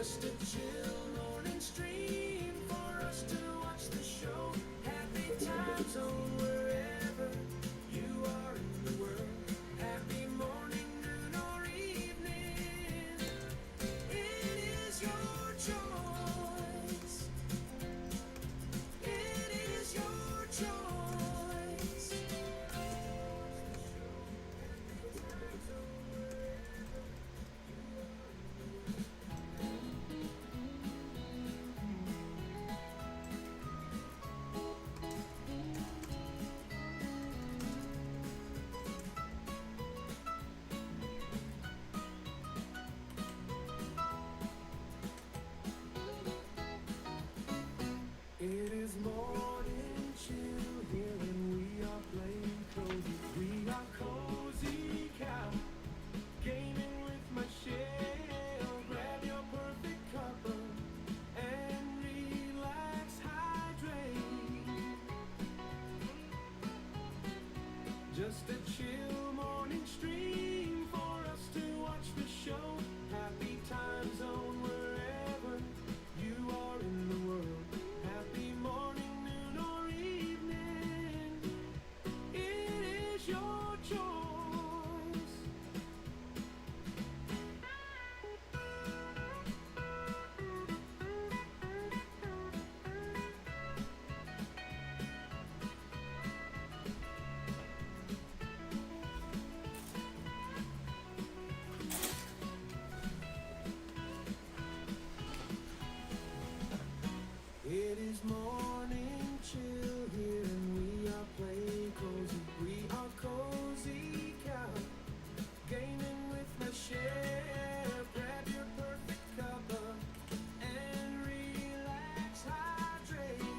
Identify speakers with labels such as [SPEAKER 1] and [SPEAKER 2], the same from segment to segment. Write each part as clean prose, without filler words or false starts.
[SPEAKER 1] Just a chill morning stream for us to watch the show. Happy time zone wherever you are in the world. Happy morning, noon, or evening. It is your choice. It is your choice. Happy time zone wherever you are in the world. It is morning chill here and we are playing cozy. We are cozy cow, gaming with MsShelleyL. Grab your perfect cuppa and relax, hydrate.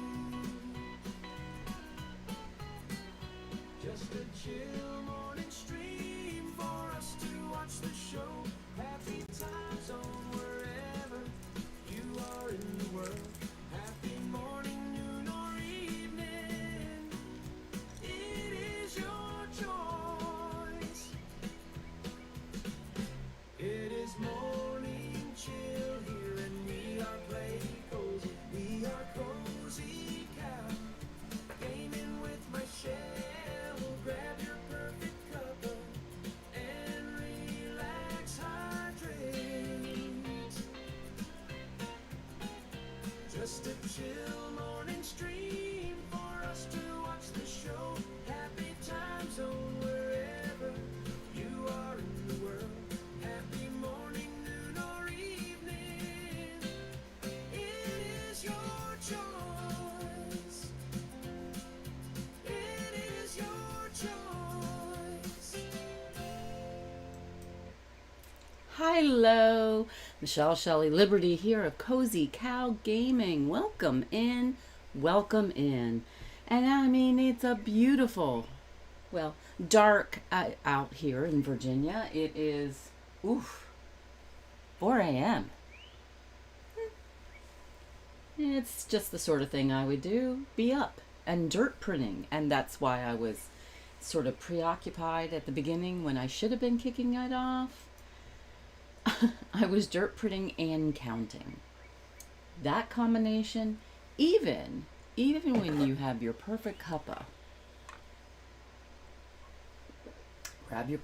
[SPEAKER 1] Just a chill morning stream for us to watch the show. Happy time zone wherever you are in the world. Happy morning, noon, or evening. It is your choice. It is morning chill here and we are playing cozy. We are cozy cow, gaming with MsShelleyL. Grab your perfect cuppa and relax, hydrate. Just a chill morning stream for us to watch the show. Happy time zone wherever you are in the world. Happy morning, noon, or evening. It is your choice. It is morning chill here and we are playing cozy. We are cozy cow, gaming with MsShelleyL. Grab your perfect cuppa and relax, hydrate. Just a chill morning stream for us to watch the show. Happy time zone wherever you are in the world. Happy morning, noon, or evening. It is your choice. It is your choice.
[SPEAKER 2] Hello, MsShelley Liberty here of Cozy Cow Gaming. Welcome in, welcome in. And I mean, it's a beautiful, well, dark out here in Virginia. It is, 4 a.m. It's just the sort of thing I would do, be up and dirt printing. And that's why I was sort of preoccupied at the beginning when I should have been kicking it off. I was dirt printing and counting. That combination, even when you have your perfect cuppa, grab your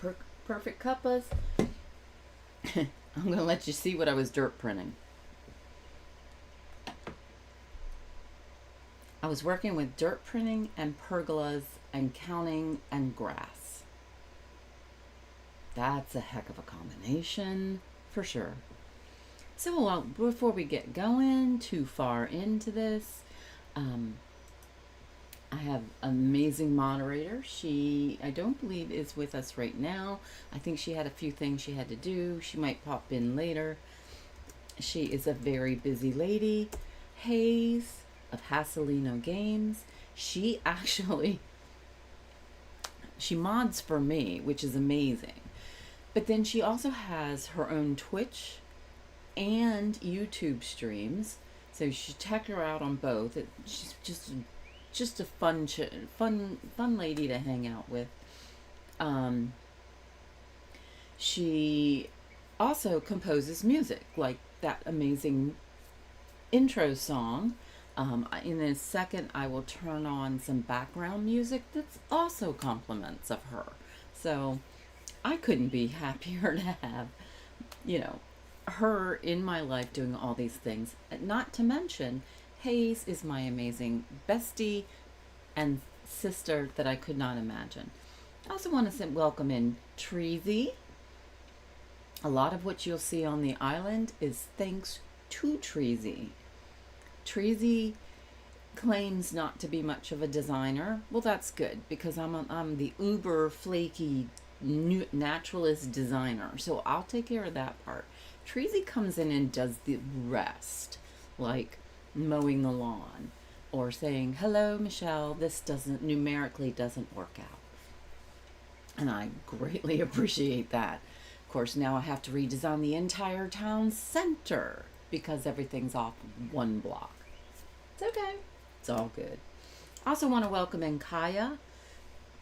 [SPEAKER 2] perfect cuppas. I'm going to let you see what I was dirt printing. I was working with dirt printing and pergolas and counting and grass. That's a heck of a combination, for sure. So before we get going too far into this, I have an amazing moderator. She, I don't believe, is with us right now. I think she had a few things she had to do. She might pop in later. She is a very busy lady. Hayes of Hasselino Games. She mods for me, which is amazing. But then she also has her own Twitch and YouTube streams. So you should check her out on both. She's just a fun lady to hang out with. She also composes music, like that amazing intro song. In a second, I will turn on some background music that's also compliments of her. So I couldn't be happier to have, you know, her in my life doing all these things. Not to mention, Hayes is my amazing bestie and sister that I could not imagine. I also want to welcome in Treasy. A lot of what you'll see on the island is thanks to Treasy. Treasy claims not to be much of a designer. Well, that's good because I'm the uber flaky naturalist designer, so I'll take care of that part. Treasy comes in and does the rest, like mowing the lawn or saying, "Hello, Michelle, this numerically doesn't work out." And I greatly appreciate that. Of course, now I have to redesign the entire town center because everything's off one block. It's okay. It's all good. I also want to welcome in Kaya.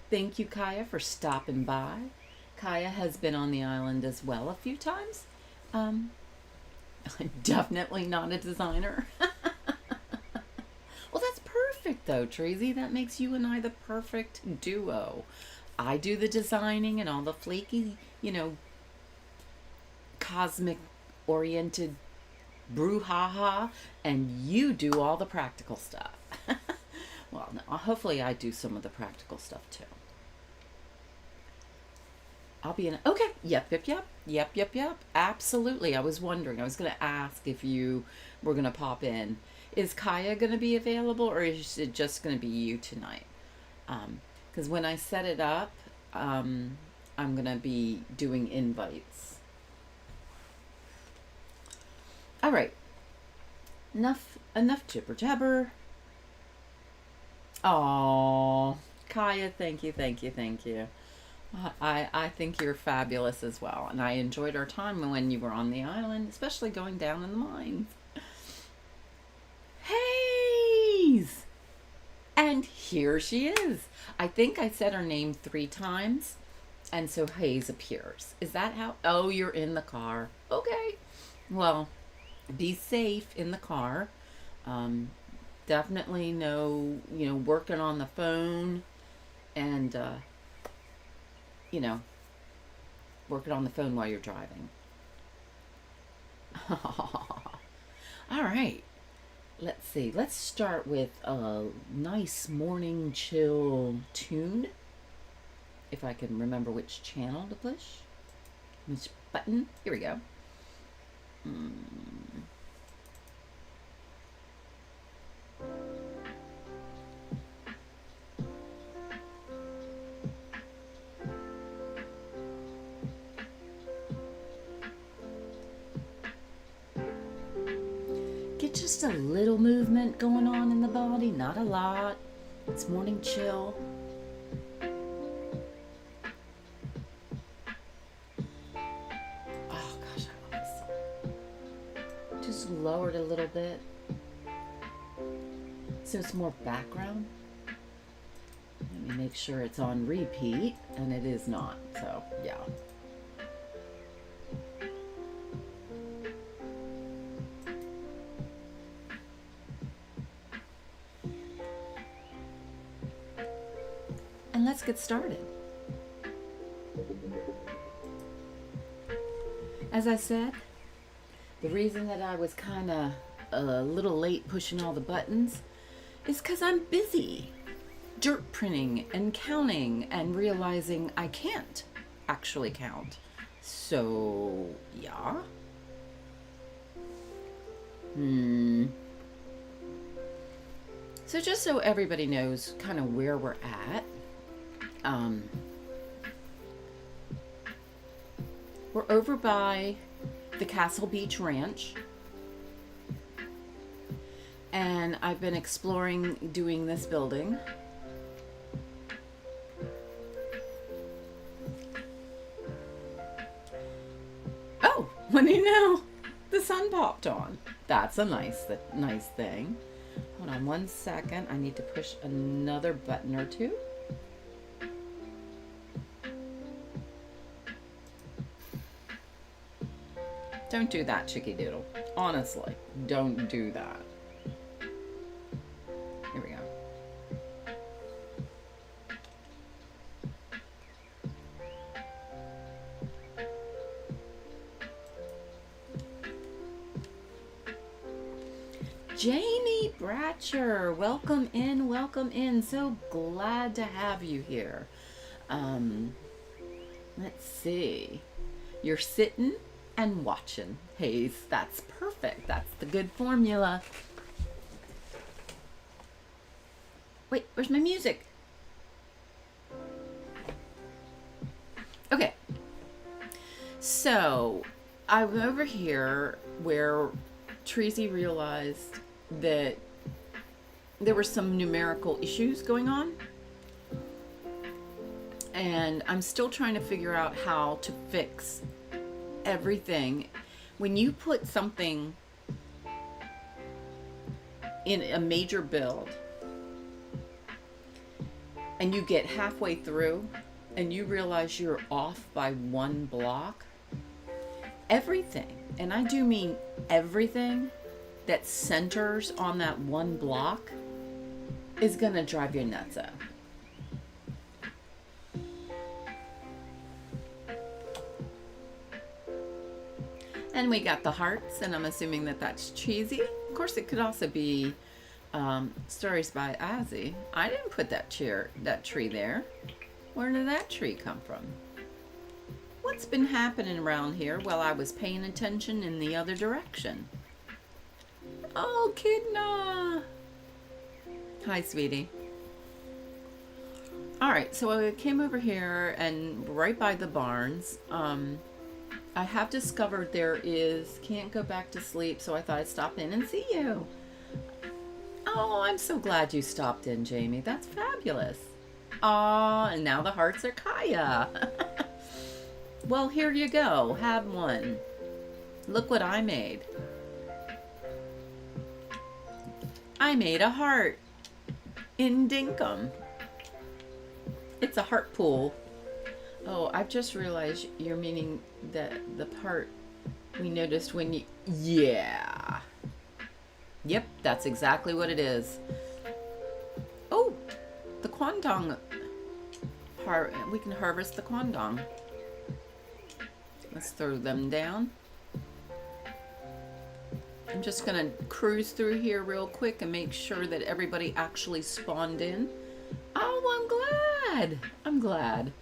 [SPEAKER 2] Thank you, Kaya, for stopping by. Kaya has been on the island as well a few times. I'm definitely not a designer. Well, that's perfect, though, Treasy. That makes you and I the perfect duo. I do the designing and all the flaky, cosmic-oriented brouhaha, and you do all the practical stuff. Well, no, hopefully I do some of the practical stuff, too. I'll be in. Okay. Yep. Absolutely. I was wondering. I was going to ask if you were going to pop in. Is Kaya going to be available, or is it just going to be you tonight? Because when I set it up, I'm going to be doing invites. All right. Enough jibber jabber. Oh, Kaya, thank you. I think you're fabulous as well, and I enjoyed our time when you were on the island, especially going down in the mines. Hayes! And here she is. I think I said her name 3 times, and so Hayes appears. Is that how? Oh, you're in the car. Okay. Well, be safe in the car. Definitely no, working on the phone and, working on the phone while you're driving. All right. Let's see. Let's start with a nice morning chill tune. If I can remember which channel to push. Which button. Here we go. Get just a little movement going on in the body, not a lot. It's morning chill. Oh gosh, I love this song. Just lower it a little bit so it's more background. Let me make sure it's on repeat, and it is not, so yeah. And let's get started. As I said, the reason that I was kind of a little late pushing all the buttons is because I'm busy dirt printing and counting and realizing I can't actually count. So, yeah. So just so everybody knows kind of where we're at, we're over by the Castle Beach Ranch, and I've been exploring doing this building. Oh, what do you know? The sun popped on. That's a nice thing. Hold on 1 second. I need to push another button or two. Don't do that, Chicky Doodle. Honestly, don't do that. Here we go. Jamie Bratcher, welcome in, welcome in. So glad to have you here. Let's see. You're sitting and watching, Hayes. That's perfect. That's the good formula. Wait, where's my music? Okay. So, I'm over here where Treasy realized that there were some numerical issues going on, and I'm still trying to figure out how to fix everything. When you put something in a major build and you get halfway through and you realize you're off by one block, everything, and I do mean everything that centers on that one block, is gonna drive you nuts out. And we got the hearts, and I'm assuming that that's cheesy. Of course, it could also be Stories by Ozzy. I didn't put that tree there. Where did that tree come from? What's been happening around here while I was paying attention in the other direction? Oh, Kidna! Hi, sweetie. Alright, so I came over here and right by the barns. I have discovered there is, can't go back to sleep, so I thought I'd stop in and see you. Oh, I'm so glad you stopped in, Jamie. That's fabulous. Aw, and now the hearts are Kaya. Well, here you go. Have one. Look what I made. I made a heart in Dinkum. It's a heart pool. Oh, I've just realized you're meaning the part we noticed when you... Yeah. Yep, that's exactly what it is. Oh, the Kwandong. We can harvest the Kwandong. Let's throw them down. I'm just going to cruise through here real quick and make sure that everybody actually spawned in. Oh, I'm glad. I'm glad.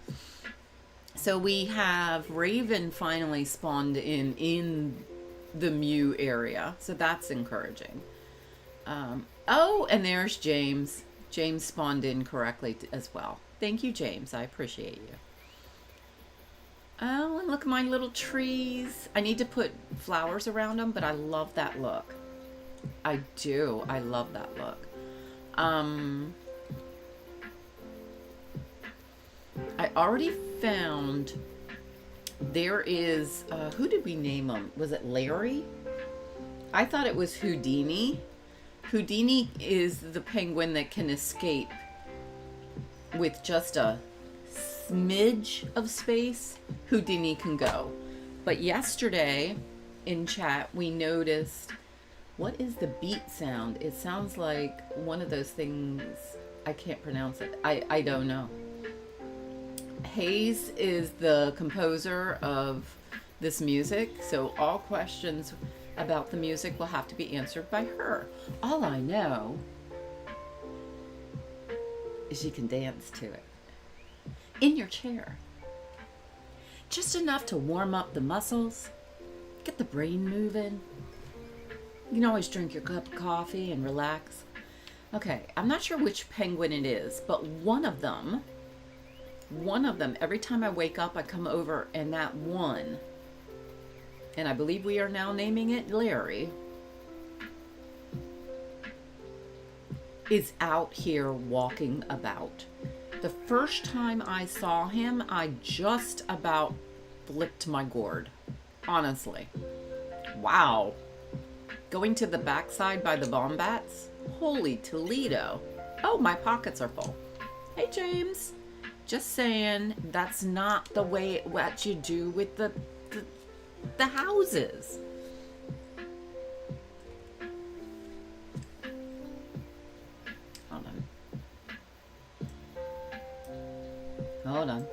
[SPEAKER 2] So we have Raven finally spawned in the Mew area. So that's encouraging. Oh, and there's James. James spawned in correctly as well. Thank you, James. I appreciate you. Oh, and look at my little trees. I need to put flowers around them, but I love that look. I do. I love that look. I already found there is, who did we name him? Was it Larry? I thought it was Houdini. Houdini is the penguin that can escape with just a smidge of space. Houdini can go. But yesterday in chat we noticed, what is the beat sound? It sounds like one of those things, I can't pronounce it. I don't know. Hayes is the composer of this music, so all questions about the music will have to be answered by her. All I know is you can dance to it in your chair. Just enough to warm up the muscles, get the brain moving. You can always drink your cup of coffee and relax. Okay, I'm not sure which penguin it is, but one of them, every time I wake up, I come over and that one, and I believe we are now naming it Larry, is out here walking about. The first time I saw him, I just about flipped my gourd. Honestly. Wow. Going to the backside by the Bombats? Holy Toledo. Oh, my pockets are full. Hey, James. Just saying, that's not the way what you do with the the houses. Hold on. Hold on.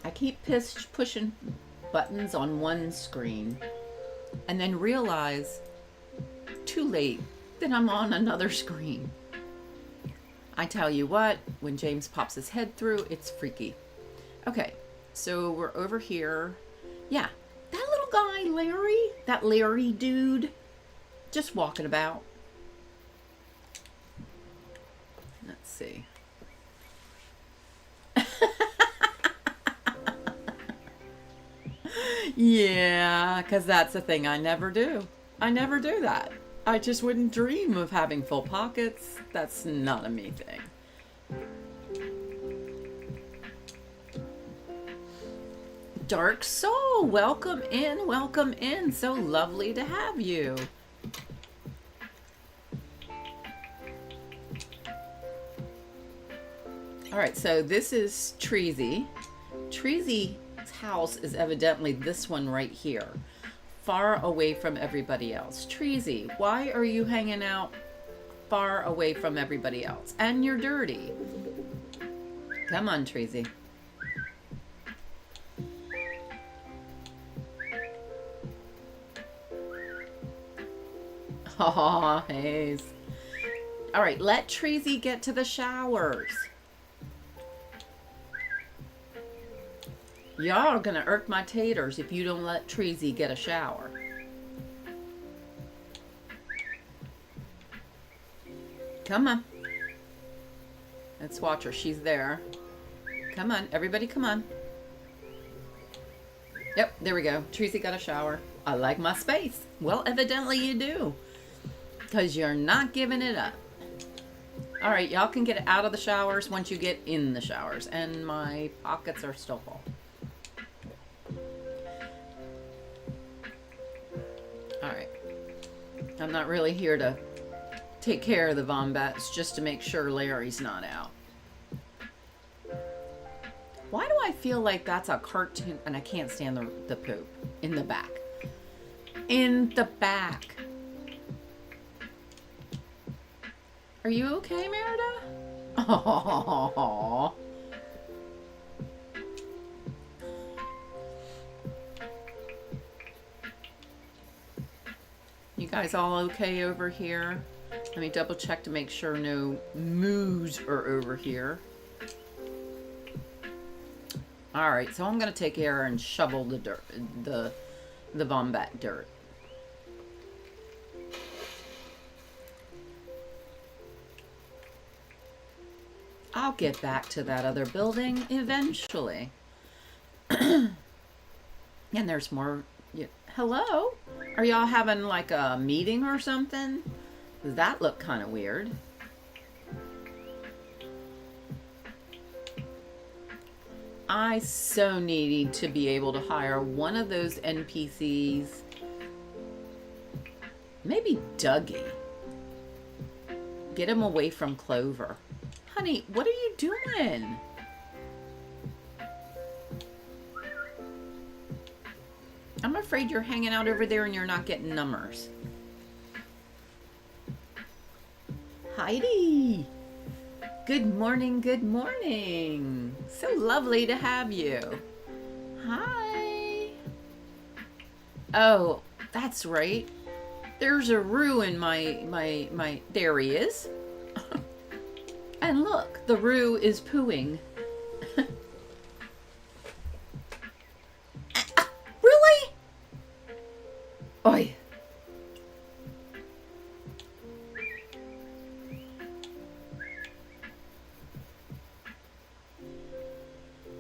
[SPEAKER 2] I keep pushing buttons on one screen and then realize too late that I'm on another screen. I tell you what, when James pops his head through, it's freaky. Okay, so we're over here. Yeah, that little guy, Larry, that Larry dude, just walking about. Let's see. Yeah, because that's the thing I never do. I never do that. I just wouldn't dream of having full pockets. That's not a me thing. Dark Soul, welcome in, welcome in. So lovely to have you. All right, so this is Treasy. Treasy's house is evidently this one right here, far away from everybody else. Treasy, why are you hanging out far away from everybody else? And you're dirty. Come on, Treasy. Oh, Hayes. All right, let Treasy get to the showers. Y'all are gonna irk my taters if you don't let Treasy get a shower. Come on. Let's watch her. She's there. Come on, everybody, come on. Yep, there we go. Treasy got a shower. I like my space. Well, evidently you do, because you're not giving it up. All right, y'all can get out of the showers once you get in the showers, and my pockets are still full. All right, I'm not really here to take care of the Vombats, just to make sure Larry's not out. Why do I feel like that's a cartoon? And I can't stand the poop in the back. In the back. Are you okay, Merida? Oh. You guys all okay over here? Let me double check to make sure no moos are over here. All right, so I'm gonna take care and shovel the dirt, the Vombat dirt. I'll get back to that other building eventually. And there's more. Hello? Are y'all having like a meeting or something? Does that look kind of weird? I so needed to be able to hire one of those NPCs. Maybe Dougie. Get him away from Clover. Honey, what are you doing? I'm afraid you're hanging out over there and you're not getting numbers. Heidi! Good morning, good morning. So lovely to have you. Hi. Oh, that's right. There's a Roo in my, there he is. And look, the Roo is pooing. Really? Oi.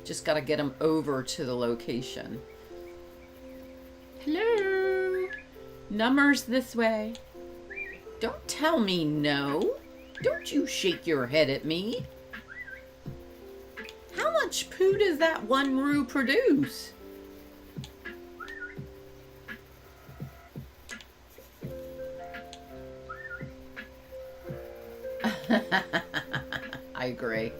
[SPEAKER 2] Just gotta get him over to the location. Hello? Numbers this way. Don't tell me no. Don't you shake your head at me. How much poo does that one Roo produce? I agree. agree.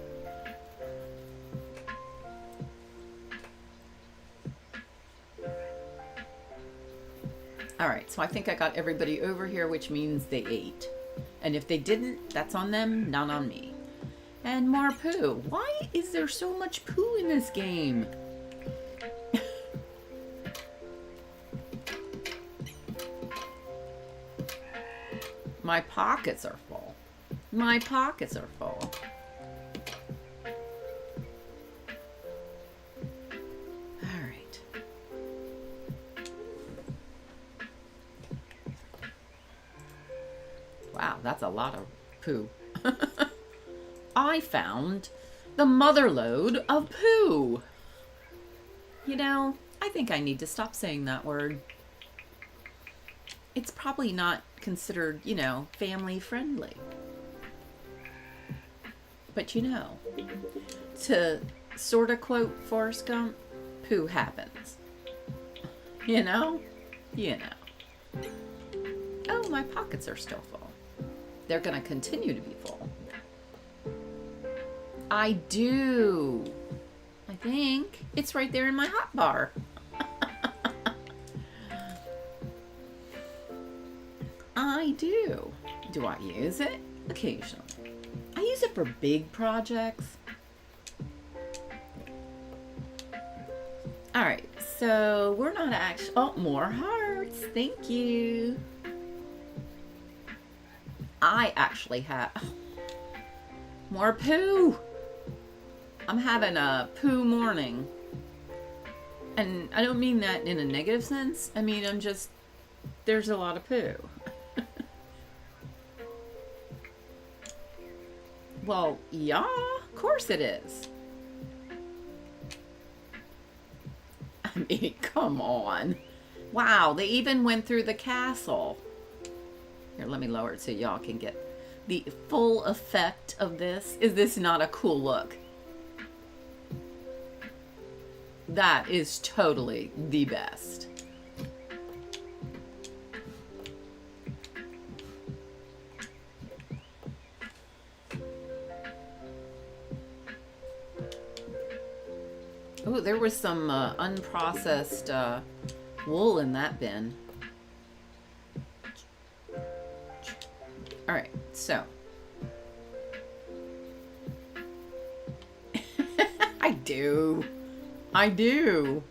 [SPEAKER 2] All right, so I think I got everybody over here, which means they ate. And if they didn't, that's on them, not on me. And more poo. Why is there so much poo in this game? My pockets are full. My pockets are full. All right. Wow, that's a lot of poo. I found the mother lode of poo. You know, I think I need to stop saying that word. It's probably not considered, you know, family friendly. But you know, to sort of quote Forrest Gump, poo happens. You know? You know. Oh, my pockets are still full. They're going to continue to be full. I do. I think it's right there in my hot bar. I do. Do I use it? Occasionally. I use it for big projects. All right, so we're not actually... Oh, more hearts. Thank you. I actually have... more poo. I'm having a poo morning. And I don't mean that in a negative sense. I mean, I'm just... There's a lot of poo. Well, yeah, of course it is. I mean, come on. Wow, they even went through the castle. Here, let me lower it so y'all can get the full effect of this. Is this not a cool look? That is totally the best. Oh, there was some unprocessed wool in that bin. All right, so. I do. I do.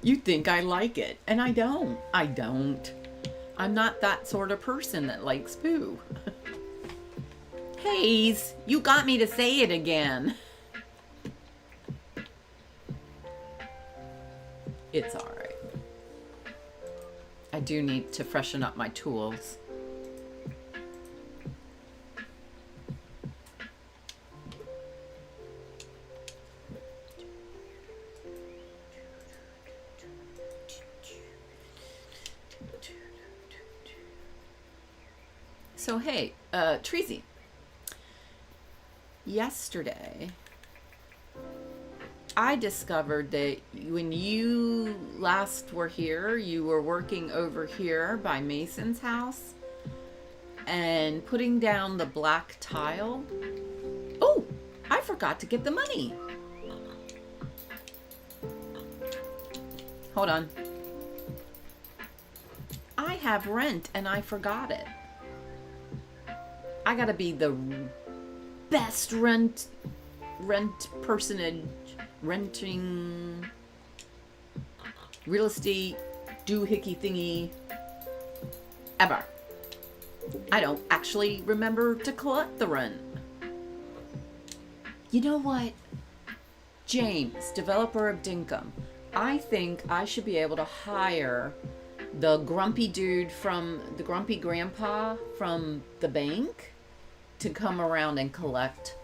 [SPEAKER 2] You think I like it, and I don't. I don't. I'm not that sort of person that likes poo. Hayes, you got me to say it again. It's all right. I do need to freshen up my tools. So hey, Treasy, yesterday I discovered that when you last were here, you were working over here by Mason's house and putting down the black tile. Oh, I forgot to get the money. Hold on. I have rent and I forgot it. I gotta be the best rent personage, renting, real estate, doohickey thingy ever. I don't actually remember to collect the rent. You know what? James, developer of Dinkum, I think I should be able to hire the grumpy dude from the grumpy grandpa from the bank to come around and collect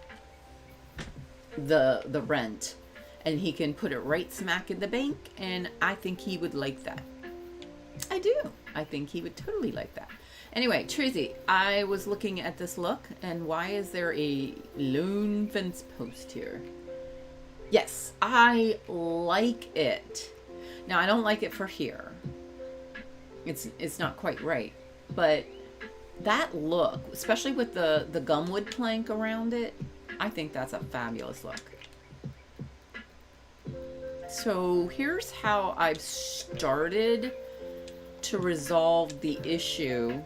[SPEAKER 2] the rent, and he can put it right smack in the bank, and I think he would like that. I do. I think he would totally like that. Anyway, Trizzy, I was looking at this look, and why is there a lone fence post here? Yes, I like it. Now, I don't like it for here. It's not quite right, but that look, especially with the gumwood plank around it, I think that's a fabulous look. So here's how I've started to resolve the issue.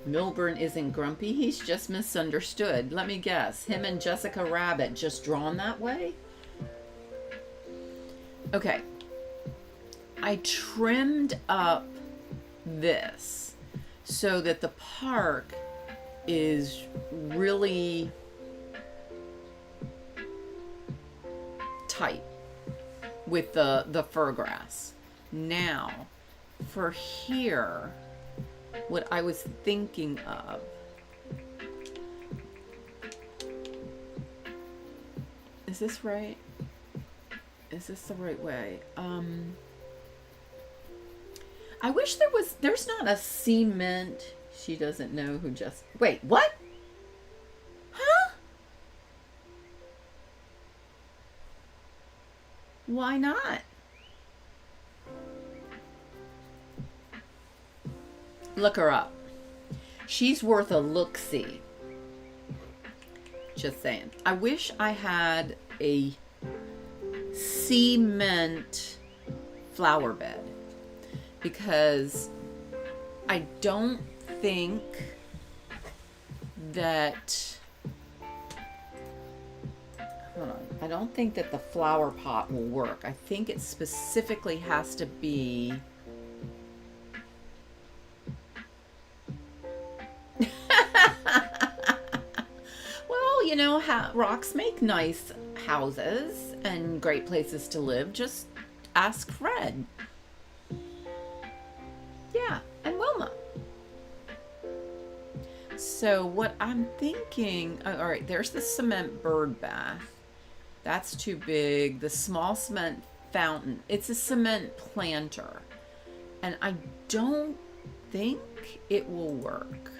[SPEAKER 2] Milburn isn't grumpy, he's just misunderstood. Let me guess, him and Jessica Rabbit just drawn that way? Okay. I trimmed up this so that the park is really tight with the fir grass. Now, for here, what I was thinking of, is this right? Is this the right way? I wish there's not a cement. She doesn't know who just, wait, what? Huh? Why not? Look her up. She's worth a look-see. Just saying. I wish I had a cement flower bed, because I don't think that, hold on, I don't think that the flower pot will work. I think it specifically has to be well, you know, rocks make nice houses and great places to live. Just ask Fred. Yeah, and Wilma. So what I'm thinking, all right, there's the cement bird bath. That's too big. The small cement fountain, it's a cement planter. And I don't think it will work.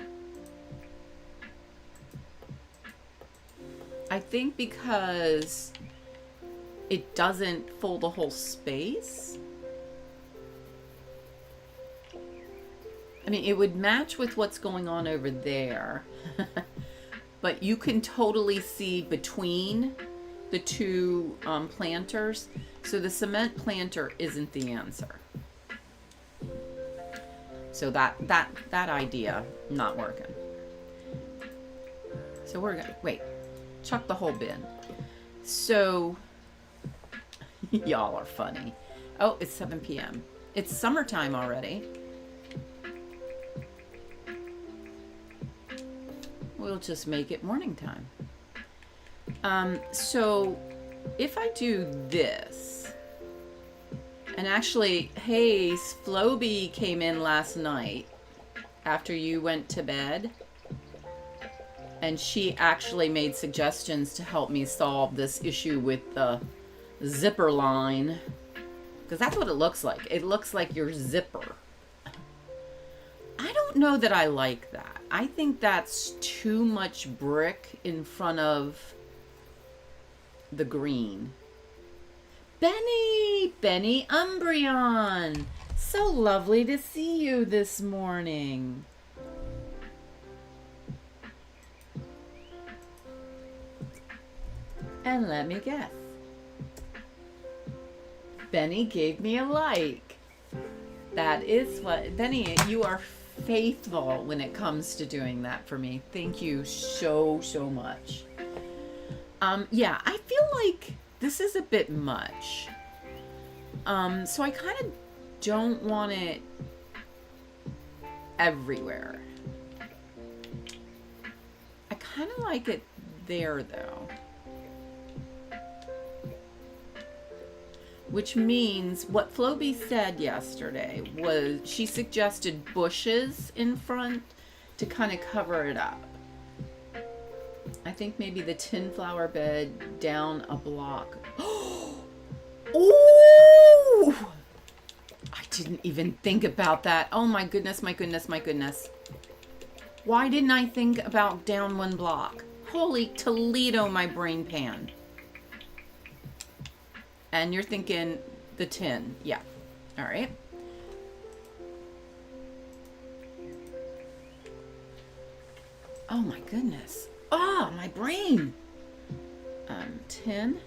[SPEAKER 2] I think because it doesn't fill the whole space. I mean, it would match with what's going on over there. But you can totally see between the two planters. So the cement planter isn't the answer. So that idea not working. So we're gonna wait. Chuck the whole bin. So y'all are funny. Oh, it's 7 p.m. It's summertime already. We'll just make it morning time. So if I do this, and actually, hey, Floby came in last night after you went to bed, and she actually made suggestions to help me solve this issue with the zipper line, because that's what it looks like. It looks like your zipper. I don't know that I like that. I think that's too much brick in front of the green. Benny Umbreon. So lovely to see you this morning. And let me guess. Benny gave me a like. That is what, Benny, you are faithful when it comes to doing that for me. Thank you so much. Yeah, I feel like this is a bit much. So I kind of don't want it everywhere. I kind of like it there though. Which means what Floby said yesterday was she suggested bushes in front to kind of cover it up. I think maybe the tin flower bed down a block. Ooh! I didn't even think about that. Oh my goodness, my goodness, my goodness. Why didn't I think about down one block? Holy Toledo, my brain pan. And you're thinking the tin. Yeah. All right. Oh my goodness. Oh, my brain. tin.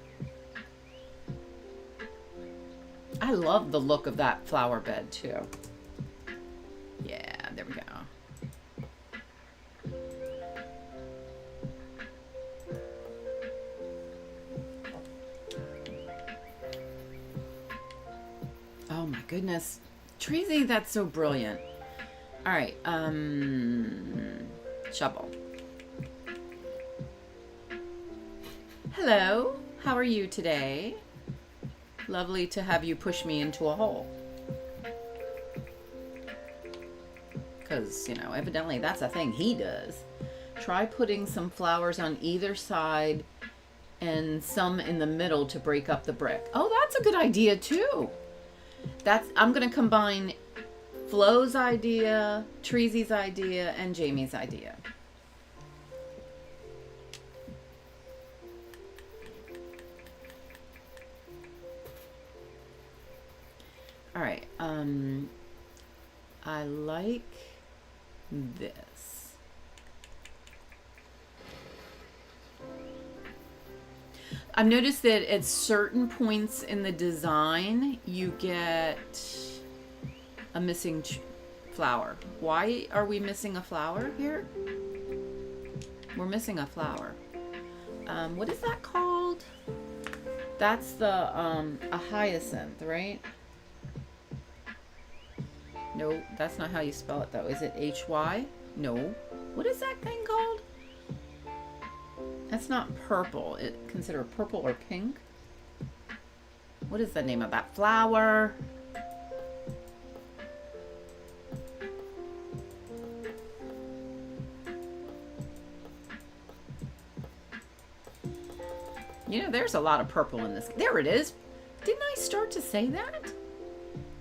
[SPEAKER 2] I love the look of that flower bed too. Yeah, there we go. Oh my goodness. Tracy, that's so brilliant. All right, shovel. Hello, how are you today? Lovely to have you push me into a hole. Because, you know, evidently that's a thing he does. Try putting some flowers on either side and some in the middle to break up the brick. Oh, that's a good idea too. I'm going to combine Flo's idea, Treasy's idea, and Jamie's idea. All right, I like this. I've noticed that at certain points in the design, you get a missing flower. Why are we missing a flower here? We're missing a flower. What is that called? That's the, a hyacinth, right? No, that's not how you spell it though. Is it H-Y? No. What is that thing called? That's not purple. It considered purple or pink. What is the name of that flower? You know, there's a lot of purple in this. There it is. Didn't I start to say that?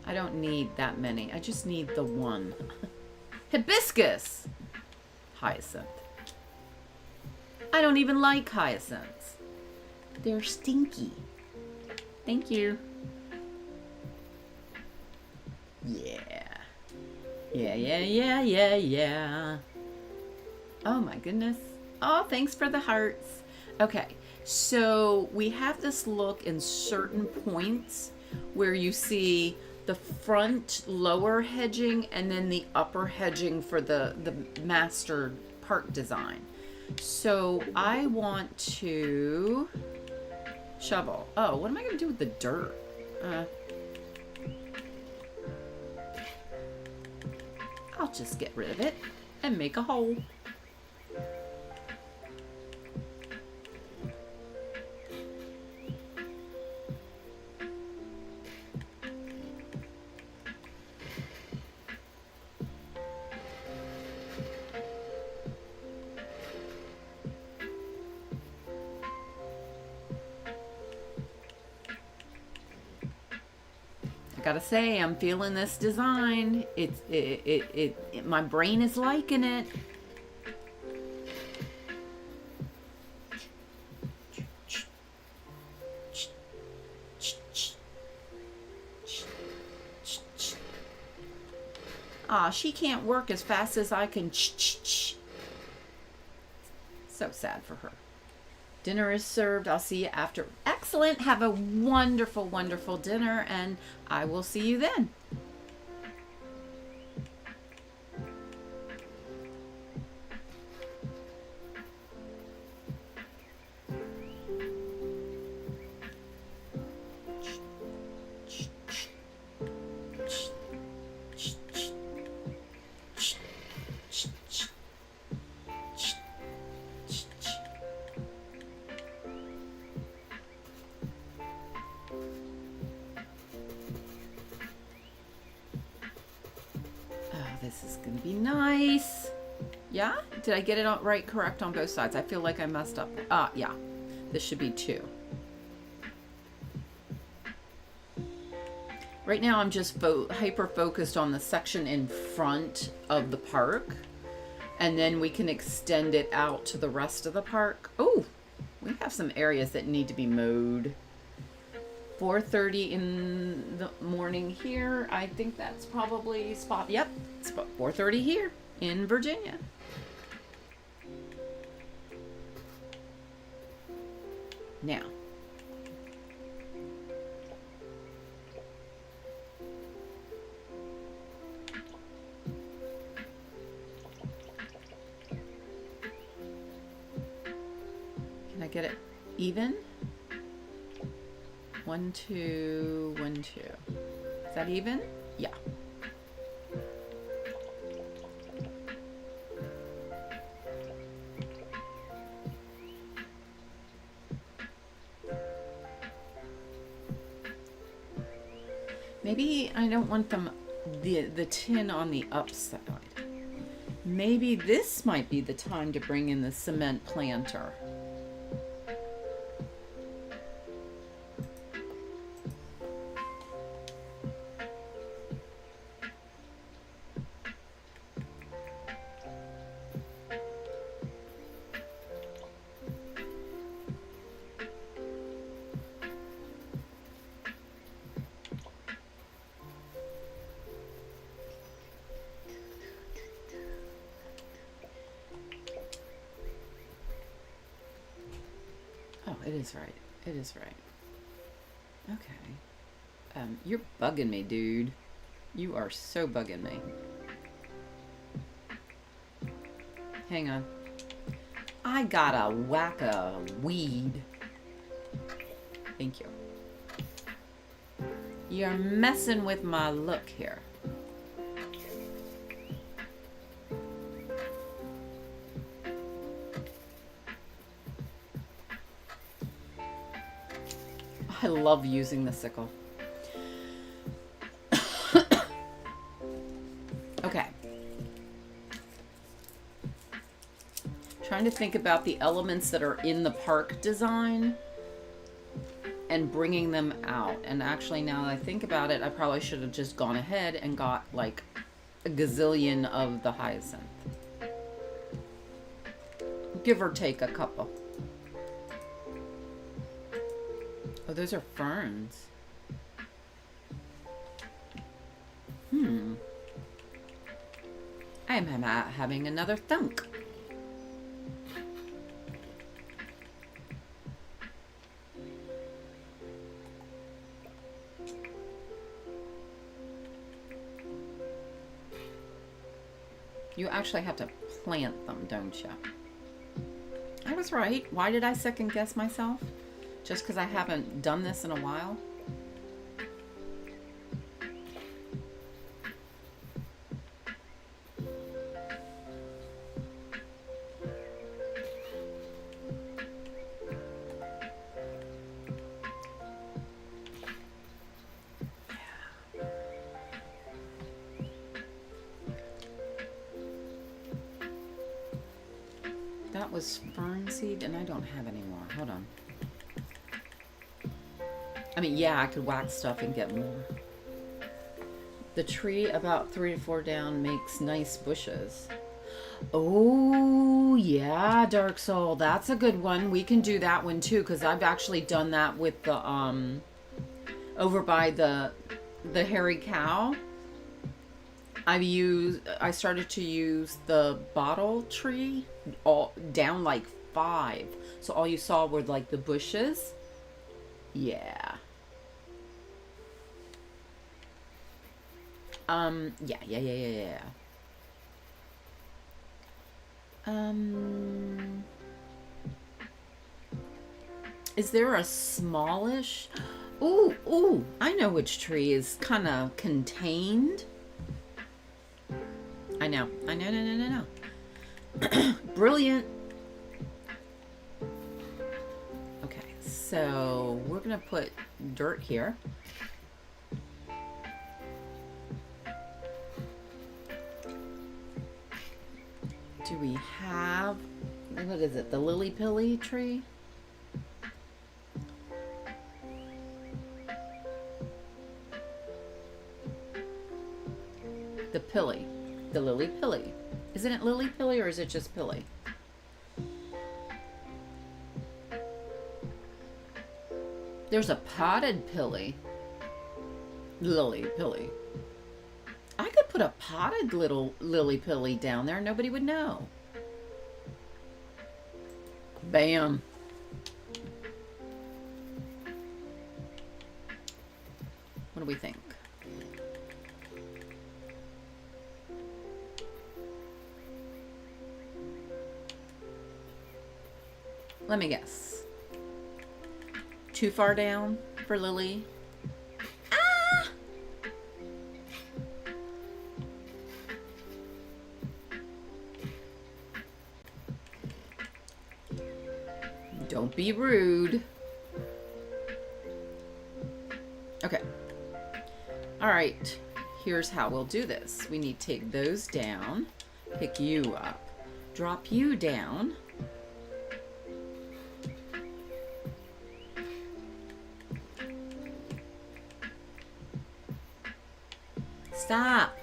[SPEAKER 2] I don't need that many. I just need the one. Hibiscus. Hyacinth. I don't even like hyacinths. They're stinky. Thank you. Yeah. Yeah. Oh my goodness. Oh, thanks for the hearts. Okay, so we have this look in certain points where you see the front lower hedging and then the upper hedging for the master part design. So I want to shovel. Oh, what am I going to do with the dirt? I'll just get rid of it and make a hole. Gotta say, I'm feeling this design. My brain is liking it. Ah, she can't work as fast as I can. So sad for her. Dinner is served. I'll see you after. Excellent. Have a wonderful, wonderful dinner, and I will see you then. This is gonna be nice. Yeah? Did I get it all right, correct on both sides? I feel like I messed up. Yeah. This should be 2. Right now I'm just hyper focused on the section in front of the park. And then we can extend it out to the rest of the park. Oh, we have some areas that need to be mowed. 4:30 in the morning here. I think that's probably spot. Yep, spot 4:30 here in Virginia. Now, can I get it even? 1, 2, 1, 2. Is that even? Yeah. Maybe I don't want them the tin on the upside. Maybe this might be the time to bring in the cement planter. It is right. It is right. Okay. You're bugging me, dude. You are so bugging me. Hang on. I gotta whack a weed. Thank you. You're messing with my look here. I love using the sickle. Okay. Trying to think about the elements that are in the park design and bringing them out. And actually, now that I think about it, I probably should have just gone ahead and got like a gazillion of the hyacinth. Give or take a couple. Oh, those are ferns. I am having another thunk. You actually have to plant them, don't you? I was right. Why did I second guess myself? Just because I haven't done this in a while? That was fern seed, and I don't have any more. Hold on. I mean, yeah, I could wax stuff and get more. The tree about 3 to 4 down makes nice bushes. Oh, yeah, Dark Soul. That's a good one. We can do that one too, because I've actually done that with the, over by the hairy cow. I started to use the bottle tree all down like 5. So all you saw were like the bushes. Yeah. Yeah. Is there a smallish? Ooh, I know which tree is kind of contained. I know. Brilliant. Okay, so we're gonna put dirt here. Do we have, what is it, the lily-pilly tree? The pilly. The lily-pilly. Isn't it lily-pilly or is it just pilly? There's a potted pilly. Lily-pilly. I could put a potted little lily-pilly down there. Nobody would know. Bam. do we think? Let me guess. Too far down for Lily? Ah! Don't be rude. Okay. All right. Here's how we'll do this. We need to take those down, pick you up, drop you down. Stop.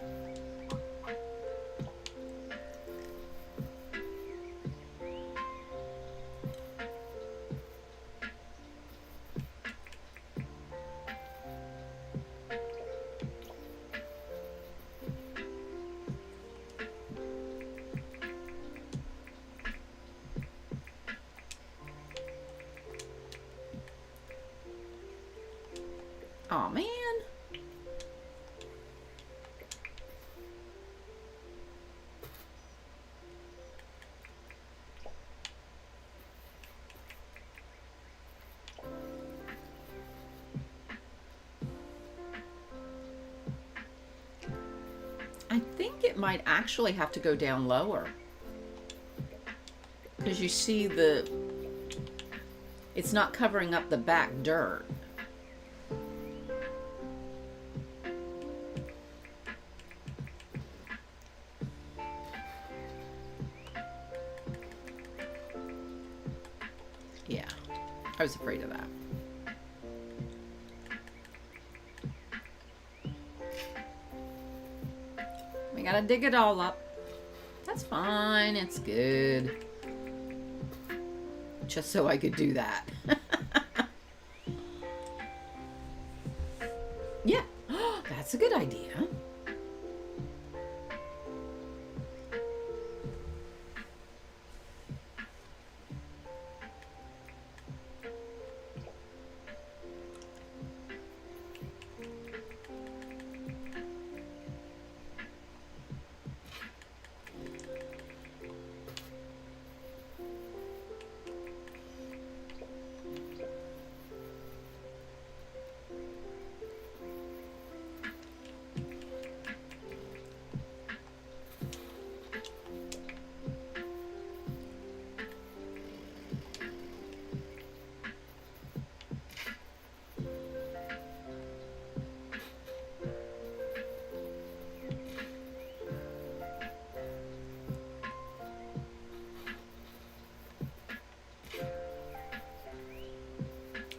[SPEAKER 2] Aw, man. I think it might actually have to go down lower. Because you see it's not covering up the back dirt. Yeah, I was afraid of that. We gotta dig it all up. That's fine, it's good. Just so I could do that. Yeah, that's a good idea.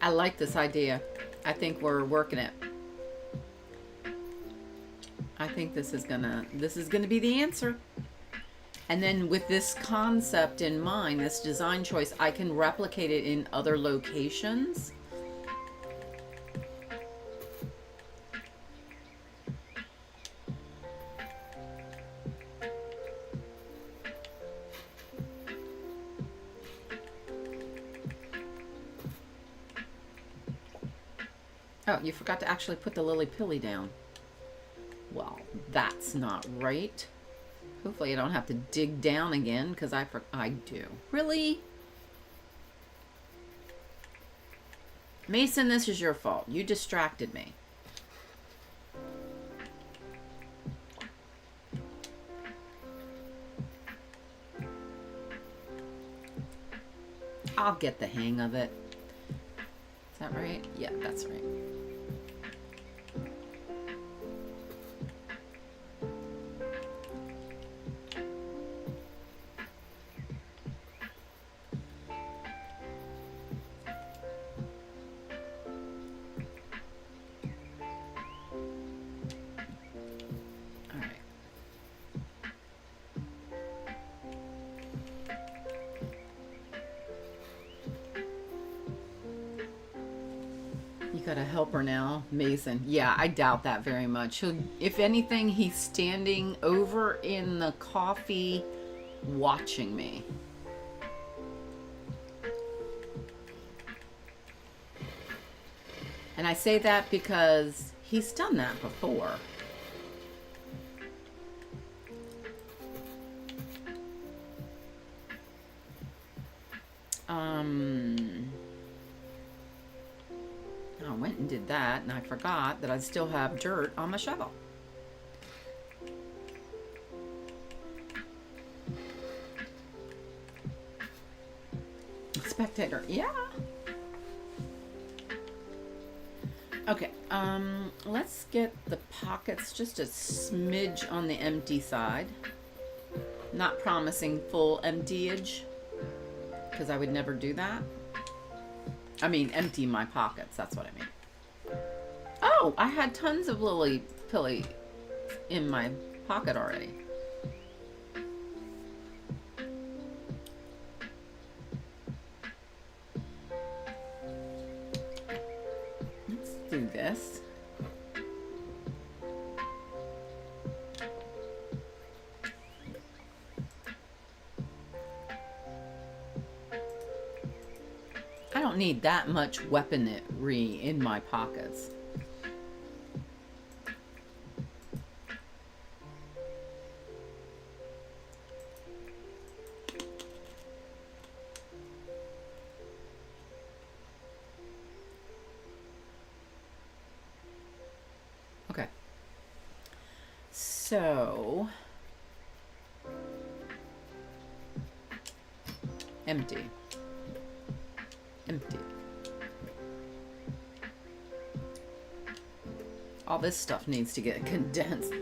[SPEAKER 2] I like this idea. I think we're working it. I think this is gonna be the answer. And then with this concept in mind, this design choice, I can replicate it in other locations. Oh, you forgot to actually put the lily-pilly down. Well, that's not right. Hopefully I don't have to dig down again, because I do. Really? Mason, this is your fault. You distracted me. I'll get the hang of it. Is that right? Yeah, that's right. Got a helper now, Mason. Yeah, I doubt that very much. If anything, he's standing over in the coffee watching me. And I say that because He's done that before. I went and did that, and I forgot that I still have dirt on my shovel. Spectator, yeah. Okay, let's get the pockets just a smidge on the empty side. Not promising full emptyage, because I would never do that. I mean, empty my pockets, that's what I mean. Oh, I had tons of lily pilly in my pocket already. Let's do this. I don't need that much weaponry in my pockets. Okay. So, empty. Empty. All this stuff needs to get condensed.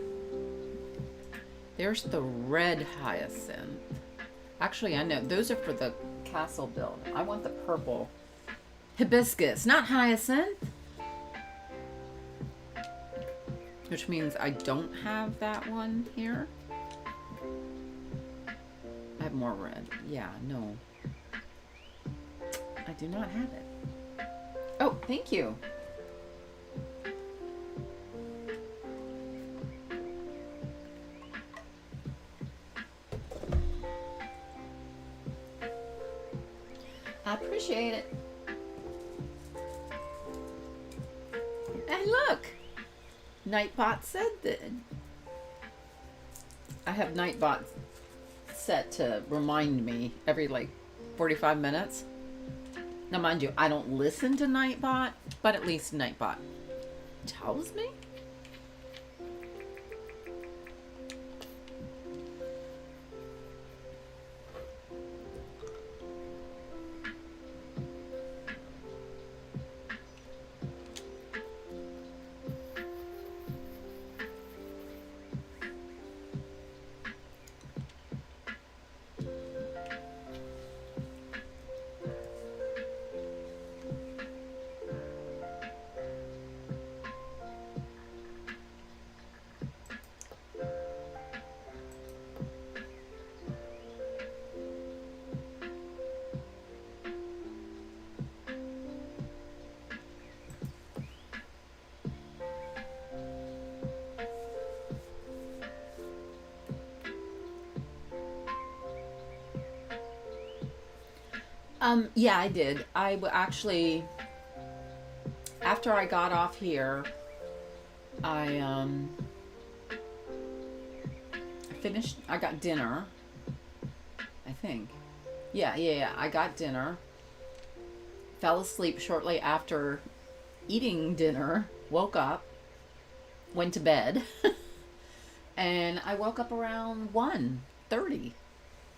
[SPEAKER 2] There's the red hyacinth. Actually, I know those are for the castle build. I want the purple hibiscus, not hyacinth. Which means I don't have that one here. I have more red. Yeah, no. I do not have it. Oh, thank you. I appreciate it. And look, Nightbot said that. I have Nightbot set to remind me every like 45 minutes. Now, mind you, I don't listen to Nightbot, but at least Nightbot tells me. Yeah, I did. Actually, after I got off here, I finished, I got dinner, I think. Yeah, I got dinner, fell asleep shortly after eating dinner, woke up, went to bed, and I woke up around 1:30,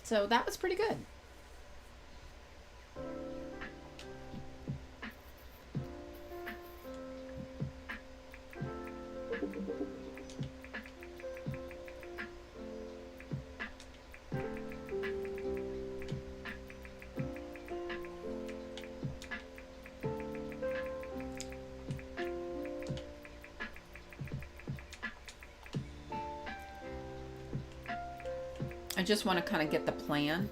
[SPEAKER 2] so that was pretty good. I just want to kind of get the plan.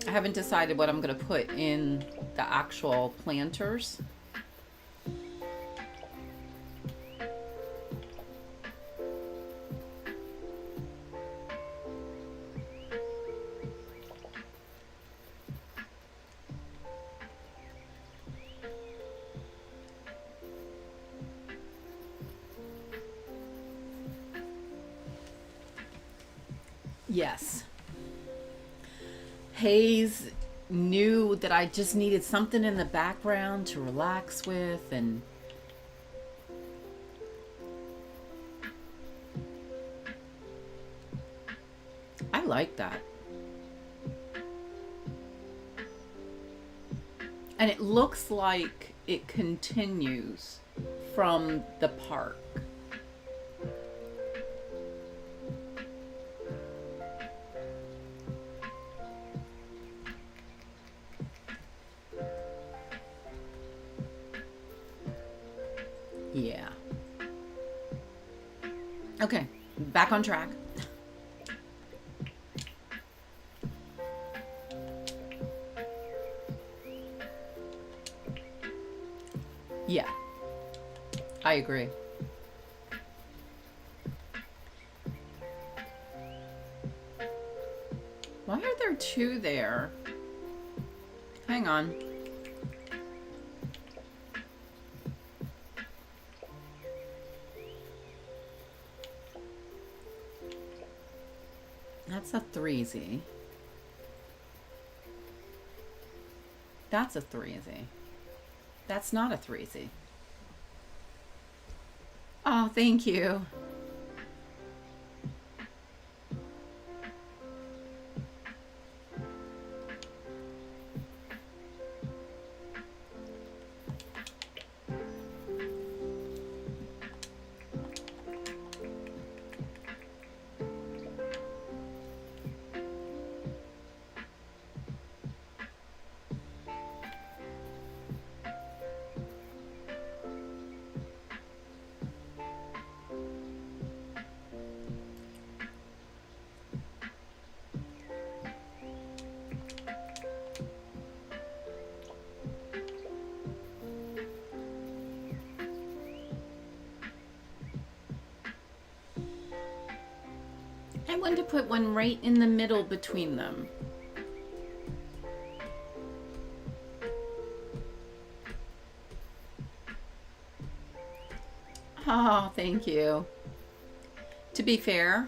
[SPEAKER 2] I haven't decided what I'm going to put in the actual planters. Yes. Hayes knew that I just needed something in the background to relax with, and I like that. And it looks like it continues from the park. Yeah. Okay, back on track. Yeah, I agree. Why are there two there? Hang on. That's a threesy. That's a threesy. That's not a threesy. Oh, thank you. I wanted to put one right in the middle between them. Oh, thank you. To be fair,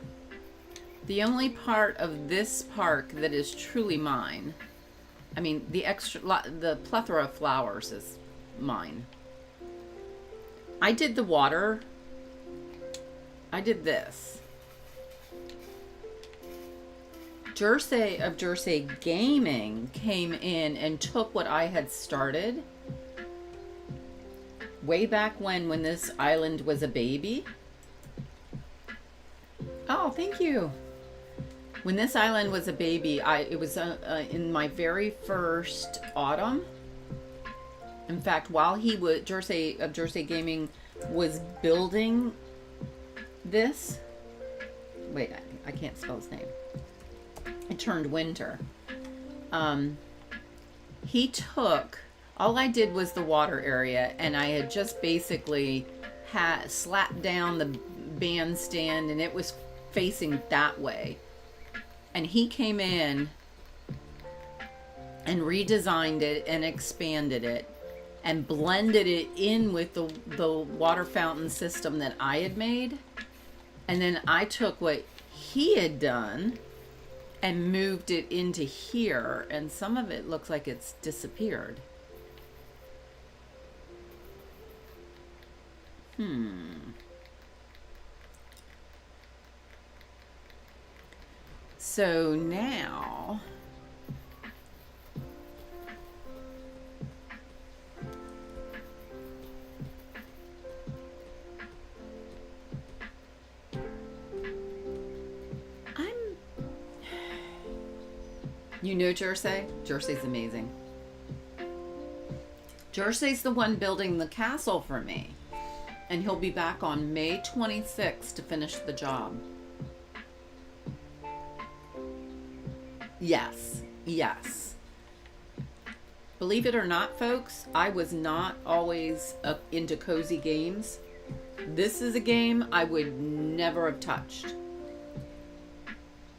[SPEAKER 2] the only part of this park that is truly mine, I mean, the plethora of flowers is mine. I did the water. I did this. Jersey of Jersey Gaming came in and took what I had started way back when this island was a baby. Oh, thank you. When this island was a baby, it was in my very first autumn. In fact, while Jersey of Jersey Gaming was building this, wait, I can't spell his name. It turned winter. He took, all I did was the water area, and I had just basically slapped down the bandstand, and it was facing that way. And he came in and redesigned it and expanded it and blended it in with the water fountain system that I had made. And then I took what he had done and moved it into here, and some of it looks like it's disappeared. So now you know Jersey? Jersey's amazing. Jersey's the one building the castle for me. And he'll be back on May 26th to finish the job. Yes. Yes. Believe it or not, folks, I was not always into cozy games. This is a game I would never have touched.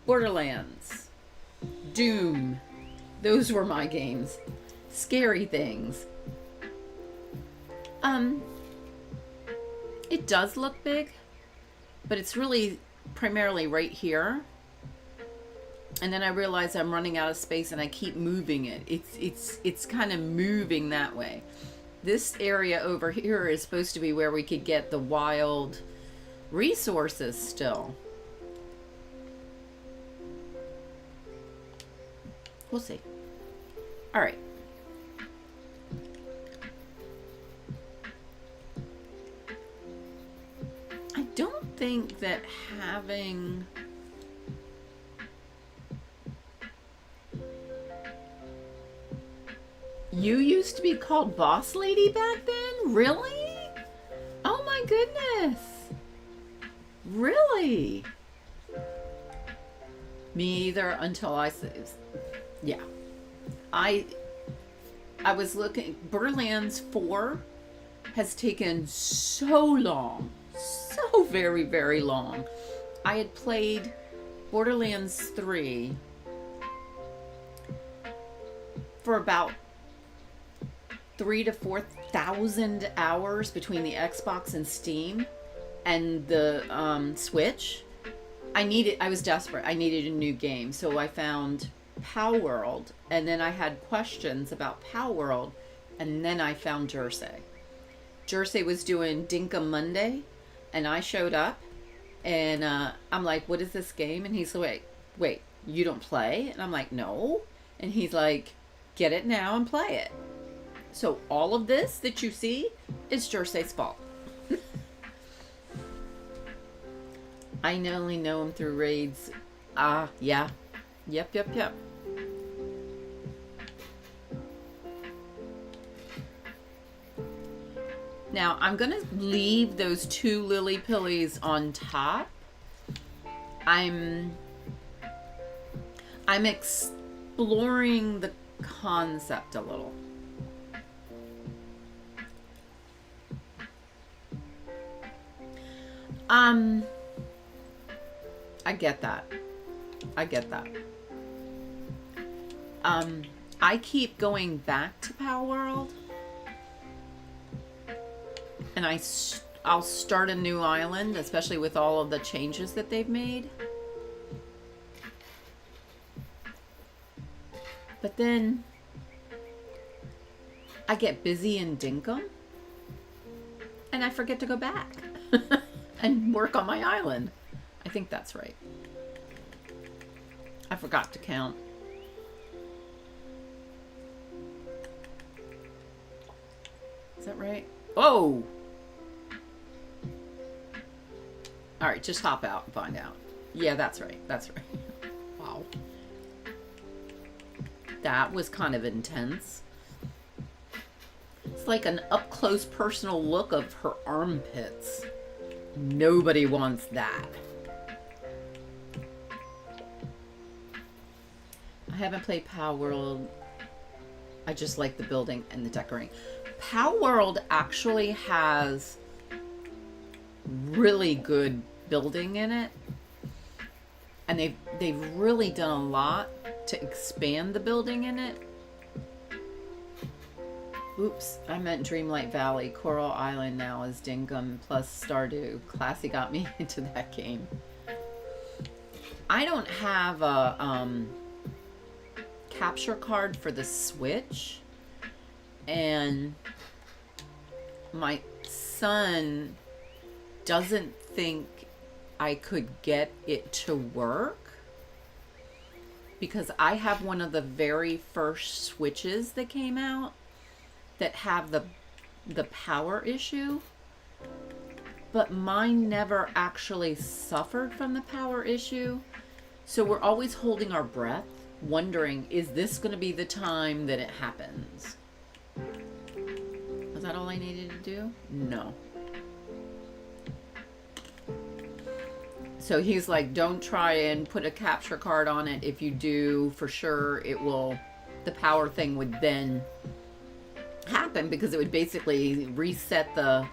[SPEAKER 2] Borderlands. Doom. Those were my games. Scary things. It does look big, but it's really primarily right here. And then I realize I'm running out of space and I keep moving it. It's kind of moving that way. This area over here is supposed to be where we could get the wild resources still. We'll see. All right. I don't think that having... You used to be called Boss Lady back then? Really? Oh my goodness. Really? Me either until yeah. I was looking, Borderlands 4 has taken so long. So very, very long. I had played Borderlands 3 for about 3,000 to 4,000 hours between the Xbox and Steam and the Switch. I was desperate. I needed a new game. So I found Pow World, and then I had questions about Pow World, and then I found Jersey. Jersey was doing Dinkum Monday, and I showed up, and I'm like, what is this game? And he's like, wait, you don't play? And I'm like, no. And he's like, get it now and play it. So all of this that you see is Jersey's fault. I only know him through raids. Yeah. Yep. Now I'm gonna leave those 2 lily pillies on top. I'm exploring the concept a little. I get that. I keep going back to Pow World, and I'll start a new island, especially with all of the changes that they've made. But then I get busy in Dinkum, and I forget to go back and work on my island. I think that's right. I forgot to count. Is that right? Oh! Alright, just hop out and find out. Yeah, that's right. Wow. That was kind of intense. It's like an up-close personal look of her armpits. Nobody wants that. I haven't played Pow World. I just like the building and the decorating. Pow World actually has really good building in it. And they've really done a lot to expand the building in it. Oops, I meant Dreamlight Valley. Coral Island now is Dinkum plus Stardew. Classy got me into that game. I don't have a capture card for the Switch, and my son doesn't think I could get it to work because I have one of the very first Switches that came out that have the power issue, but mine never actually suffered from the power issue. So we're always holding our breath, wondering, is this going to be the time that it happens? Was that all I needed to do? No. So he's like, don't try and put a capture card on it. If you do, for sure, it will, the power thing would then happen because it would basically reset the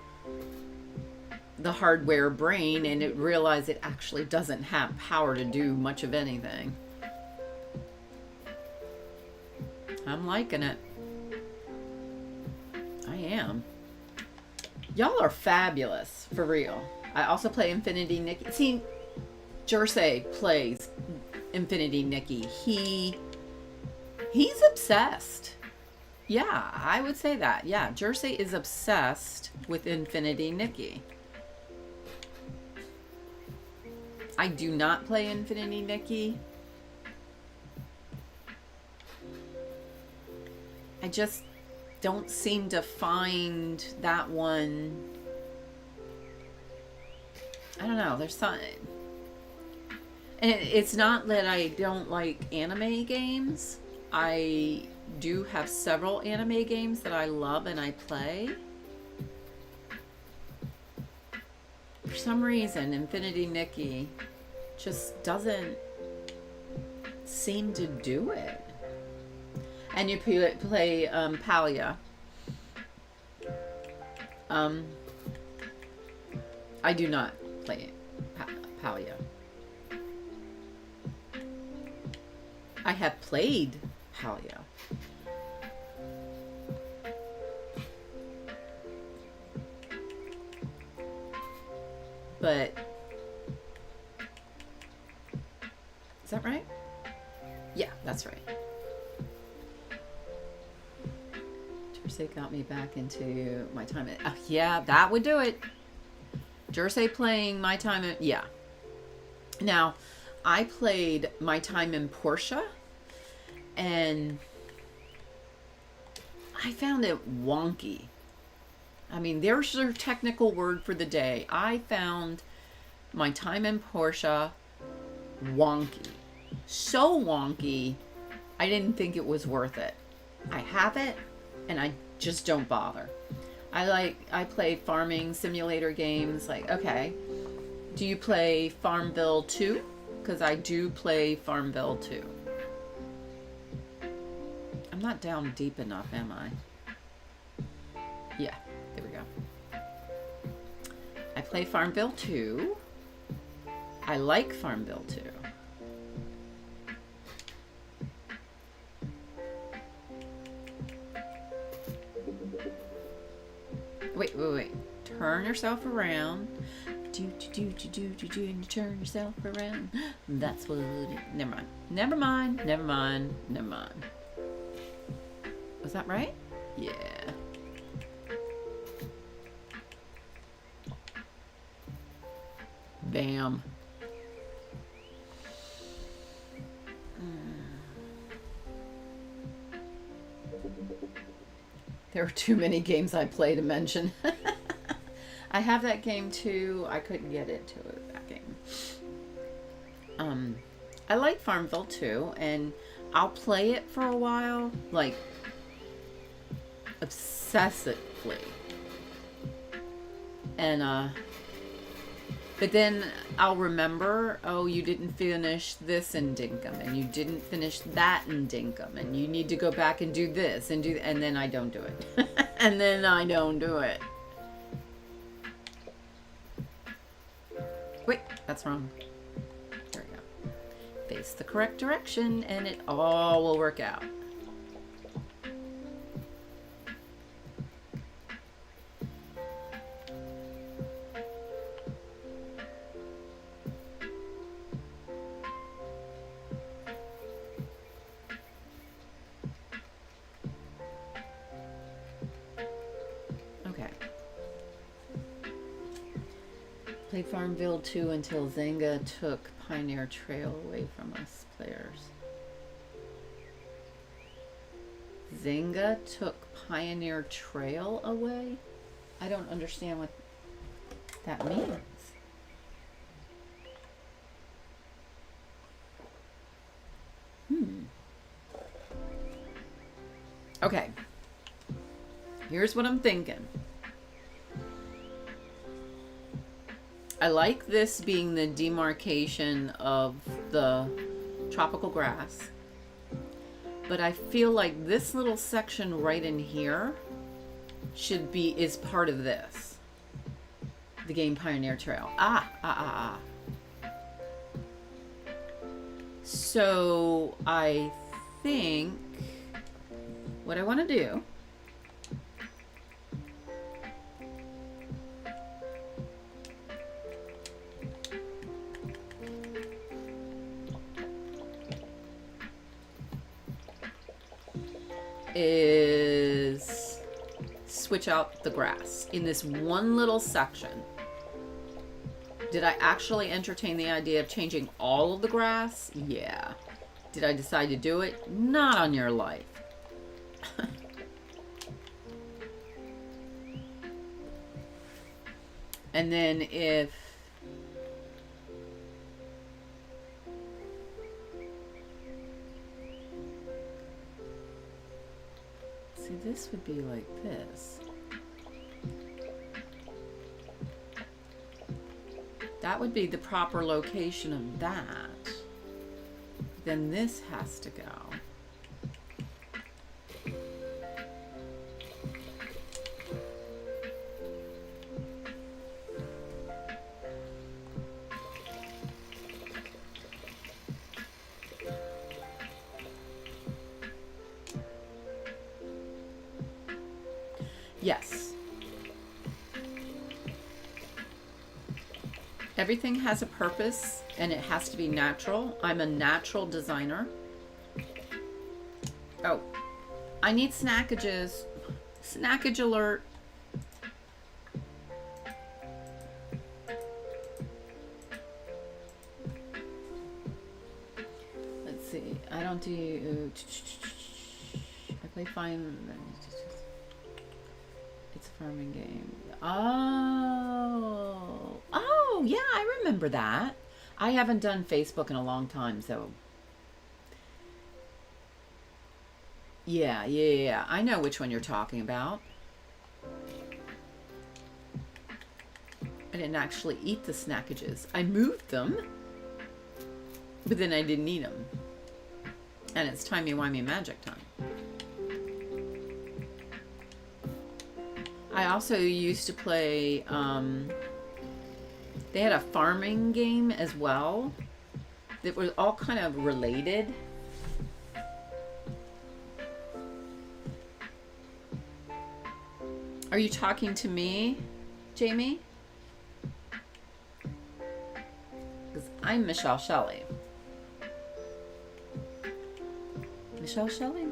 [SPEAKER 2] hardware brain, and it realized it actually doesn't have power to do much of anything. I'm liking it. I am. Y'all are fabulous, for real. I also play Infinity Nikki. See, Jersey plays Infinity Nikki. He's obsessed. Yeah, I would say that. Yeah, Jersey is obsessed with Infinity Nikki. I do not play Infinity Nikki. I just don't seem to find that one. I don't know. There's something. And it's not that I don't like anime games. I do have several anime games that I love and I play. For some reason, Infinity Nikki just doesn't seem to do it. And you play Palia. I do not play Palia. I have played Palia. But is that right? Yeah, that's right. Jersey got me back into my time at, yeah, that would do it. Jersey playing my time at, yeah. Now, I played my time in Portia, and I found it wonky. I mean, there's your technical word for the day. I found my time in Portia wonky. So wonky, I didn't think it was worth it. I have it, and I just don't bother. I play farming simulator games. Like, okay, do you play Farmville 2? Because I do play Farmville 2. I'm not down deep enough, am I? Yeah, there we go. I play Farmville 2. I like Farmville 2. Wait. Turn yourself around. Do, and you turn yourself around. That's what Never mind. Was that right? Yeah. Bam. There are too many games I play to mention. I have that game too. I couldn't get into that game. I like Farmville too, and I'll play it for a while, like obsessively. And but then I'll remember, oh, you didn't finish this in Dinkum, and you didn't finish that in Dinkum, and you need to go back and do this and and then I don't do it. And then I don't do it. Wait, that's wrong. There we go. Face the correct direction, and it all will work out. Played Farmville 2 until Zynga took Pioneer Trail away from us players. Zynga took Pioneer Trail away? I don't understand what that means. Okay. Here's what I'm thinking. I like this being the demarcation of the tropical grass, but I feel like this little section right in here is part of this. The game Pioneer Trail. So I think what I want to do is switch out the grass in this one little section. Did I actually entertain the idea of changing all of the grass? Yeah. Did I decide to do it? Not on your life. And then if see, this would be like this. That would be the proper location of that. Then this has to go. Yes. Everything has a purpose and it has to be natural. I'm a natural designer. Oh, I need snackages. Snackage alert. Let's see. I don't do. I play fine. It's a farming game. Oh, yeah, I remember that. I haven't done Facebook in a long time, so. Yeah. I know which one you're talking about. I didn't actually eat the snackages. I moved them, but then I didn't eat them. And it's timey-wimey magic time. I also used to play, they had a farming game as well that was all kind of related. Are you talking to me, Jamie? Because I'm MsShelley. MsShelley?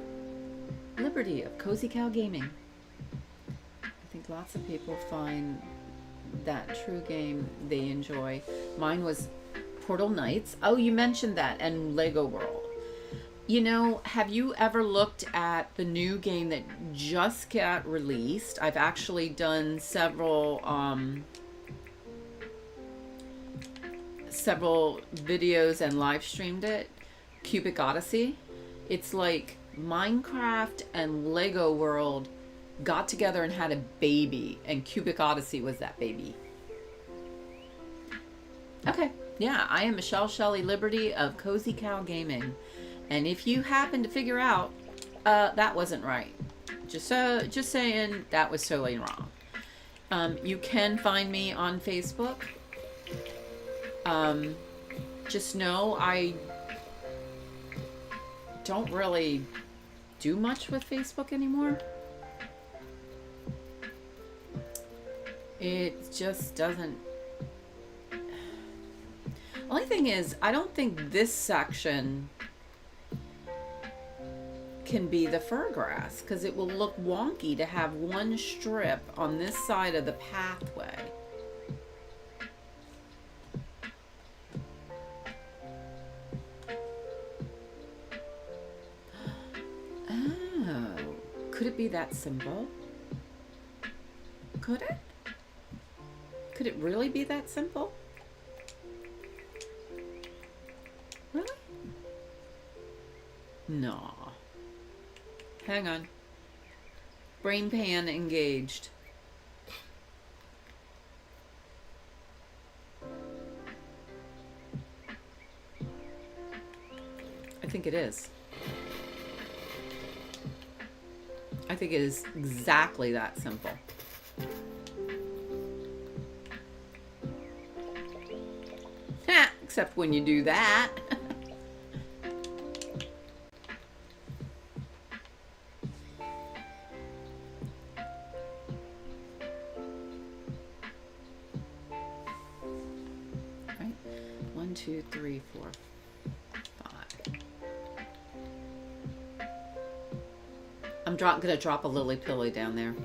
[SPEAKER 2] Liberty of Cozy Cow Gaming. I think lots of people find that true game they enjoy. Mine was Portal Knights. Oh, you mentioned that, and Lego World. You know, have you ever looked at the new game that just got released? I've actually done several videos and live streamed it. Cubic Odyssey. It's like Minecraft and Lego World got together and had a baby, and Cubic Odyssey was that baby. Okay, yeah, I am MsShelley Liberty of Cozy Cow Gaming, and if you happen to figure out that wasn't right, just saying, that was totally wrong. You can find me on Facebook. Just know I don't really do much with Facebook anymore. It just doesn't. Only thing is, I don't think this section can be the fir grass, because it will look wonky to have one strip on this side of the pathway. Oh, could it be that simple? Could it? Could it really be that simple? Really? No. Hang on. Brain pan engaged. I think it is. I think it is exactly that simple. Except when you do that. Right? 1, 2, 3, 4, 5. I'm gonna drop a lily pilly down there.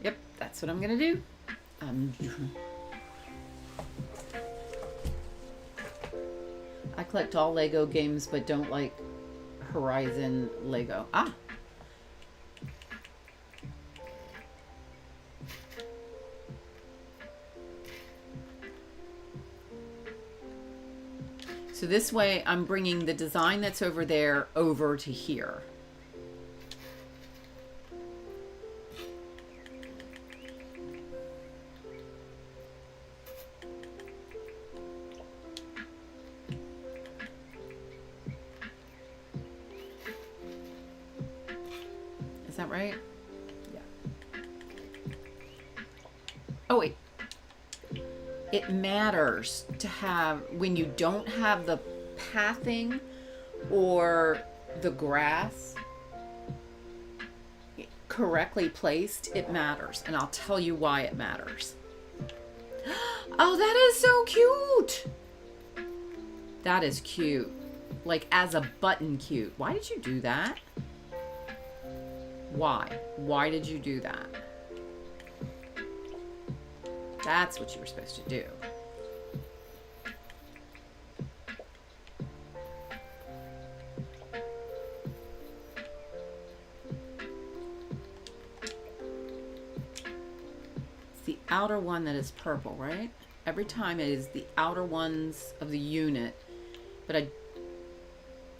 [SPEAKER 2] Yep, that's what I'm gonna do. I collect all Lego games, but don't like Horizon Lego. Ah! So this way I'm bringing the design that's over there over to here. Is that right? Yeah. Oh, wait. It matters to have, when you don't have the pathing or the grass correctly placed, it matters. And I'll tell you why it matters. Oh, that is so cute. That is cute. Like as a button cute. Why did you do that? Why? Why did you do that? That's what you were supposed to do. It's the outer one that is purple, right? Every time it is the outer ones of the unit. But I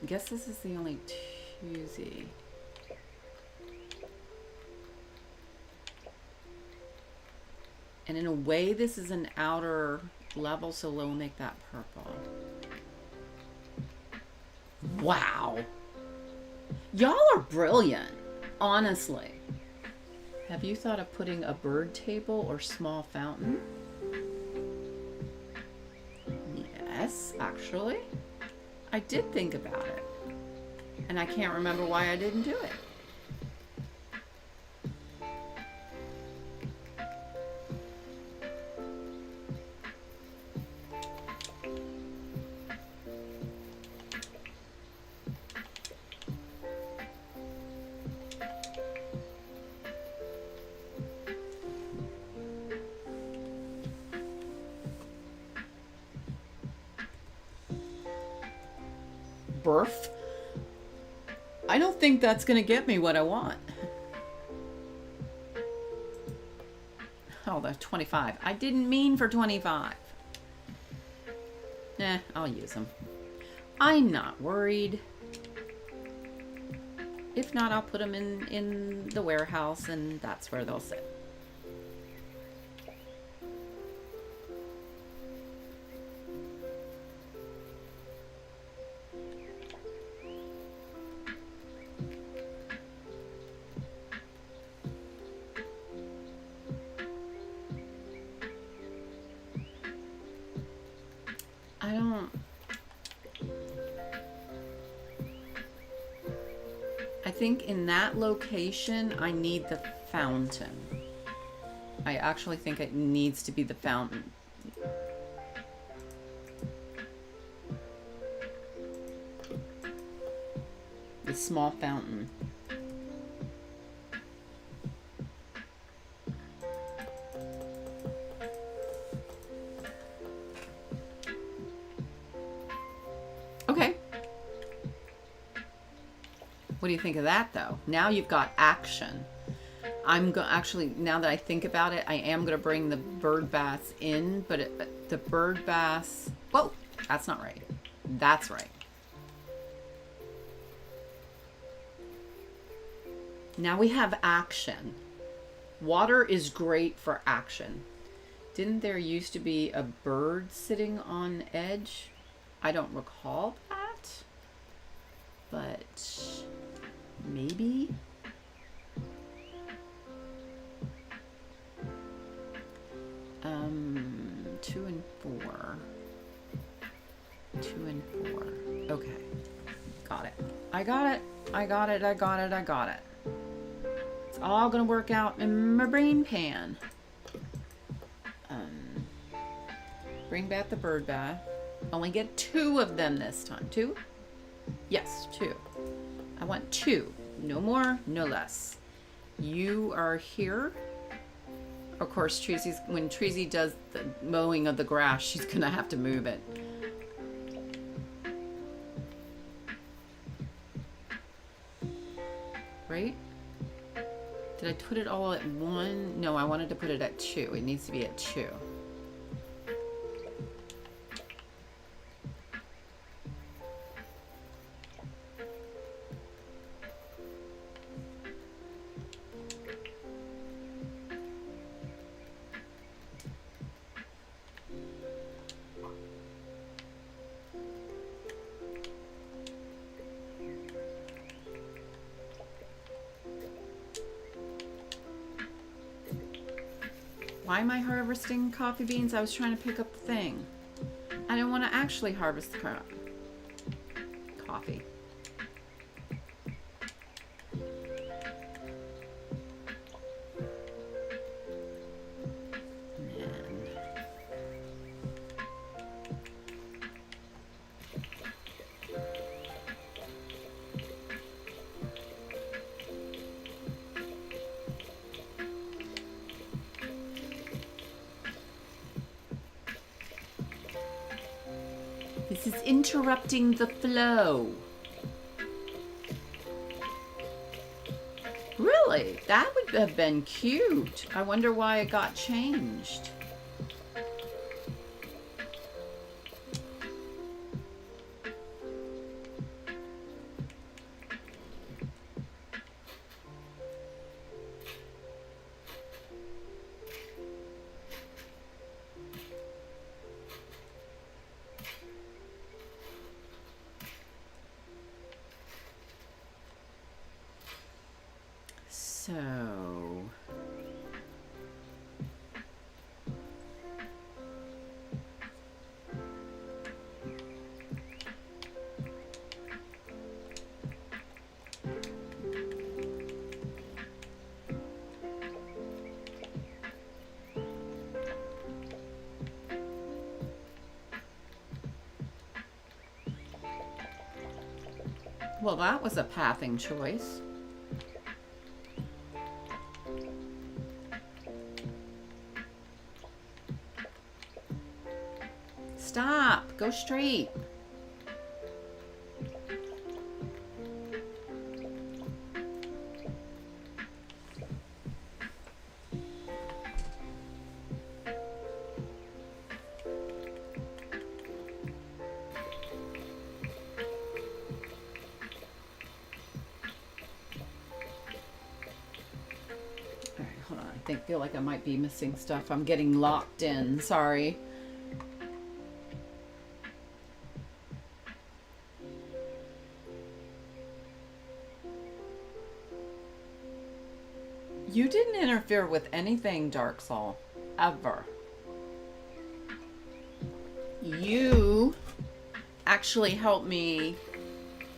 [SPEAKER 2] guess this is the only 2Z. And in a way, this is an outer level, so we'll make that purple. Wow. Y'all are brilliant, honestly. Have you thought of putting a bird table or small fountain? Yes, actually. I did think about it. And I can't remember why I didn't do it. Birth. I don't think that's gonna get me what I want. Oh, that's 25. I didn't mean for 25. I'll use them. I'm not worried. If not, I'll put them in the warehouse and that's where they'll sit. I think in that location, I need the fountain. I actually think it needs to be the fountain. The small fountain. Okay. What do you think of that, though? Now you've got action. Actually, now that I think about it, I am going to bring the bird baths in, but the bird baths... Whoa! That's not right. That's right. Now we have action. Water is great for action. Didn't there used to be a bird sitting on edge? I don't recall that. But... maybe? Two and four. 2 and 4. Okay. Got it. I got it. I got it. I got it. I got it. It's all gonna work out in my brain pan. Bring back the bird bath. Only get 2 of them this time. 2? Yes, 2. want 2. No more, no less. You are here. Of course, when Treasy does the mowing of the grass, she's going to have to move it. Right? Did I put it all at 1? No, I wanted to put it at 2. It needs to be at 2. Why am I harvesting coffee beans? I was trying to pick up the thing. I didn't want to actually harvest the coffee. This is interrupting the flow. Really? That would have been cute. I wonder why it got changed. So, well, that was a pathing choice. Stop. Go straight. All right, hold on. I feel like I might be missing stuff. I'm getting locked in. Sorry. You didn't interfere with anything, Dark Soul, ever. You actually helped me,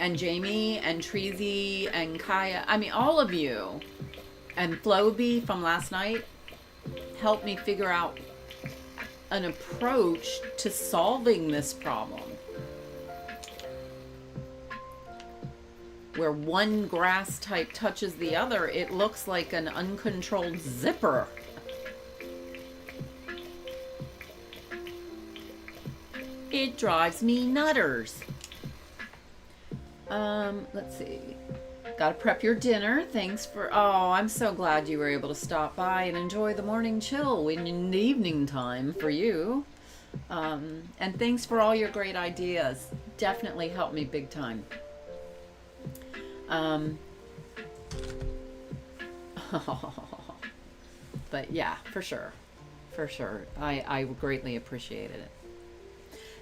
[SPEAKER 2] and Jamie, and Treasy, and Kaya, I mean, all of you, and Floby from last night, helped me figure out an approach to solving this problem. Where one grass type touches the other, it looks like an uncontrolled zipper. It drives me nutters. Let's see. Gotta prep your dinner. Thanks for, oh, I'm so glad you were able to stop by and enjoy the morning chill in the evening time for you. And thanks for all your great ideas. Definitely helped me big time. But yeah, for sure. I greatly appreciated it.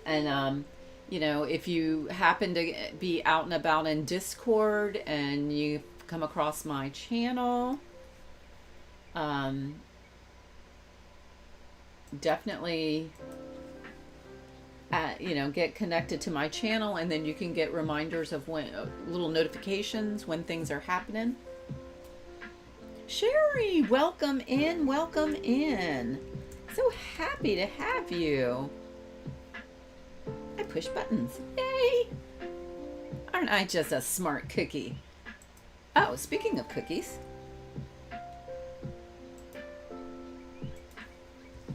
[SPEAKER 2] And, you know, if you happen to be out and about in Discord and you come across my channel, definitely, you know, get connected to my channel, and then you can get reminders of when, little notifications when things are happening. Sherry, welcome in, welcome in. So happy to have you. I push buttons. Yay! Aren't I just a smart cookie? Oh, speaking of cookies,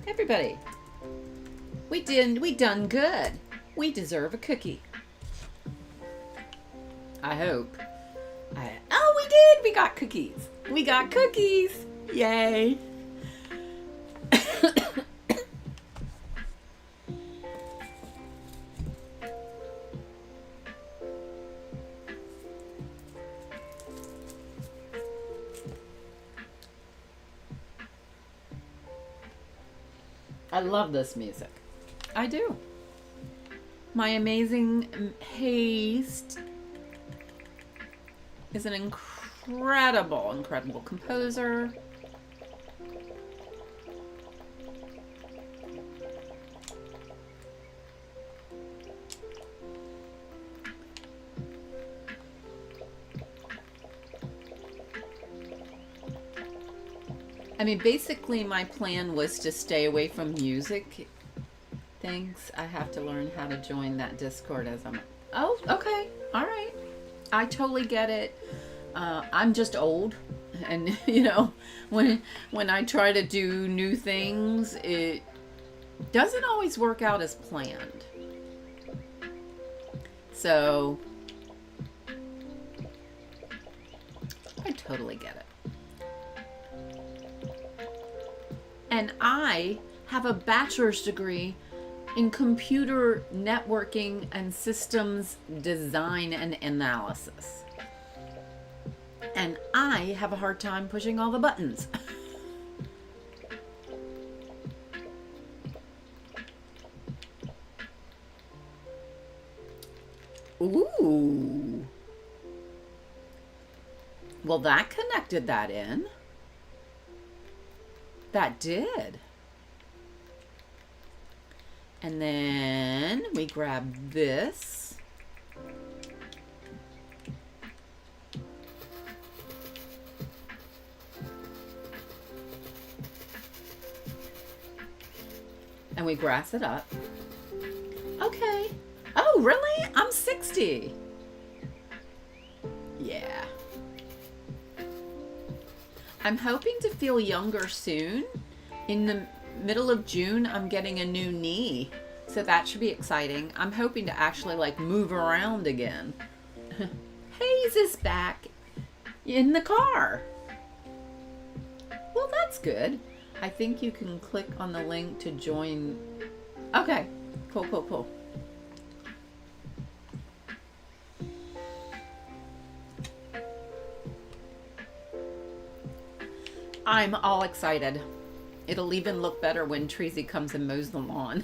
[SPEAKER 2] everybody, we done good. We deserve a cookie. I hope. Oh, we did. We got cookies. We got cookies. Yay. I love this music. I do. My amazing Haste is an incredible composer. I mean, basically my plan was to stay away from music things. I have to learn how to join that Discord as I'm... Oh, okay. All right. I totally get it. I'm just old. And, you know, when I try to do new things, it doesn't always work out as planned. So, I totally get it. And I have a bachelor's degree in computer networking and systems design and analysis. And I have a hard time pushing all the buttons. Ooh. Well, that connected that in. That did. And then we grab this. And we grass it up. Okay. Oh, really? I'm 60. Yeah. I'm hoping to feel younger soon. In the middle of June, I'm getting a new knee. So that should be exciting. I'm hoping to actually like move around again. Hayes is back in the car. Well, that's good. I think you can click on the link to join. Okay, cool. I'm all excited. It'll even look better when Treasy comes and mows the lawn.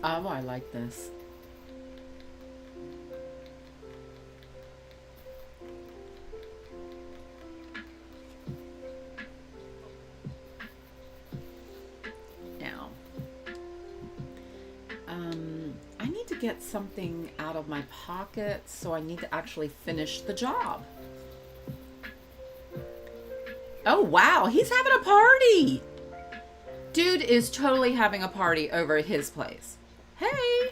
[SPEAKER 2] Oh, I like this. Now, I need to get something out of my pocket, so I need to actually finish the job. Oh, wow, he's having a party. Dude is totally having a party over at his place. Hey,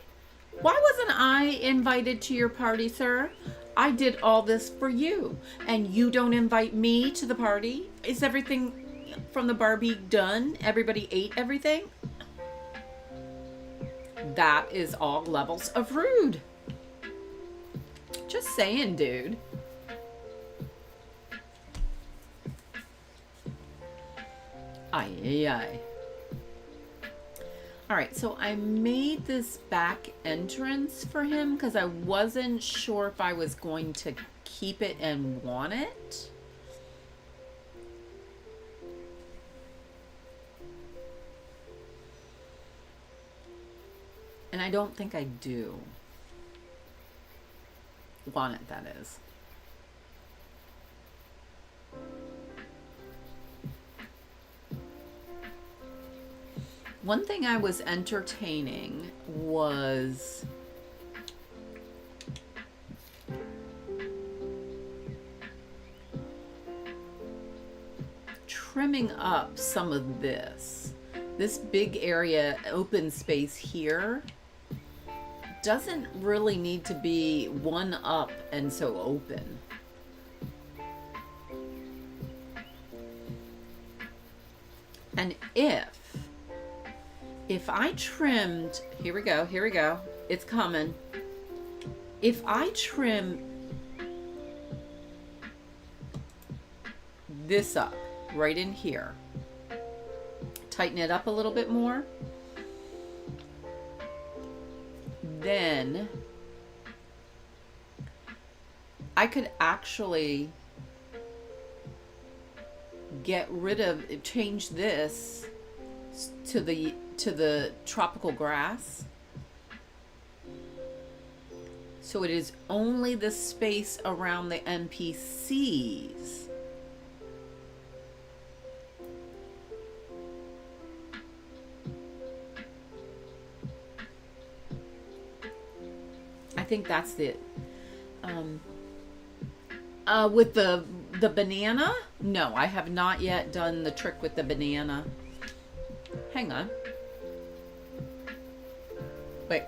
[SPEAKER 2] why wasn't I invited to your party, sir? I did all this for you, and you don't invite me to the party? Is everything from the Barbie done? Everybody ate everything? That is all levels of rude. Just saying, dude. Ay. All right, so I made this back entrance for him because I wasn't sure if I was going to keep it and want it. And I don't think I do want it, that is. One thing I was entertaining was trimming up some of this. This big area, open space here, doesn't really need to be one up and so open. And if I trimmed, here we go, it's coming. If I trim this up right in here, tighten it up a little bit more, then I could actually change this to the tropical grass. So it is only the space around the NPCs. I think that's it. With the banana, no, I have not yet done the trick with the banana. Hang on. Wait.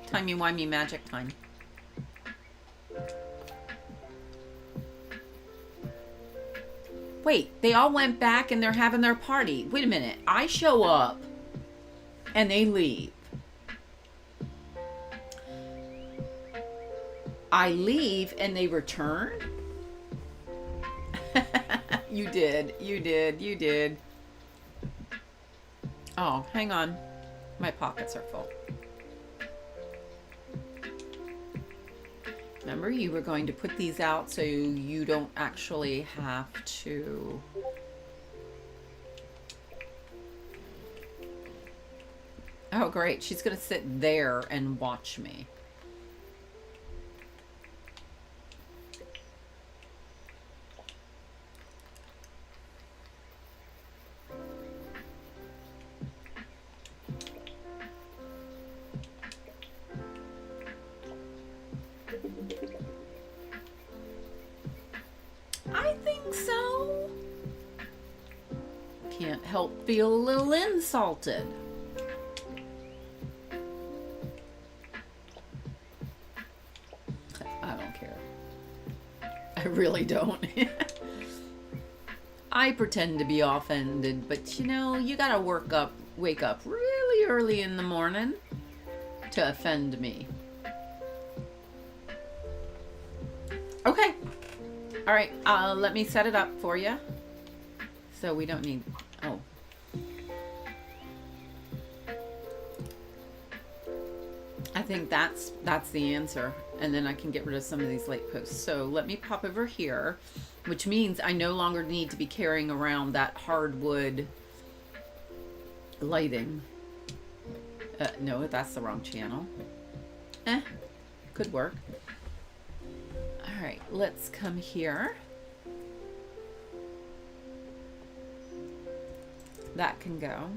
[SPEAKER 2] Timey-wimey magic time. Wait, they all went back and they're having their party. Wait a minute. I show up and they leave. I leave and they return? You did. Oh, hang on. My pockets are full. Remember, you were going to put these out so you don't actually have to... Oh, great. She's going to sit there and watch me. I think so. Can't help feel a little insulted. I don't care. I really don't. I pretend to be offended, but you know, you gotta wake up really early in the morning to offend me. Okay. All right, let me set it up for you. So we don't need, oh. I think that's the answer. And then I can get rid of some of these light posts. So let me pop over here, which means I no longer need to be carrying around that hardwood lighting. No, that's the wrong channel. Could work. All right, let's come here. That can go.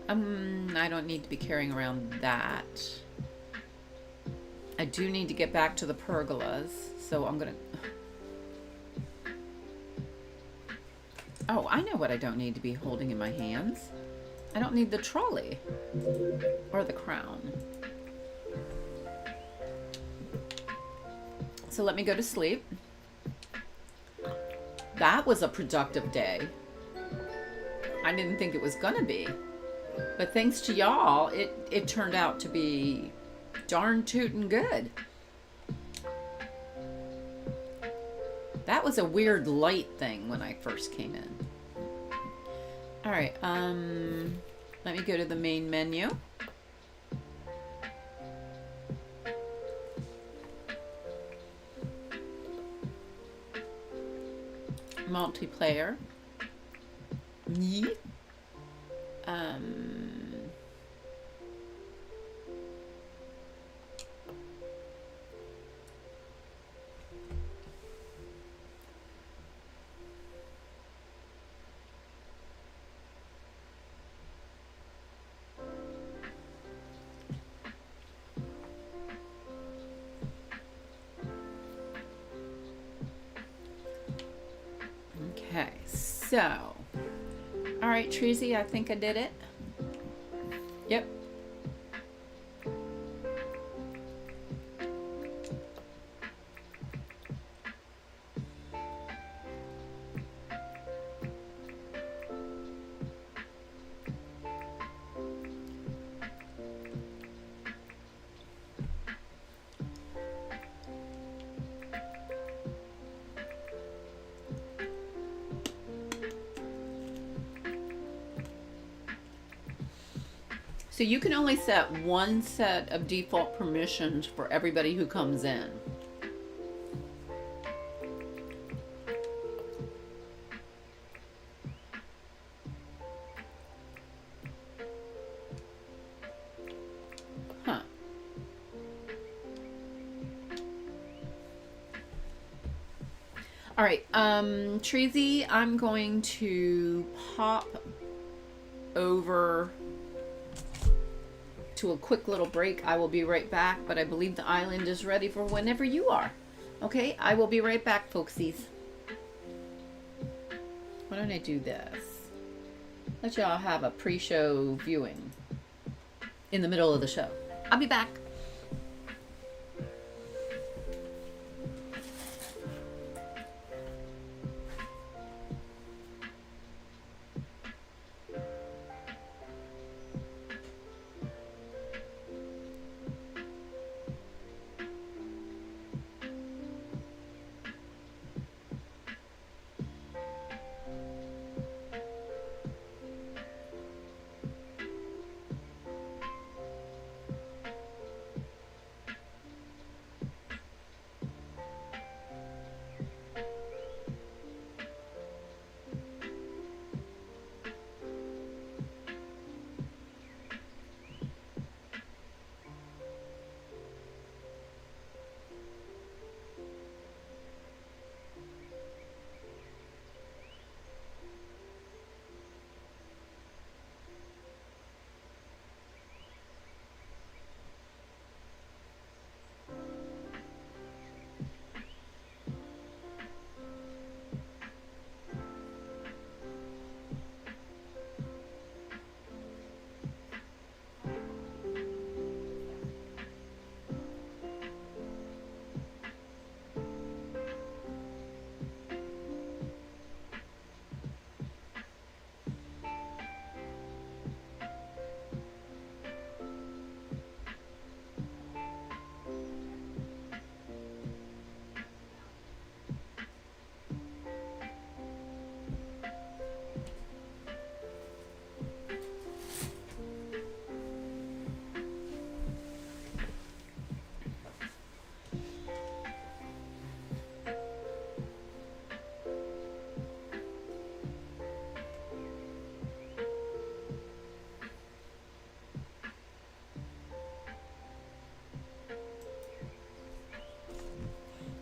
[SPEAKER 2] I don't need to be carrying around that. I do need to get back to the pergolas, so I'm gonna... Oh, I know what I don't need to be holding in my hands. I don't need the trolley or the crown. So let me go to sleep. That was a productive day. I didn't think it was gonna be. But thanks to y'all, it turned out to be darn tootin' good. That was a weird light thing when I first came in. All right, let me go to the main menu. Multiplayer. Yeah. So, all right, Treasy, I think I did it. Yep. So you can only set one set of default permissions for everybody who comes in. Huh. All right, Treasy, I'm going to pop over to a quick little break. I will be right back, but I believe the island is ready for whenever you are. Okay, I will be right back, folksies. Why don't I do this? Let y'all have a pre-show viewing in the middle of the show. I'll be back.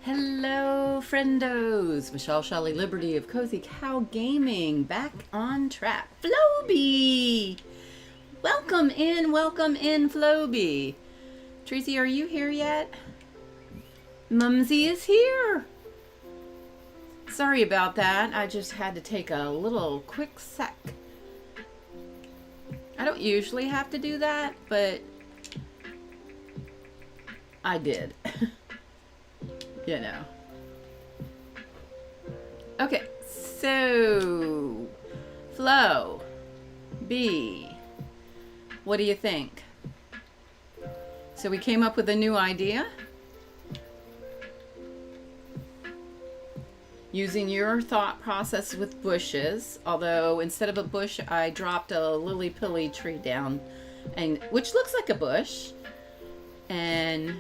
[SPEAKER 2] Hello, friendos. MsShelley Liberty of Cozy Cow Gaming back on track. Floby! Welcome in, Floby. Tracy, are you here yet? Mumsy is here. Sorry about that. I just had to take a little quick sec. I don't usually have to do that, but I did. You know. Okay, so Flo B, what do you think? So we came up with a new idea using your thought process with bushes, although instead of a bush I dropped a lily-pilly tree down, and which looks like a bush, and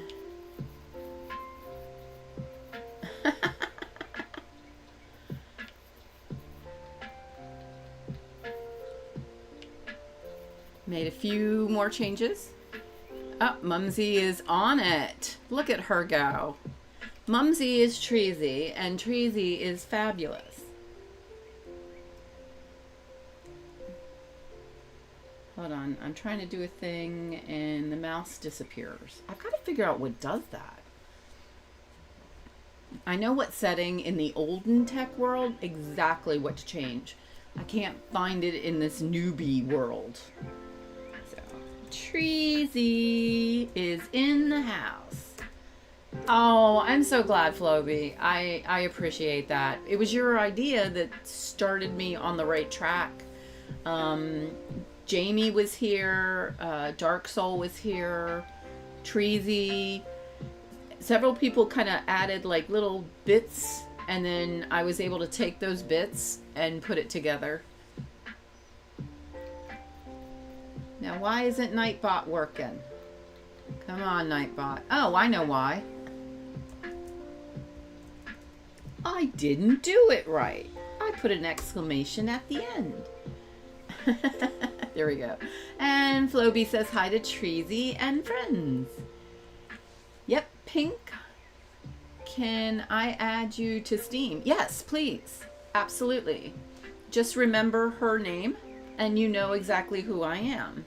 [SPEAKER 2] made a few more changes. Oh, Mumsy is on it. Look at her go. Mumsy is Treasy, and Treasy is fabulous. Hold on, I'm trying to do a thing, and the mouse disappears. I've got to figure out what does that. I know what setting in the olden tech world, exactly what to change. I can't find it in this newbie world. So, Treasy is in the house. Oh, I'm so glad, Floby. I appreciate that. It was your idea that started me on the right track. Jamie was here, Dark Soul was here, Treasy. Several people kind of added like little bits, and then I was able to take those bits and put it together. Now, why isn't Nightbot working? Come on, Nightbot. Oh, I know why. I didn't do it right. I put an exclamation at the end. There we go. And Floby says hi to Treasy and friends. Yep, Pink. Can I add you to Steam? Yes, please. Absolutely. Just remember her name and you know exactly who I am.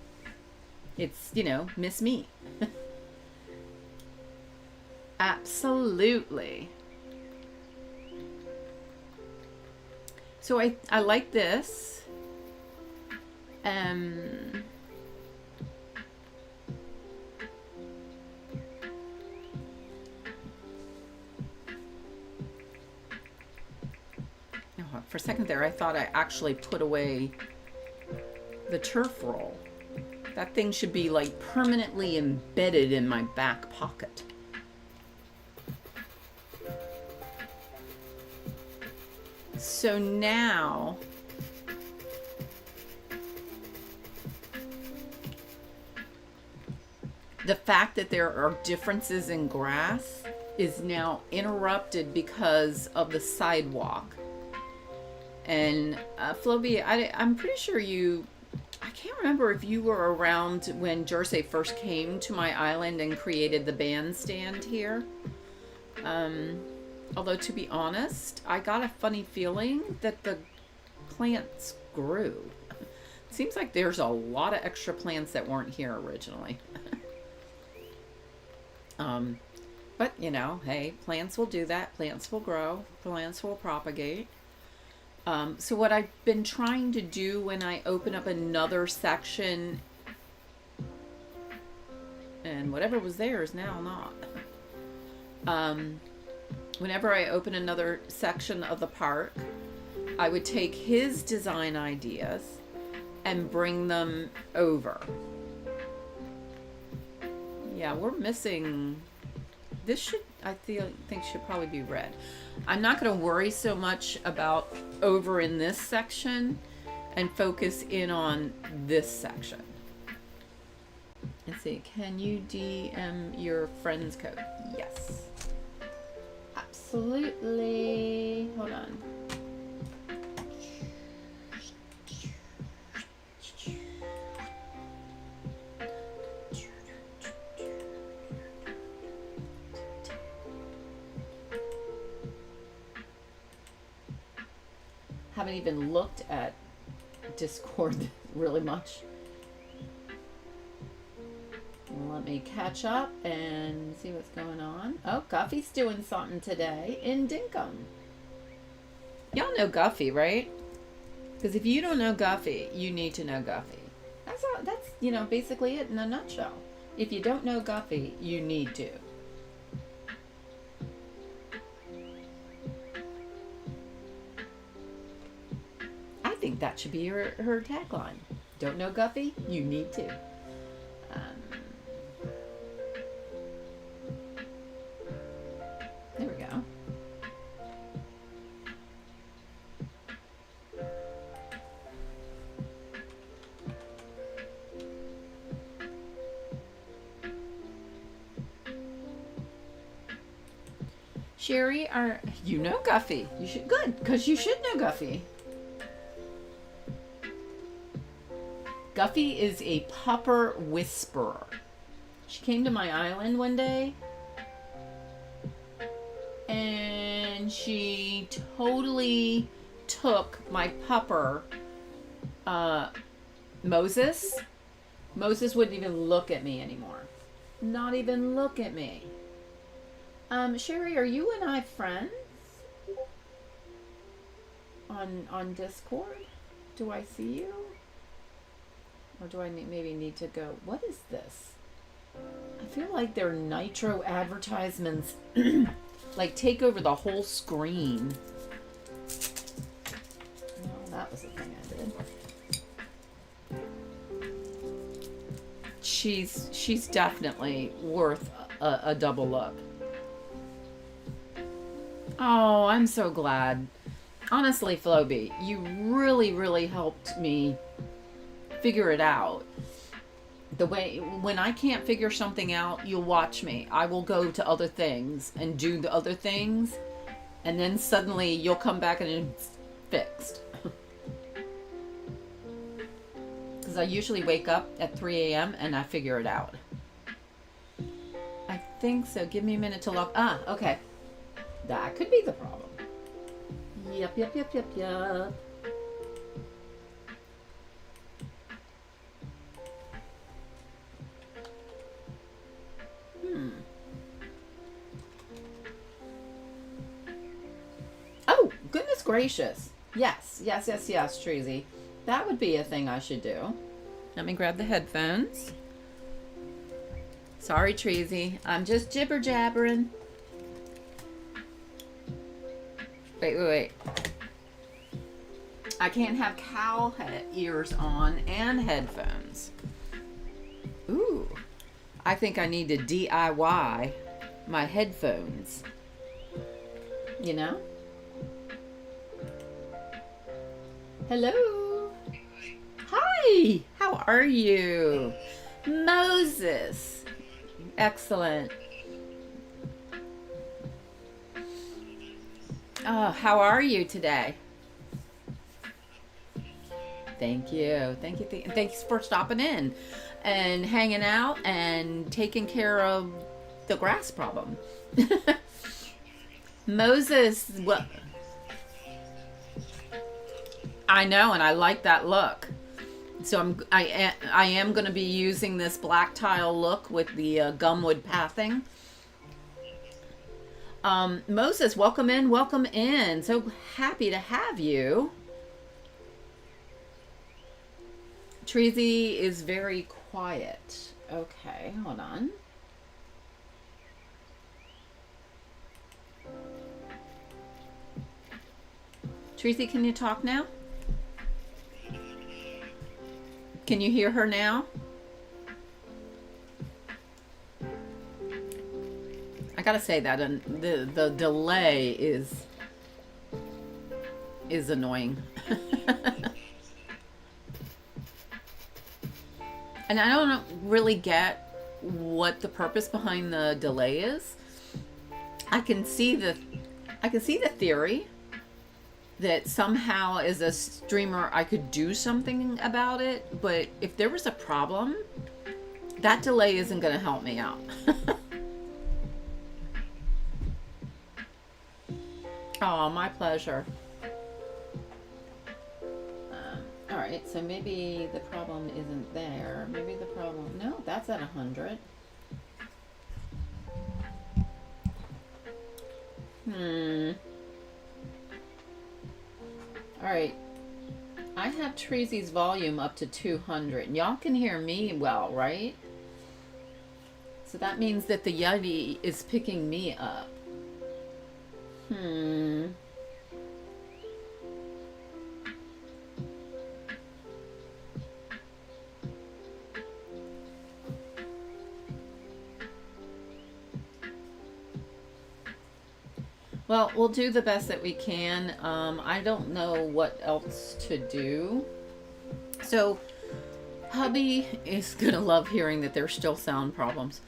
[SPEAKER 2] It's, you know, Miss Me. Absolutely. So I like this. For a second there, I thought I actually put away the turf roll. That thing should be like permanently embedded in my back pocket. So now the fact that there are differences in grass is now interrupted because of the sidewalk. And Floby, I'm pretty sure I can't remember if you were around when Jersey first came to my island and created the bandstand here. Although, to be honest, I got a funny feeling that the plants grew. It seems like there's a lot of extra plants that weren't here originally. But, you know, hey, plants will do that. Plants will grow. Plants will propagate. So what I've been trying to do when I open up another section, and whatever was there is now not. Whenever I open another section of the park, I would take his design ideas and bring them over. Yeah, we're missing. This should, I think should probably be red. I'm not going to worry so much about over in this section and focus in on this section. Let's see, can you DM your friend's code? Yes. Absolutely. Hold on. Haven't even looked at Discord really much. Let me catch up and see what's going on. Oh, Guffy's doing something today in Dinkum. Y'all know Guffy, right? Because if you don't know Guffy, you need to know Guffy. That's all, that's, you know, basically it in a nutshell. If you don't know Guffy, you need to. I think that should be her tagline. Don't know Guffy? You need to. There we go. Sherry, you know Guffy? You should, good, because you should know Guffy. Guffy is a pupper whisperer. She came to my island one day and she totally took my pupper, Moses. Moses wouldn't even look at me anymore. Not even look at me. Sherry, are you and I friends on Discord? Do I see you? Or do I maybe need to go? What is this? I feel like they're nitro advertisements like take over the whole screen. No, that was the thing I did. She's definitely worth a double look. Oh, I'm so glad. Honestly, Floby, you really, really helped me figure it out. The way, when I can't figure something out, you'll watch me. I will go to other things and do the other things, and then suddenly you'll come back and it's fixed. Because I usually wake up at 3 a.m. and I figure it out. I think so. Give me a minute to log. Ah, okay. That could be the problem. Yep. Oh, goodness gracious. Yes, Treasy. That would be a thing I should do. Let me grab the headphones. Sorry, Treasy. I'm just jibber jabbering. Wait. I can't have cow ears on and headphones. Ooh. I think I need to DIY my headphones. You know? Hello. Hi. How are you? Moses. Excellent. Oh, how are you today? Thank you. Thanks for stopping in and hanging out and taking care of the grass problem. Moses, well, I know, and I like that look. So I am going to be using this black tile look with the gumwood pathing. Moses, welcome in. So happy to have you. Treasy is very quiet. Okay, hold on. Treasy, can you talk now? Can you hear her now? I gotta say that the delay is annoying. And I don't really get what the purpose behind the delay is. I can see the theory that somehow as a streamer I could do something about it, but if there was a problem, that delay isn't going to help me out. Oh, my pleasure. All right, so maybe the problem isn't there. Maybe the problem... No, that's at 100. All right. I have Treasy's volume up to 200. Y'all can hear me well, right? So that means that the Yeti is picking me up. Well, we'll do the best that we can. I don't know what else to do. So, hubby is gonna love hearing that there's still sound problems.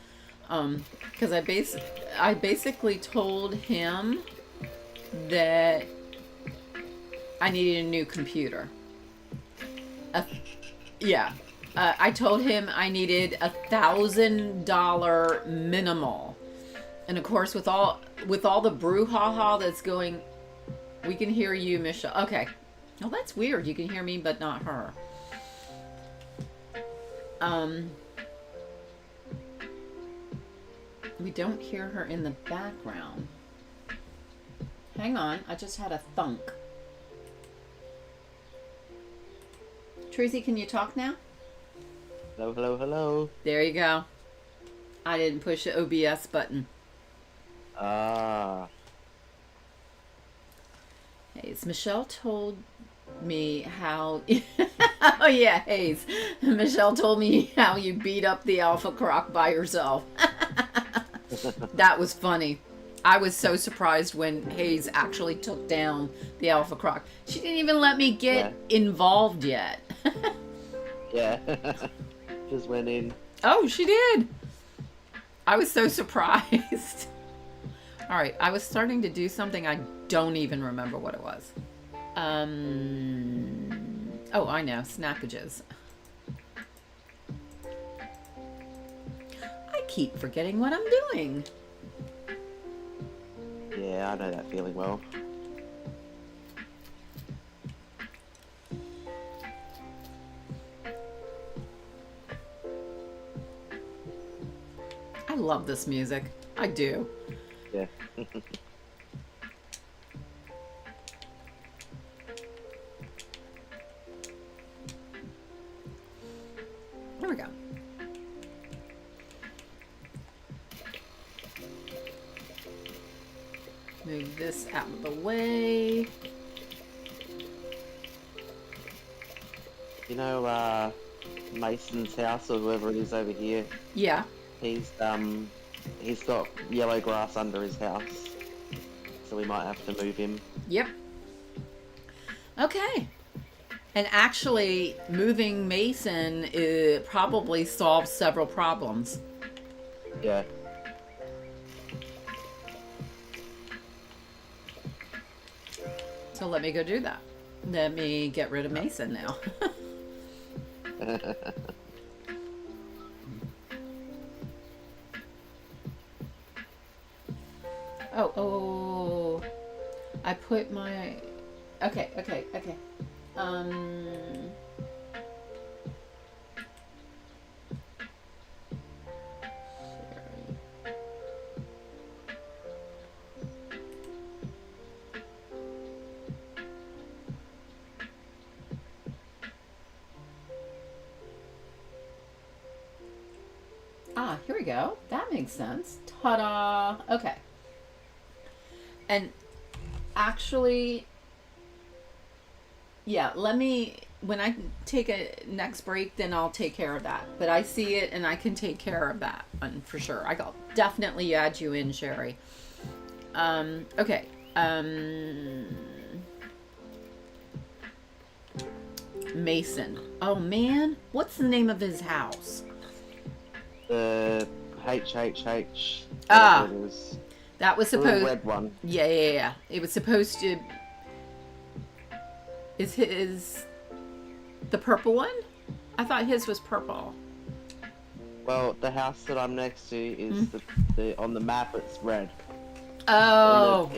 [SPEAKER 2] Because I basically told him that I needed a new computer. I told him I needed $1,000 minimal. And of course, with all the brouhaha that's going, we can hear you, Michelle. Okay. Well, that's weird. You can hear me, but not her. We don't hear her in the background. Hang on, I just had a thunk. Tracy, can you talk now?
[SPEAKER 3] Hello, hello, hello.
[SPEAKER 2] There you go. I didn't push the OBS button.
[SPEAKER 3] Ah.
[SPEAKER 2] Hey, Michelle told me how... Oh yeah, Hayes. Michelle told me how you beat up the Alpha Croc by yourself. That was funny. I was so surprised when Hayes actually took down the Alpha Croc. She didn't even let me get involved yet.
[SPEAKER 3] Yeah. Just went in.
[SPEAKER 2] Oh, she did. I was so surprised. All right, I was starting to do something. I don't even remember what it was. Oh, I know. Snackages. I keep forgetting what I'm doing.
[SPEAKER 3] Yeah, I know that feeling well.
[SPEAKER 2] I love this music. I do.
[SPEAKER 3] Yeah.
[SPEAKER 2] There we go. Move this out of the way.
[SPEAKER 3] You know, Mason's house or whoever it is over here,
[SPEAKER 2] Yeah.
[SPEAKER 3] he's got yellow grass under his house. So we might have to move him.
[SPEAKER 2] Yep. Okay. And actually, moving Mason probably solves several problems.
[SPEAKER 3] Yeah.
[SPEAKER 2] So let me go do that. Let me get rid of Mason now. Oh. I put my... Okay. Here we go. That makes sense. Ta-da! Okay. And actually, yeah, let me, when I take a next break, then I'll take care of that. But I see it and I can take care of that one for sure. I'll definitely add you in, Sherry. Okay. Mason. Oh man, what's the name of his house?
[SPEAKER 3] The HHH.
[SPEAKER 2] Ah.
[SPEAKER 3] It is.
[SPEAKER 2] That was
[SPEAKER 3] The
[SPEAKER 2] supposed...
[SPEAKER 3] red one.
[SPEAKER 2] Yeah. It was supposed to... Is his... the purple one? I thought his was purple.
[SPEAKER 3] Well, the house that I'm next to is the on the map it's red.
[SPEAKER 2] Oh.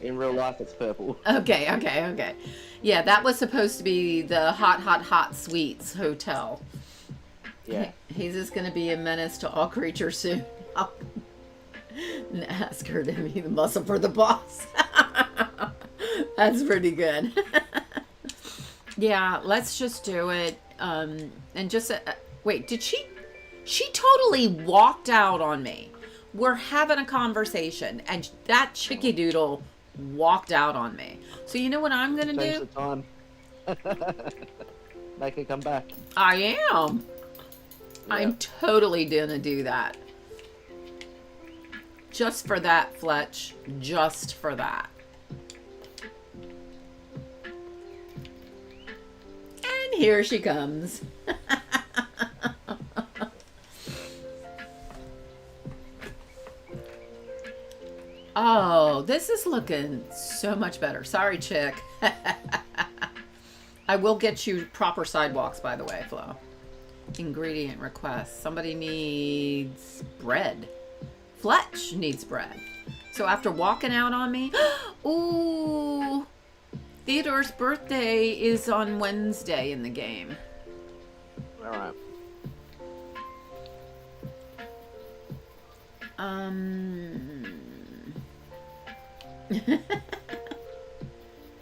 [SPEAKER 3] In real life it's purple.
[SPEAKER 2] Okay. Yeah, that was supposed to be the Hot Sweets Hotel.
[SPEAKER 3] Yeah.
[SPEAKER 2] He's just going to be a menace to all creatures soon. I'll ask her to be the muscle for the boss. That's pretty good. Yeah, let's just do it. And just wait, did she totally walked out on me. We're having a conversation and that chickie doodle walked out on me. So you know what I'm going to
[SPEAKER 3] Change
[SPEAKER 2] do?
[SPEAKER 3] the time. Make her come back.
[SPEAKER 2] I am.
[SPEAKER 3] Yeah.
[SPEAKER 2] I'm totally gonna do that. Just for that, Fletch. Just for that. And here she comes. Oh, this is looking so much better. Sorry, chick. I will get you proper sidewalks, by the way, Flo. Ingredient request. Somebody needs bread. Fletch needs bread. So after walking out on me, ooh, Theodore's birthday is on Wednesday in the game.
[SPEAKER 3] All right.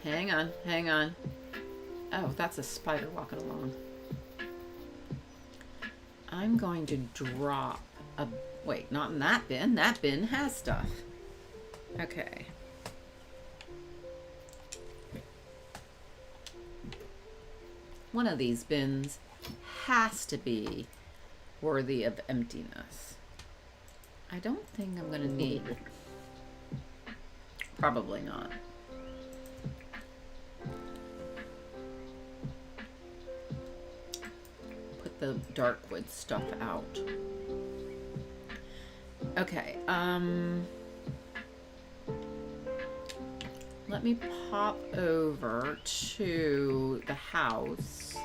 [SPEAKER 2] Hang on, hang on. Oh, that's a spider walking along. I'm going to drop a... Wait, not in that bin. That bin has stuff. Okay. One of these bins has to be worthy of emptiness. I don't think I'm going to need... Probably not. The darkwood stuff out. Okay, let me pop over to the house,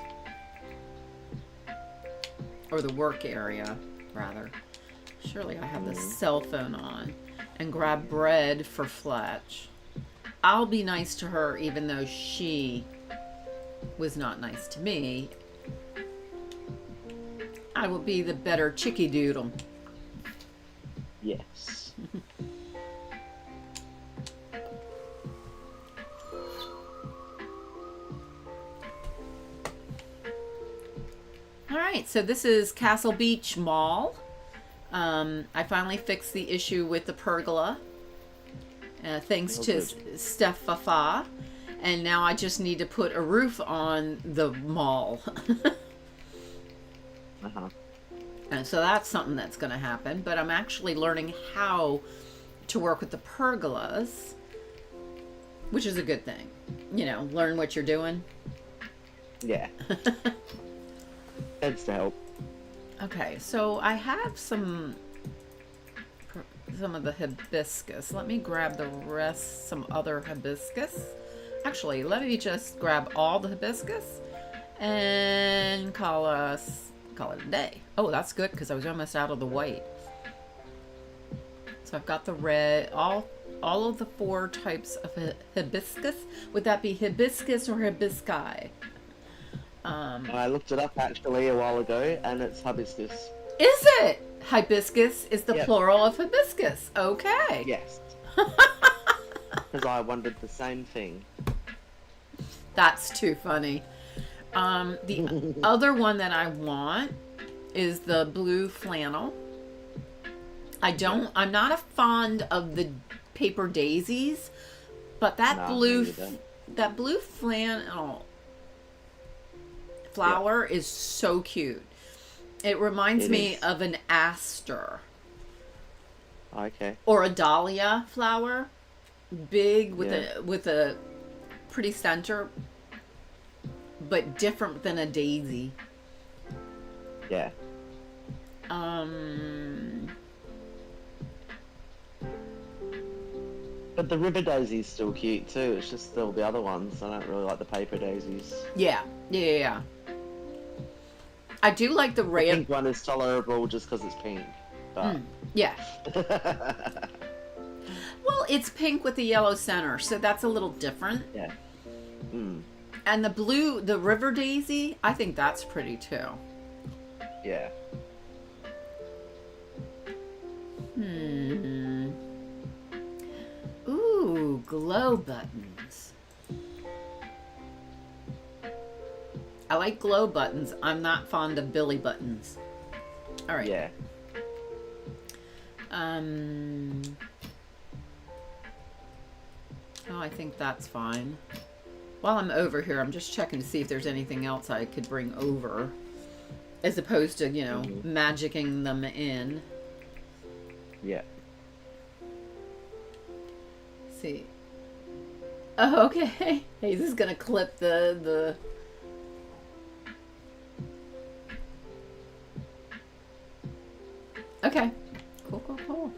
[SPEAKER 2] or the work area, rather. Surely I have the cell phone on, and grab bread for Fletch. I'll be nice to her even though she was not nice to me. I will be the better chicky doodle.
[SPEAKER 3] Yes.
[SPEAKER 2] All right, so this is Castle Beach Mall. I finally fixed the issue with the pergola, thanks to Steph Fafa, and now I just need to put a roof on the mall. And so that's something that's going to happen, but I'm actually learning how to work with the pergolas, which is a good thing. You know, learn what you're doing.
[SPEAKER 3] Yeah. It's to help.
[SPEAKER 2] Okay, so I have some of the hibiscus. Let me grab the rest, some other hibiscus. Actually, let me just grab all the hibiscus and call it a day. Oh, that's good because I was almost out of the white. So I've got the red, all of the 4 types of hibiscus. Would that be hibiscus or hibisci?
[SPEAKER 3] I looked it up actually a while ago, and it's hibiscus.
[SPEAKER 2] Is it? Hibiscus is the plural of hibiscus. Okay.
[SPEAKER 3] Yes. Because I wondered the same thing.
[SPEAKER 2] That's too funny. The other one that I want is the blue flannel. I'm not a fond of the paper daisies, but that blue flannel flower is so cute. It reminds me of an aster.
[SPEAKER 3] Okay.
[SPEAKER 2] Or a dahlia flower, big with a pretty center, but different than a daisy.
[SPEAKER 3] Yeah. But the river daisy's still cute too. It's just still the other ones. I don't really like the paper daisies.
[SPEAKER 2] Yeah. I do like the red.
[SPEAKER 3] The pink one is tolerable just because it's pink. But...
[SPEAKER 2] yeah. Well, it's pink with the yellow center, so that's a little different.
[SPEAKER 3] Yeah.
[SPEAKER 2] And the blue, the river daisy, I think that's pretty too.
[SPEAKER 3] Yeah.
[SPEAKER 2] Ooh, glow buttons. I like glow buttons. I'm not fond of billy buttons. All right.
[SPEAKER 3] Yeah.
[SPEAKER 2] Oh, I think that's fine. While I'm over here, I'm just checking to see if there's anything else I could bring over, as opposed to, you know, magicking them in.
[SPEAKER 3] Yeah.
[SPEAKER 2] Let's see. Oh, okay. Hey, this is gonna clip the. Okay. Cool.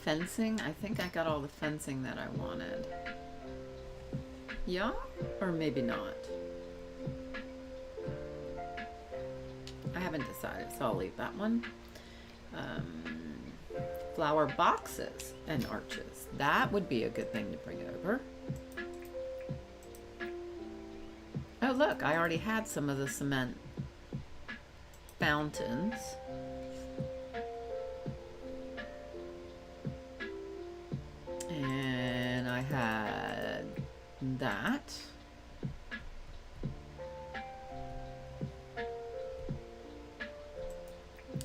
[SPEAKER 2] Fencing. I think I got all the fencing that I wanted. Yeah? Or maybe not. I haven't decided, so I'll leave that one. Flower boxes and arches. That would be a good thing to bring over. Oh, look, I already had some of the cement fountains. had that.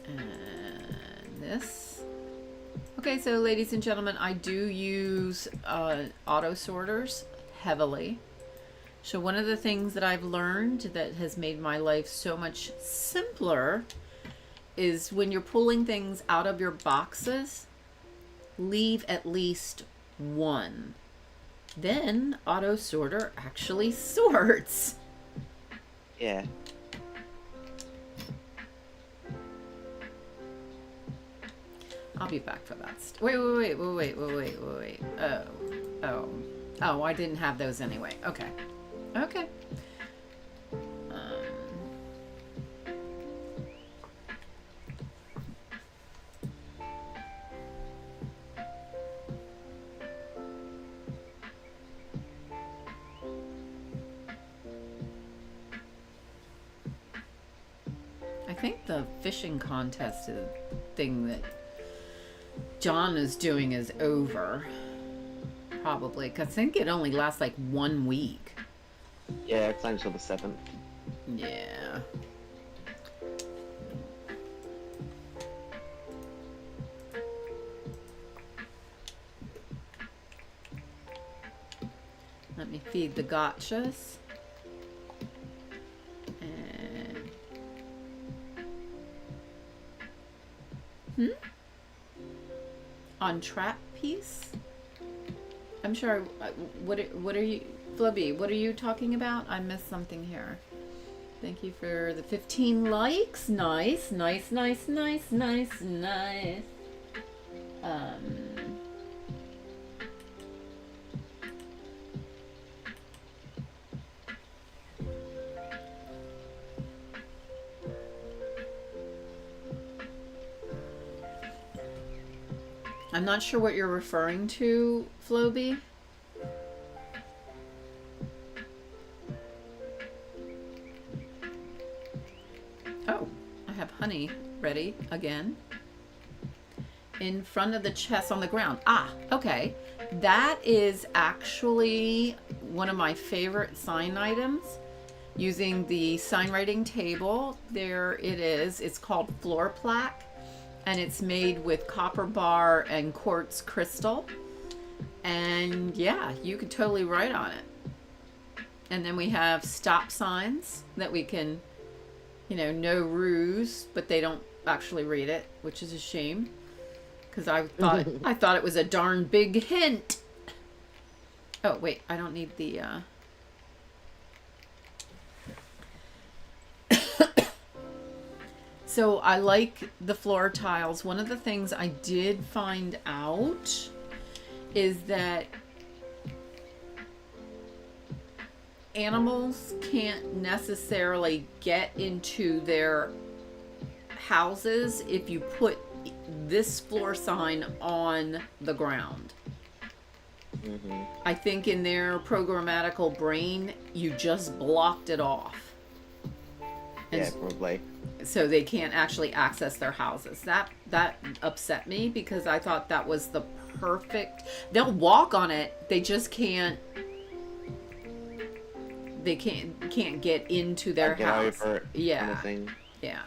[SPEAKER 2] And this. Okay, so ladies and gentlemen, I do use auto sorters heavily. So one of the things that I've learned that has made my life so much simpler is when you're pulling things out of your boxes, leave at least one. Then auto sorter actually sorts.
[SPEAKER 3] Yeah.
[SPEAKER 2] I'll be back for that. Wait. Oh, I didn't have those anyway. Okay. I think the fishing contest thing that John is doing is over. Probably. Because I think it only lasts like 1 week.
[SPEAKER 3] Yeah, it's until the 7th.
[SPEAKER 2] Yeah. Let me feed the gotchas. And... on trap piece? I'm sure. What are you, Flubby? What are you talking about? I missed something here. Thank you for the 15 likes. Nice. I'm not sure what you're referring to, Floby. Oh, I have honey ready again. In front of the chest on the ground. Ah, okay. That is actually one of my favorite sign items. Using the sign writing table, there it is. It's called floor plaque. And it's made with copper bar and quartz crystal. And yeah, you can totally write on it. And then we have stop signs that we can, no ruse, but they don't actually read it, which is a shame. Because I thought it was a darn big hint. Oh, wait, I don't need the... So I like the floor tiles. One of the things I did find out is that animals can't necessarily get into their houses if you put this floor sign on the ground. Mm-hmm. I think in their programmatical brain, you just blocked it off.
[SPEAKER 3] Yeah, probably.
[SPEAKER 2] So they can't actually access their houses. That upset me because I thought that was the perfect... They'll walk on it. They just can't... They can't get into their house. Over it,
[SPEAKER 3] yeah. Kind of thing.
[SPEAKER 2] Yeah.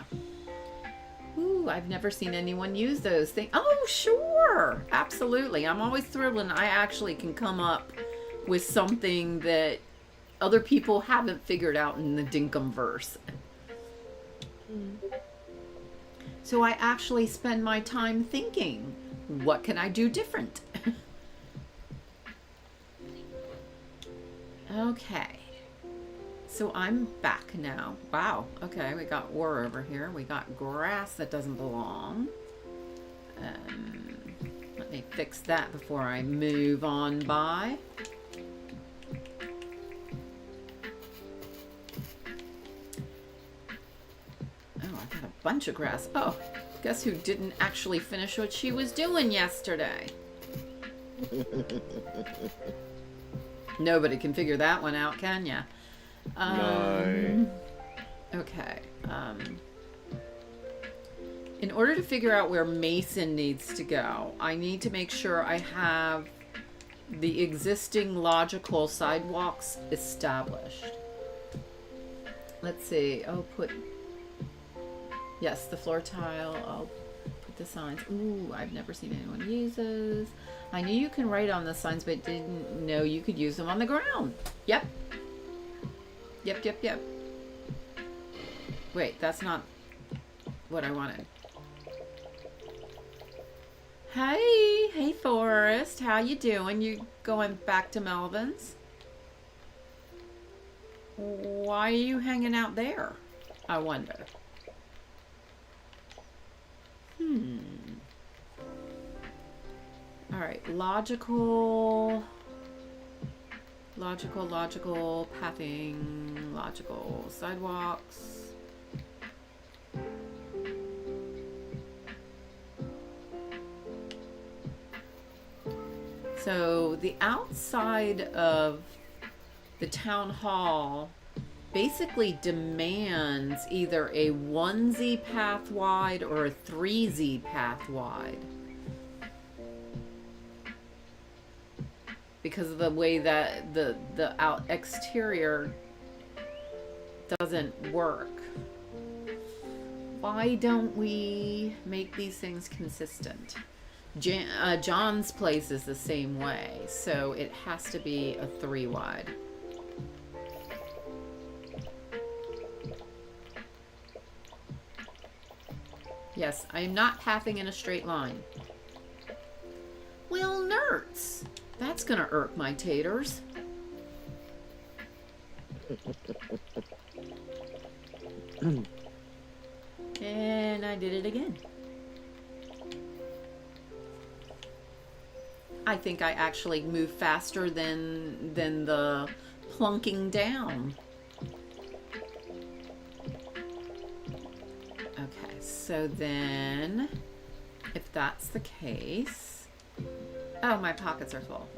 [SPEAKER 2] Ooh, I've never seen anyone use those things. Oh, sure. Absolutely. I'm always thrilled when I actually can come up with something that other people haven't figured out in the Dinkum verse. So I actually spend my time thinking, what can I do different? Okay. So I'm back now. Wow. Okay, we got ore over here. We got grass that doesn't belong. Let me fix that before I move on by. Bunch of grass. Oh, guess who didn't actually finish what she was doing yesterday? Nobody can figure that one out, can ya?
[SPEAKER 3] No.
[SPEAKER 2] Okay. In order to figure out where Mason needs to go, I need to make sure I have the existing logical sidewalks established. Let's see. Oh, yes, the floor tile. I'll put the signs. Ooh, I've never seen anyone use those. I knew you can write on the signs, but didn't know you could use them on the ground. Yep. Yep. Wait, that's not what I wanted. Hey Forrest, how you doing? You going back to Melvin's? Why are you hanging out there? I wonder. All right, logical pathing, logical sidewalks. So the outside of the town hall basically demands either a 1Z path wide or a 3Z path wide, because of the way that the out exterior doesn't work. Why don't we make these things consistent? John's place is the same way, so it has to be a 3 wide. Yes, I am not pathing in a straight line. Well, nerds, that's gonna irk my taters. And I did it again. I think I actually move faster than the plunking down. Okay, so then if that's the case, oh, my pockets are full.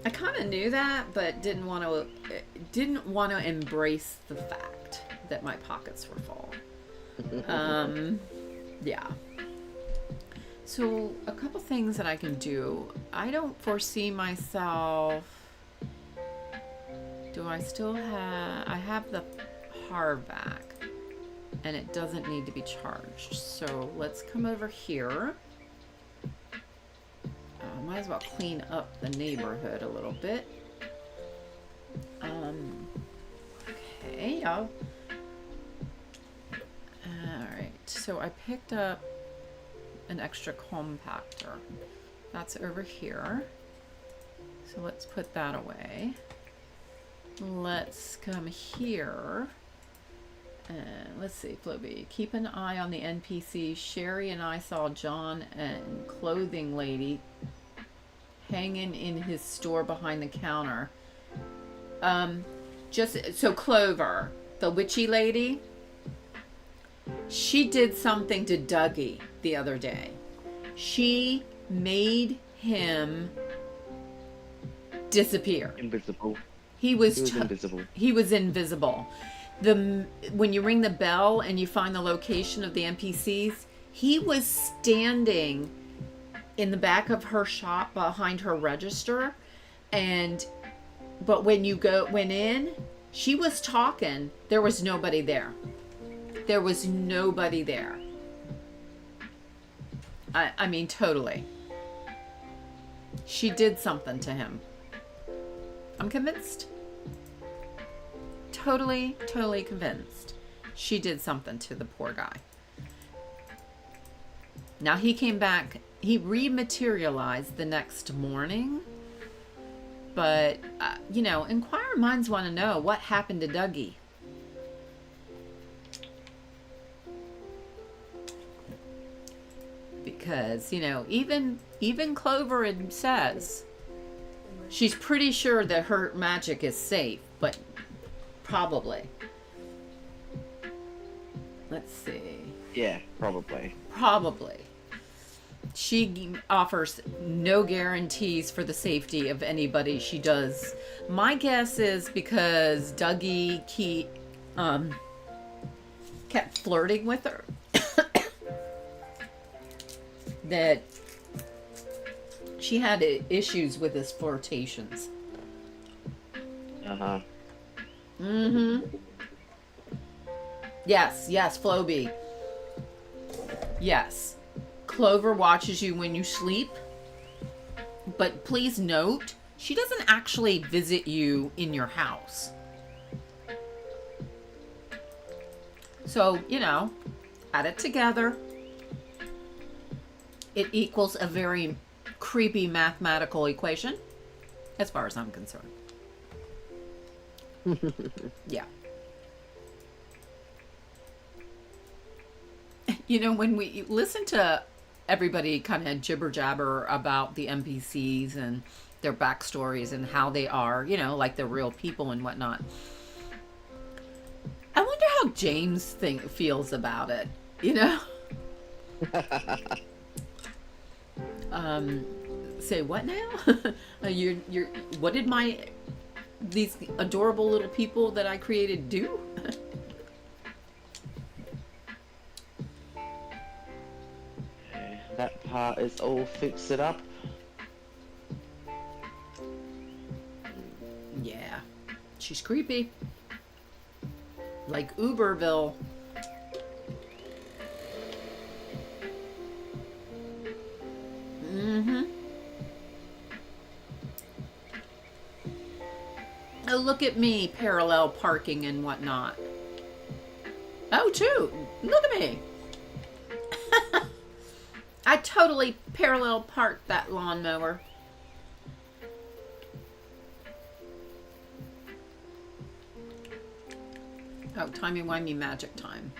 [SPEAKER 2] I kind of knew that, but didn't want to embrace the fact that my pockets were full. Yeah. So a couple things that I can do. I don't foresee myself. Do I still have? I have the Harvac, and it doesn't need to be charged. So let's come over here. Might as well clean up the neighborhood a little bit. Okay. All right. So I picked up an extra compactor. That's over here. So let's put that away. Let's come here. And let's see, Floby. Keep an eye on the NPC. Sherry and I saw John and clothing lady hanging in his store behind the counter. Just so Clover, the witchy lady, she did something to Dougie the other day. She made him disappear.
[SPEAKER 3] Invisible.
[SPEAKER 2] He was
[SPEAKER 3] invisible.
[SPEAKER 2] He was invisible. When you ring the bell and you find the location of the NPCs, he was standing in the back of her shop behind her register, but when you went in, she was talking. There was nobody there. There was nobody there. I mean, totally. She did something to him. I'm convinced. Totally convinced. She did something to the poor guy. Now he came back. He rematerialized the next morning. But, inquiring minds want to know what happened to Dougie. Because, even Clover says she's pretty sure that her magic is safe, but probably. Let's see.
[SPEAKER 3] Yeah, probably.
[SPEAKER 2] Probably. She offers no guarantees for the safety of anybody she does. My guess is because Dougie kept flirting with her. that she had issues with his flirtations.
[SPEAKER 3] Uh-huh.
[SPEAKER 2] Mm-hmm. Yes, Floby. Yes. Clover watches you when you sleep. But please note, she doesn't actually visit you in your house. So, add it together. It equals a very creepy mathematical equation, as far as I'm concerned. Yeah. When we listen to everybody kind of jibber jabber about the NPCs and their backstories and how they are, like they're real people and whatnot, I wonder how James feels about it, Say what now? you're what did these adorable little people that I created do?
[SPEAKER 3] That part is all fixed it up.
[SPEAKER 2] Yeah, she's creepy. Like Uberville. Mm-hmm. Oh, look at me, parallel parking and whatnot. Oh, too. Look at me. I totally parallel parked that lawnmower. Oh, timey-wimey magic time.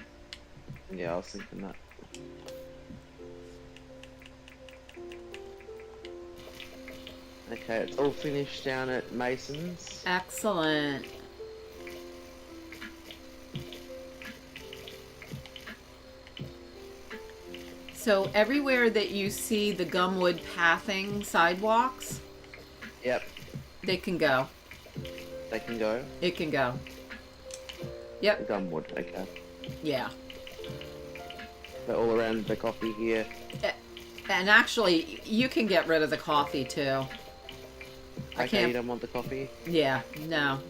[SPEAKER 3] Yeah, I was thinking that. Okay, it's all finished down at Mason's.
[SPEAKER 2] Excellent. So everywhere that you see the gumwood pathing sidewalks,
[SPEAKER 3] Yep,
[SPEAKER 2] they can go.
[SPEAKER 3] they can go.
[SPEAKER 2] It can go.
[SPEAKER 3] The
[SPEAKER 2] Yep.
[SPEAKER 3] gumwood, okay.
[SPEAKER 2] Yeah.
[SPEAKER 3] They're all around the coffee here.
[SPEAKER 2] And actually, you can get rid of the coffee too. I
[SPEAKER 3] Okay,
[SPEAKER 2] can't.
[SPEAKER 3] you don't want the coffee?
[SPEAKER 2] Yeah, no.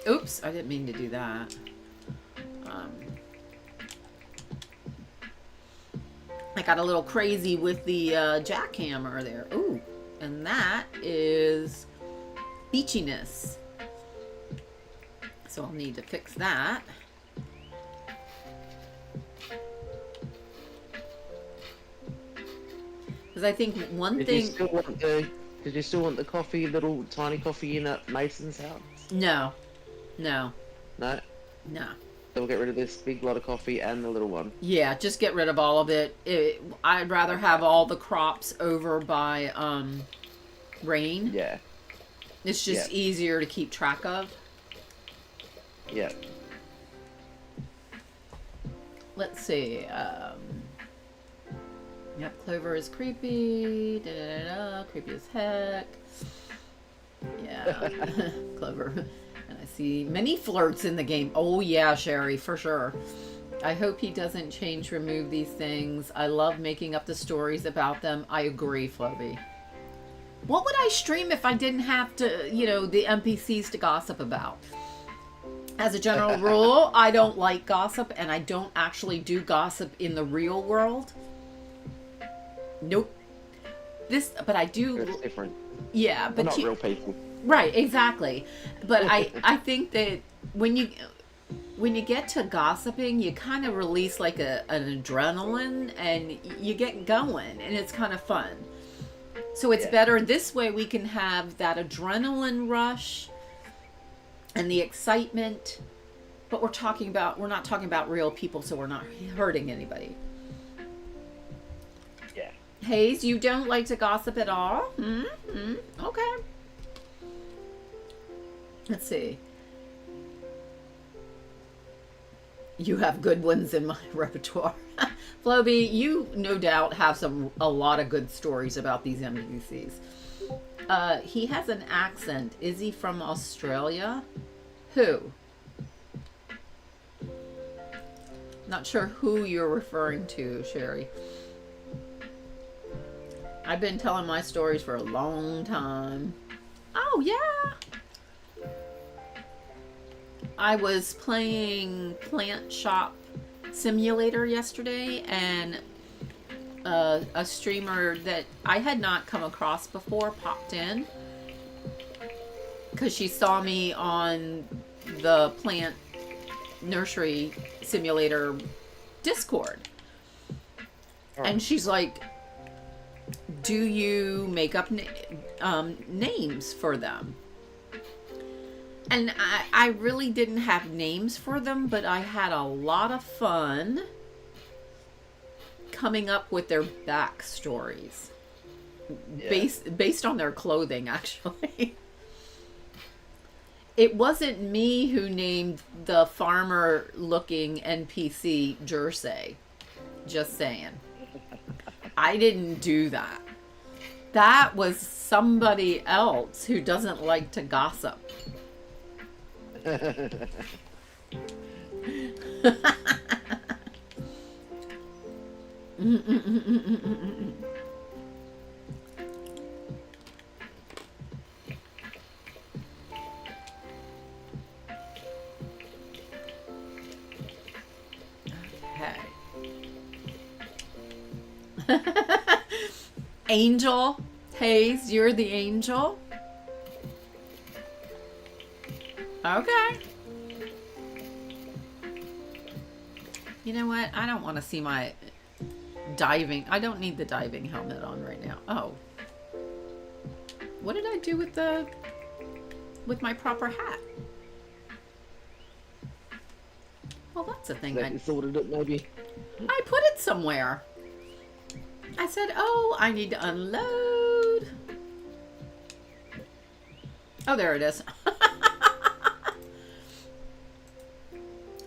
[SPEAKER 2] Oops, I didn't mean to do that. I got a little crazy with the jackhammer there. Ooh, and that is beachiness. So I'll need to fix that. Because I think one
[SPEAKER 3] Did
[SPEAKER 2] thing...
[SPEAKER 3] Did you still want the coffee, little tiny coffee in at Mason's house?
[SPEAKER 2] No. No.
[SPEAKER 3] No?
[SPEAKER 2] No.
[SPEAKER 3] So we'll get rid of this big lot of coffee and the little one.
[SPEAKER 2] Yeah, just get rid of all of it. I'd rather have all the crops over by rain.
[SPEAKER 3] Yeah.
[SPEAKER 2] It's just easier to keep track of.
[SPEAKER 3] Yeah.
[SPEAKER 2] Let's see. Yep, Clover is creepy. Creepy as heck. Yeah. Clover. And I see many flirts in the game. Oh yeah, Sherry, for sure. I hope he doesn't remove these things. I love making up the stories about them. I agree, Floby. What would I stream if I didn't have to, the NPCs to gossip about? As a general rule, I don't like gossip, and I don't actually do gossip in the real world. Nope. But I do.
[SPEAKER 3] It's different.
[SPEAKER 2] Yeah, but
[SPEAKER 3] We're not real people.
[SPEAKER 2] Right, exactly. But I think that when you get to gossiping, you kind of release like an adrenaline, and you get going, and it's kind of fun. So it's better this way. We can have that adrenaline rush and the excitement, but we're not talking about real people, so we're not hurting anybody.
[SPEAKER 3] Yeah.
[SPEAKER 2] Hayes, you don't like to gossip at all? Mm-hmm. Okay. Let's see. You have good ones in my repertoire. Floby, you no doubt have a lot of good stories about these NPCs. He has an accent. Is he from Australia? Who? Not sure who you're referring to, Sherry. I've been telling my stories for a long time. Oh, yeah. I was playing Plant Shop Simulator yesterday, and a streamer that I had not come across before popped in because she saw me on the Plant Nursery Simulator Discord. And she's like, do you make up names for them? And I really didn't have names for them, but I had a lot of fun coming up with their backstories. Yeah. Based on their clothing, actually. It wasn't me who named the farmer-looking NPC Jersey. Just saying. I didn't do that. That was somebody else who doesn't like to gossip. Angel Hayes, you're the angel. Okay. You know what? I don't want to see my diving. I don't need the diving helmet on right now. Oh. What did I do with my proper hat? Well, that's a thing.
[SPEAKER 3] You sorted it, maybe?
[SPEAKER 2] I put it somewhere. I said, oh, I need to unload. Oh, there it is.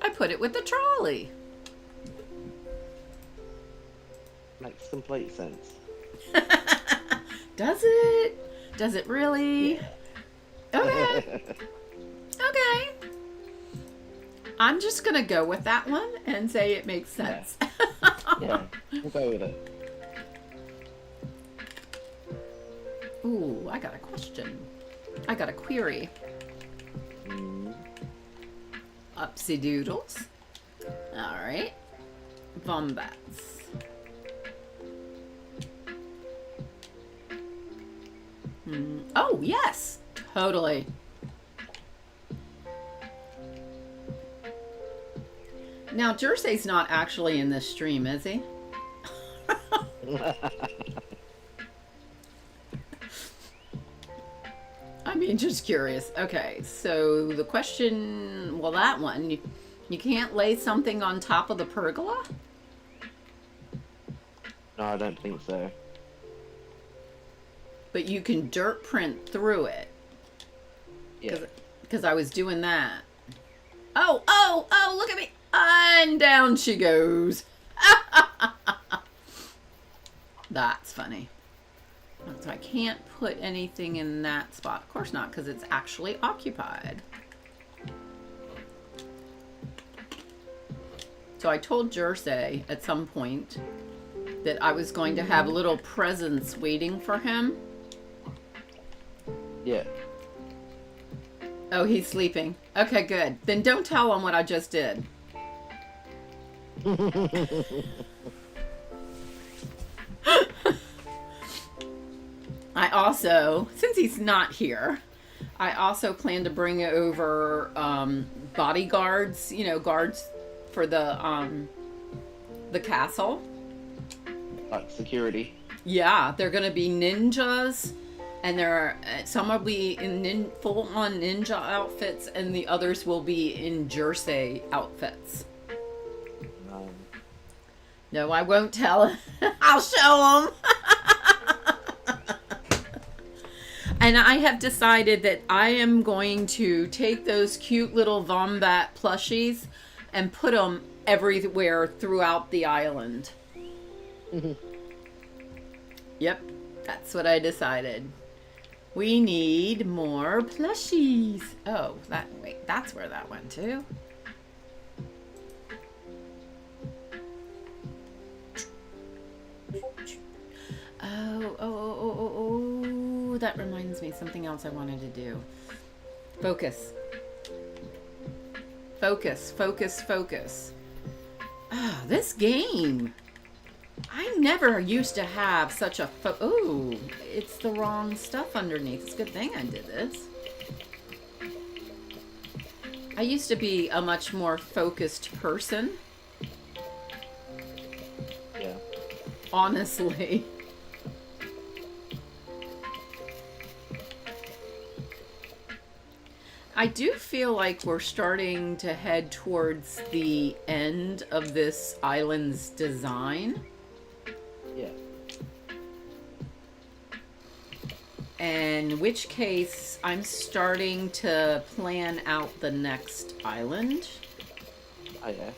[SPEAKER 2] I put it with the trolley.
[SPEAKER 3] Makes complete sense.
[SPEAKER 2] Does it? Does it really?
[SPEAKER 3] Yeah.
[SPEAKER 2] Okay. Okay. I'm just going to go with that one and say it makes sense.
[SPEAKER 3] Yeah, we'll go with it.
[SPEAKER 2] Ooh, I got a question. I got a query. Upsy doodles. Alright. Wombats. Oh, yes! Totally. Now, Jersey's not actually in this stream, is he? I mean, just curious. Okay, so the question, well, that one, you can't lay something on top of the pergola?
[SPEAKER 3] No, I don't think so.
[SPEAKER 2] But you can dirt print through it.
[SPEAKER 3] Yeah.
[SPEAKER 2] Because I was doing that. Oh, oh, oh, look at me. And down she goes. That's funny. So I can't put anything in that spot. Of course not, because it's actually occupied. So I told Jersey at some point that I was going to have little presents waiting for him.
[SPEAKER 3] Yeah.
[SPEAKER 2] Oh, he's sleeping. Okay, good. Then don't tell him what I just did. I also, since he's not here, I also plan to bring over bodyguards, you know, guards for the castle.
[SPEAKER 3] Like security.
[SPEAKER 2] Yeah, they're going to be ninjas, and some will be in full-on ninja outfits, and the others will be in Jersey outfits. No, I won't tell him. I'll show him. And I have decided that I am going to take those cute little Wombat plushies and put them everywhere throughout the island. Yep, that's what I decided. We need more plushies. Oh, wait, that's where that went to. Oh, that reminds me something else I wanted to do. Focus. Ah, this game. I never used to have such a oh, it's the wrong stuff underneath. It's a good thing I did this. I used to be a much more focused person.
[SPEAKER 3] Yeah.
[SPEAKER 2] Honestly. I do feel like we're starting to head towards the end of this island's design.
[SPEAKER 3] Yeah.
[SPEAKER 2] In which case, I'm starting to plan out the next island.
[SPEAKER 3] Oh yeah.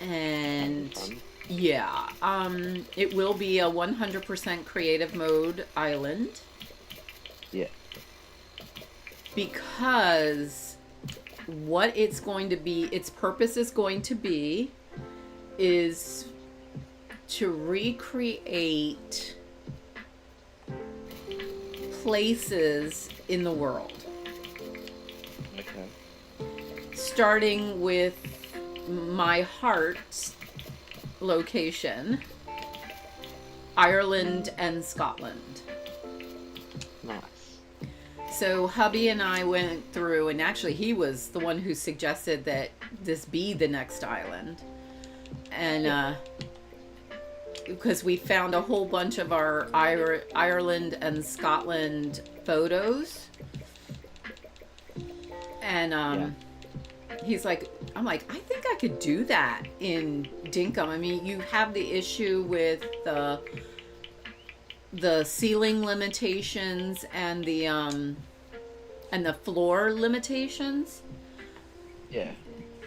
[SPEAKER 2] And
[SPEAKER 3] Fun.
[SPEAKER 2] yeah, it will be a 100% creative mode island.
[SPEAKER 3] Yeah.
[SPEAKER 2] Because what it's going to be, its purpose is going to be, is to recreate places in the world.
[SPEAKER 3] Okay.
[SPEAKER 2] Starting with my heart's location, Ireland and Scotland.
[SPEAKER 3] Nice.
[SPEAKER 2] So hubby and I went through, and actually he was the one who suggested that this be the next island. And because we found a whole bunch of our Ireland and Scotland photos. And he's like, I'm like, I think I could do that in Dinkum. I mean, you have the issue with the ceiling limitations and the floor limitations.
[SPEAKER 3] Yeah.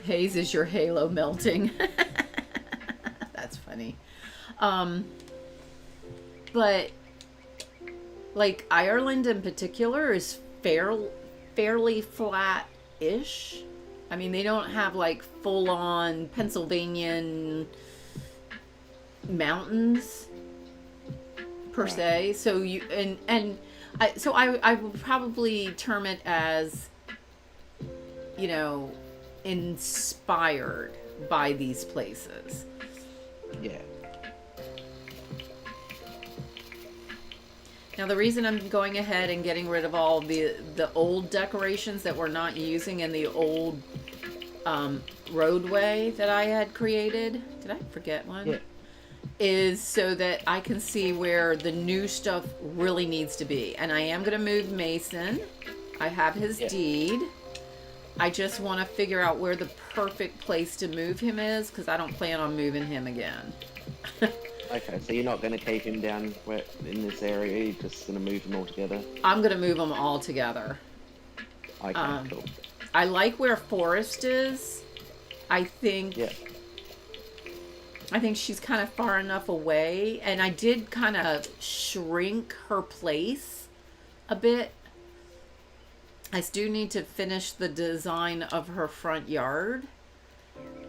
[SPEAKER 2] Haze, is your halo melting? That's funny. But like Ireland in particular is fairly flat-ish. I mean, they don't have like full-on Pennsylvanian mountains per se. So you I would probably term it as, you know, inspired by these places.
[SPEAKER 3] Yeah.
[SPEAKER 2] Now, the reason I'm going ahead and getting rid of all the old decorations that we're not using in the old roadway that I had created, did I forget one?
[SPEAKER 3] Yeah.
[SPEAKER 2] Is so that I can see where the new stuff really needs to be. And I am going to move Mason. I have his deed. I just want to figure out where the perfect place to move him is, because I don't plan on moving him again.
[SPEAKER 3] Okay, so you're not going to keep him down in this area, you're just going to move them all together?
[SPEAKER 2] I'm going to move them all together.
[SPEAKER 3] Okay, cool.
[SPEAKER 2] I like where Forest is. I think she's kind of far enough away, and I did kind of shrink her place a bit. I do need to finish the design of her front yard,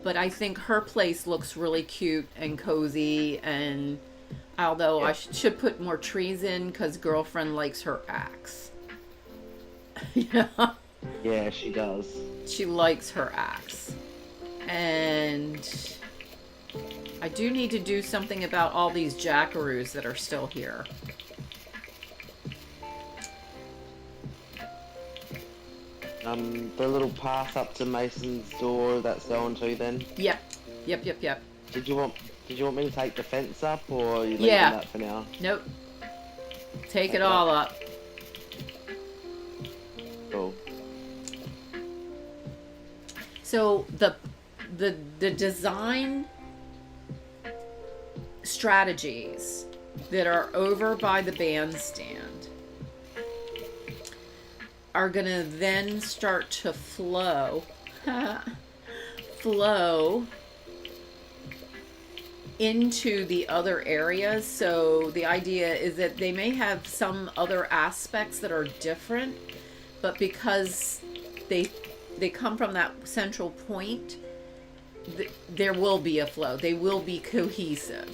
[SPEAKER 2] but I think her place looks really cute and cozy, and although I should put more trees in because girlfriend likes her axe. Yeah.
[SPEAKER 3] Yeah, she does.
[SPEAKER 2] She likes her axe. And I do need to do something about all these jackaroos that are still here.
[SPEAKER 3] The little path up to Mason's door that's going to then?
[SPEAKER 2] Yep.
[SPEAKER 3] Did you want me to take the fence up, or are you leaving that for now?
[SPEAKER 2] Nope. Take it all up.
[SPEAKER 3] Cool.
[SPEAKER 2] So the design strategies that are over by the bandstand are gonna then start to flow into the other areas. So the idea is that they may have some other aspects that are different, but because they come from that central point, there will be a flow. They will be cohesive.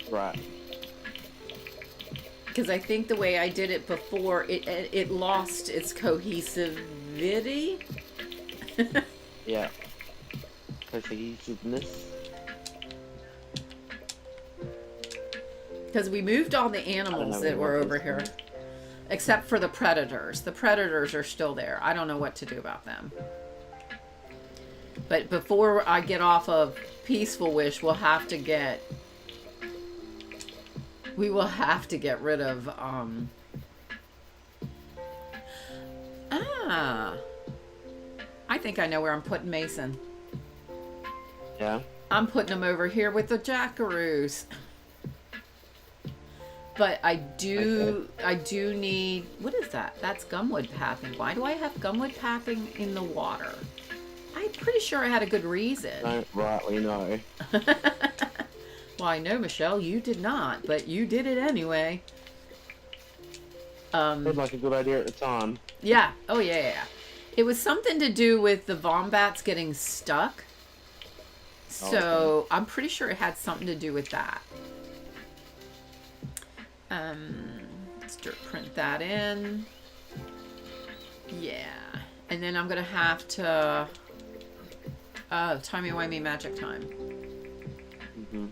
[SPEAKER 3] Right.
[SPEAKER 2] Because I think the way I did it before, it lost its cohesivity.
[SPEAKER 3] Yeah. Cohesiveness.
[SPEAKER 2] Because we moved all the animals that were over here. Except for the predators. The predators are still there. I don't know what to do about them. But before I get off of Peaceful Wish, we will have to get rid of, I think I know where I'm putting Mason.
[SPEAKER 3] Yeah.
[SPEAKER 2] I'm putting him over here with the jackaroos. But I do need, what is that? That's gumwood pathing. Why do I have gumwood pathing in the water? I'm pretty sure I had a good reason.
[SPEAKER 3] Don't rightly know.
[SPEAKER 2] Well, I know, Michelle, you did not, but you did it anyway.
[SPEAKER 3] Seemed like a good idea at the time.
[SPEAKER 2] Yeah. Oh, yeah. It was something to do with the wombats getting stuck. So,
[SPEAKER 3] okay.
[SPEAKER 2] I'm pretty sure it had something to do with that. Let's print that in. Yeah. And then I'm going to have to... timey-wimey magic time.
[SPEAKER 3] Mm-hmm.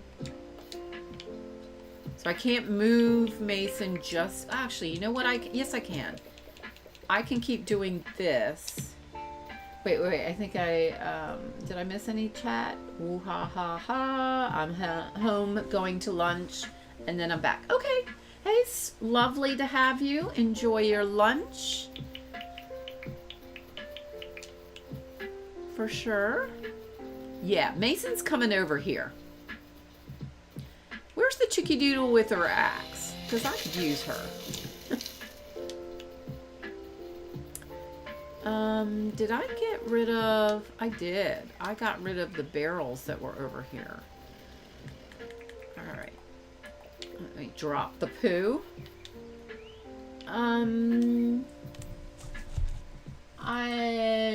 [SPEAKER 2] So I can't move Mason just... Actually, you know what? Yes, I can. I can keep doing this. Wait. I think I... did I miss any chat? Ooh, ha, ha, ha. I'm home going to lunch. And then I'm back. Okay. Hey, it's lovely to have you. Enjoy your lunch. For sure. Yeah, Mason's coming over here. Where's the Chicky Doodle with her axe? Because I could use her. Did I get rid of... I did. I got rid of the barrels that were over here. Alright. Let me drop the poo.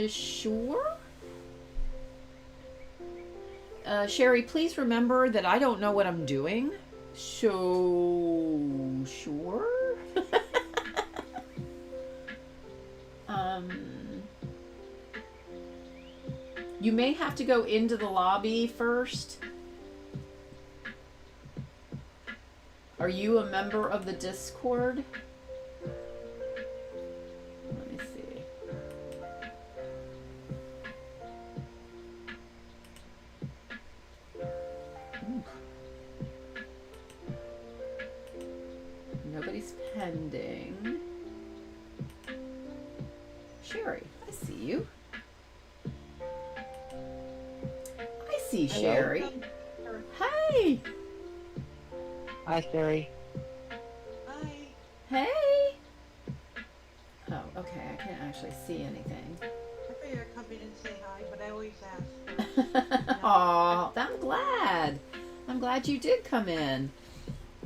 [SPEAKER 2] Sure? Sherry, please remember that I don't know what I'm doing. So, sure? You may have to go into the lobby first. Are you a member of the Discord? Let me see. Ooh. Nobody's pending. Sherry, I see you. I see Sherry. Hey!
[SPEAKER 3] Hi, Sherry.
[SPEAKER 4] Hi.
[SPEAKER 2] Hey! Oh, okay. I can't actually see anything.
[SPEAKER 4] I figured I'd come in and say hi, but I always ask.
[SPEAKER 2] Aw, I'm glad. I'm glad you did come in.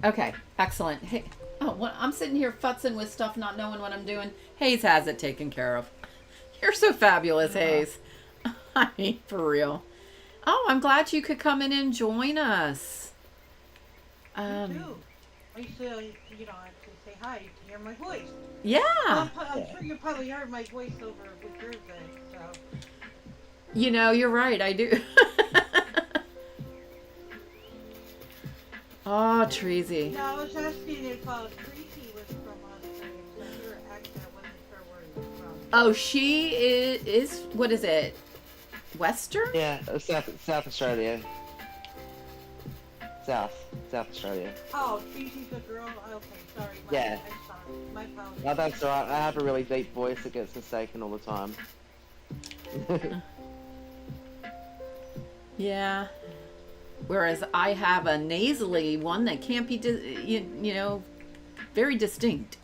[SPEAKER 2] Okay, excellent. Hey, I'm sitting here futzing with stuff, not knowing what I'm doing. Hayes has it taken care of. You're so fabulous, Hayes. I mean, for real. Oh, I'm glad you could come in and join us.
[SPEAKER 4] Me too. I used to, to say hi to hear my voice.
[SPEAKER 2] Yeah.
[SPEAKER 4] I'm sure you probably heard my voice over with yours then, so.
[SPEAKER 2] You know, you're right. I do. Oh, Treasy.
[SPEAKER 4] No, I was asking if Treasy was from Australia. Because your accent wasn't sure where you were from.
[SPEAKER 2] Oh, she is what is it? Western?
[SPEAKER 3] Yeah, South Australia. South Australia.
[SPEAKER 4] Oh, Treasy's a girl? Okay, sorry.
[SPEAKER 3] Yeah.
[SPEAKER 4] I'm sorry. My apologies.
[SPEAKER 3] No, that's alright. I have a really deep voice that gets mistaken all the time.
[SPEAKER 2] Yeah. Whereas I have a nasally one that can't be, very distinct.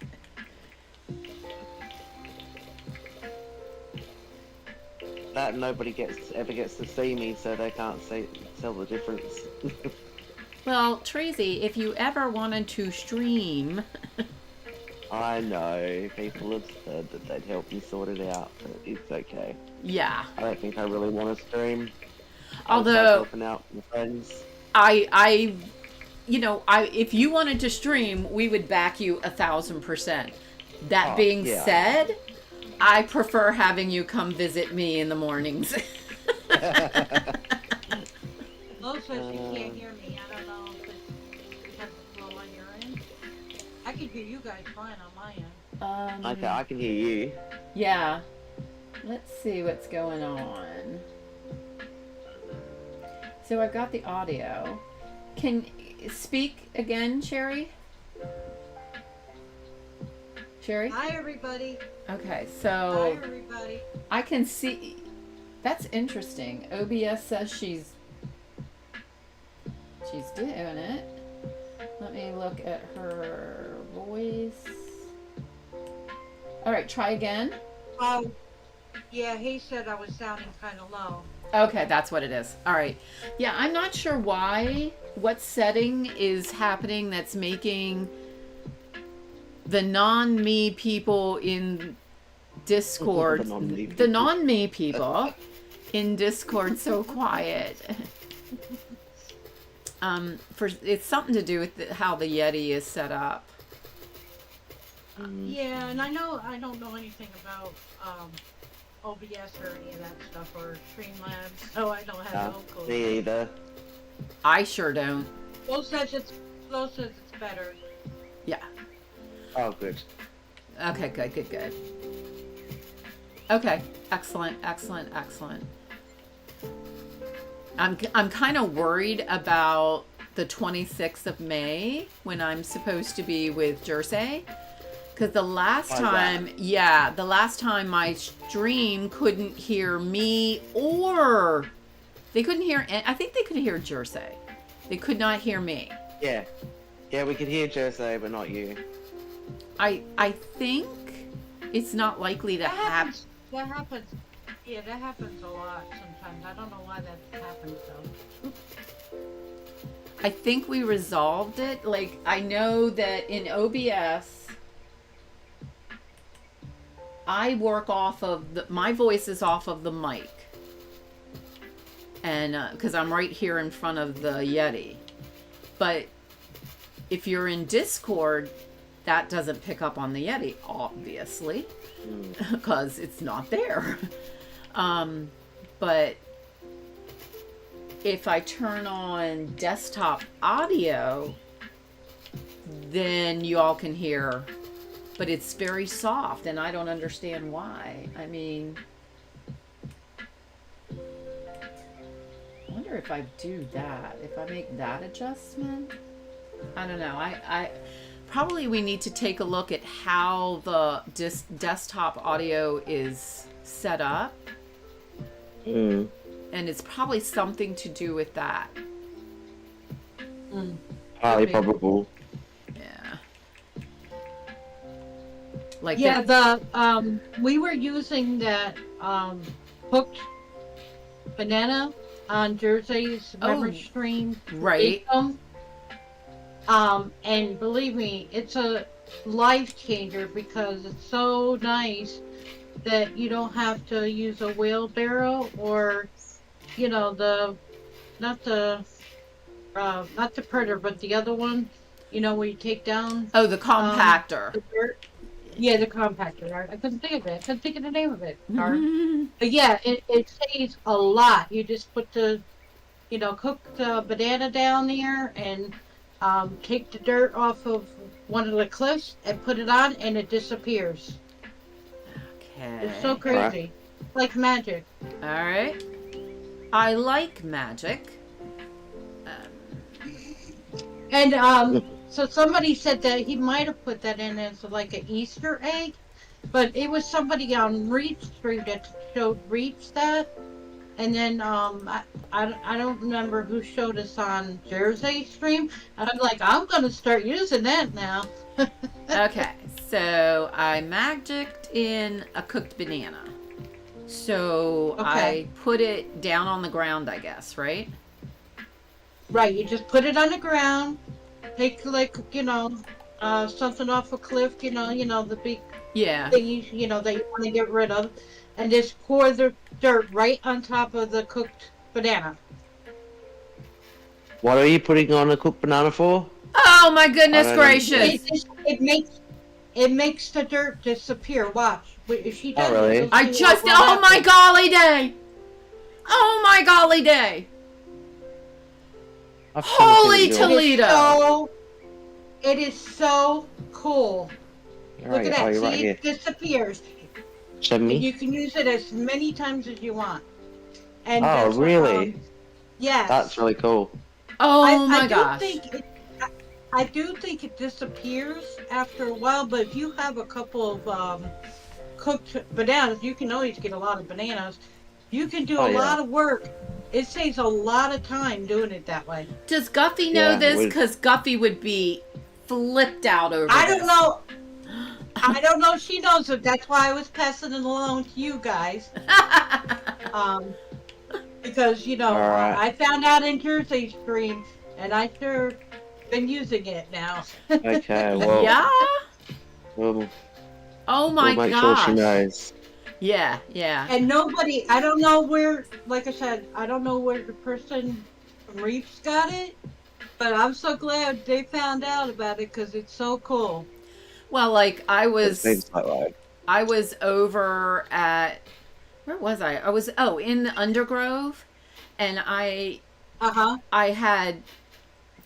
[SPEAKER 3] That nobody ever gets to see me, so they can't tell the difference.
[SPEAKER 2] Well, Tracy, if you ever wanted to stream...
[SPEAKER 3] I know, people have said that they'd help me sort it out, but it's okay.
[SPEAKER 2] Yeah.
[SPEAKER 3] I don't think I really want to stream.
[SPEAKER 2] Although,
[SPEAKER 3] helping out my friends.
[SPEAKER 2] I if you wanted to stream, we would back you 1,000%. That
[SPEAKER 3] Oh,
[SPEAKER 2] being
[SPEAKER 3] yeah.
[SPEAKER 2] said, I prefer having you come visit me in the mornings.
[SPEAKER 4] Lo says she can't hear me. I don't know if it's because it's low on your end. I can hear you guys fine on my end.
[SPEAKER 3] Okay, I can hear you.
[SPEAKER 2] Yeah. Let's see what's going on. So I've got the audio. Can speak again, Sherry? Sherry?
[SPEAKER 4] Hi, everybody.
[SPEAKER 2] Okay,
[SPEAKER 4] Hi,
[SPEAKER 2] so
[SPEAKER 4] everybody.
[SPEAKER 2] I can see. That's interesting. OBS says she's doing it. Let me look at her voice. All right, try again.
[SPEAKER 4] Oh, yeah, he said I was sounding kind of low.
[SPEAKER 2] Okay, that's what it is. All right. Yeah, I'm not sure what setting is happening that's making the non-me people in Discord, the non-me people in Discord so quiet. It's something to do with how the Yeti is set up.
[SPEAKER 4] Yeah, and I don't know anything about OBS or any of that stuff or Streamlabs, so I don't have no clue.
[SPEAKER 3] Me either.
[SPEAKER 2] I sure don't.
[SPEAKER 4] Flo says it's better.
[SPEAKER 2] Yeah.
[SPEAKER 3] Oh, good.
[SPEAKER 2] Okay, good. Okay, excellent. I'm kind of worried about the 26th of May when I'm supposed to be with Jersey. Because the last time my stream couldn't hear me, or they couldn't hear, I think they could hear Jersey. They could not hear me.
[SPEAKER 3] Yeah. Yeah, we could hear Jersey, but not you.
[SPEAKER 2] I think it's not likely to happen.
[SPEAKER 4] That happens. Yeah, that happens a lot sometimes. I don't know why that happens though.
[SPEAKER 2] I think we resolved it. Like, I know that in OBS, I work off of my voice is off of the mic. And because I'm right here in front of the Yeti. But if you're in Discord, that doesn't pick up on the Yeti, obviously, because it's not there. But if I turn on desktop audio, then you all can hear, but it's very soft, and I don't understand why. I mean, I wonder if I do that, if I make that adjustment. I don't know. I probably we need to take a look at how the desktop audio is set up. And it's probably something to do with that.
[SPEAKER 3] Highly probable.
[SPEAKER 2] Yeah. Like
[SPEAKER 4] yeah,
[SPEAKER 2] that.
[SPEAKER 4] we were using that hooked banana on Jersey's memory stream.
[SPEAKER 2] Right.
[SPEAKER 4] And believe me, it's a life changer because it's so nice that you don't have to use a wheelbarrow or, you know, not the printer, but the other one, you know, where you take down.
[SPEAKER 2] Oh, the compactor.
[SPEAKER 4] The dirt. Yeah, the compactor. Right? I couldn't think of it. I couldn't think of the name of it. But yeah, it saves a lot. You just put cook the banana down there and take the dirt off of one of the cliffs and put it on, and it disappears.
[SPEAKER 2] Okay.
[SPEAKER 4] It's so crazy. Like magic.
[SPEAKER 2] All right. I like magic.
[SPEAKER 4] And so somebody said that he might have put that in as like an Easter egg, but it was somebody on Reach Stream that showed Reach that. And then I don't remember who showed us on Jersey stream. And I'm like, I'm gonna start using that now.
[SPEAKER 2] Okay, so I magicked in a cooked banana. So I put it down on the ground, I guess, right?
[SPEAKER 4] Right, you just put it on the ground, take something off a cliff, the big thing that you want to get rid of, and just pour the dirt right on top of the cooked banana.
[SPEAKER 3] What are you putting on a cooked banana for?
[SPEAKER 2] Oh my goodness
[SPEAKER 3] I don't
[SPEAKER 2] gracious!
[SPEAKER 4] It makes the dirt disappear. Watch. If she does
[SPEAKER 3] really?
[SPEAKER 4] it, you'll
[SPEAKER 2] I
[SPEAKER 4] see
[SPEAKER 2] just,
[SPEAKER 4] what
[SPEAKER 2] oh my
[SPEAKER 4] happens.
[SPEAKER 2] golly day! Oh my golly day!
[SPEAKER 3] I've kinda
[SPEAKER 2] Holy
[SPEAKER 3] seen it do it.
[SPEAKER 2] Toledo!
[SPEAKER 4] It is so cool. Look at that.
[SPEAKER 3] You're
[SPEAKER 4] See,
[SPEAKER 3] right here.
[SPEAKER 4] it disappears.
[SPEAKER 3] Show
[SPEAKER 4] And
[SPEAKER 3] me.
[SPEAKER 4] you can use it as many times as you want. And
[SPEAKER 3] Oh,
[SPEAKER 4] that's what,
[SPEAKER 3] really?
[SPEAKER 4] yes.
[SPEAKER 3] That's really cool.
[SPEAKER 2] Oh my
[SPEAKER 4] I
[SPEAKER 2] gosh!
[SPEAKER 4] I do think it disappears after a while, but if you have a couple of cooked bananas, you can always get a lot of bananas. You can do
[SPEAKER 3] Oh,
[SPEAKER 4] a
[SPEAKER 3] yeah.
[SPEAKER 4] lot of work. It saves a lot of time doing it that way.
[SPEAKER 2] Does Guffy know
[SPEAKER 3] Yeah,
[SPEAKER 2] this?
[SPEAKER 3] we-
[SPEAKER 2] Because Guffy would be flipped out over
[SPEAKER 4] I
[SPEAKER 2] this.
[SPEAKER 4] don't know. I don't know if she knows it. That's why I was passing it along to you guys. Because, you know,
[SPEAKER 3] All right.
[SPEAKER 4] I found out in Jersey stream, and I sure been using it now.
[SPEAKER 3] Okay, well,
[SPEAKER 2] Yeah?
[SPEAKER 3] we'll,
[SPEAKER 2] Oh my
[SPEAKER 3] we'll make
[SPEAKER 2] gosh.
[SPEAKER 3] sure she knows.
[SPEAKER 2] Yeah, yeah.
[SPEAKER 4] And nobody, I don't know where, like I said, I don't know where the person from Reefs got it, but I'm so glad they found out about it because it's so cool.
[SPEAKER 2] Well, like
[SPEAKER 3] It seems like right.
[SPEAKER 2] I was over at, where was I? I was, in the Undergrove, and I had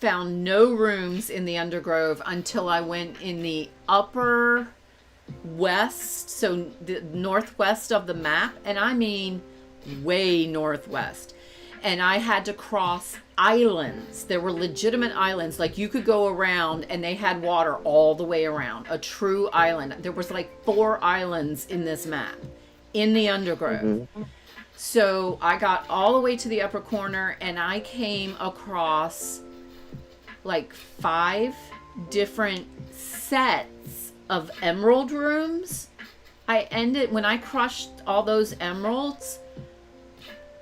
[SPEAKER 2] found no rooms in the Undergrove until I went in the upper west, so the northwest of the map, and I mean way northwest. And I had to cross islands. There were legitimate islands, like you could go around and they had water all the way around, a true island. There was like 4 islands in this map in the Undergrove.
[SPEAKER 3] Mm-hmm.
[SPEAKER 2] So I got all the way to the upper corner and I came across like 5 different sets of emerald rooms. When I crushed all those emeralds,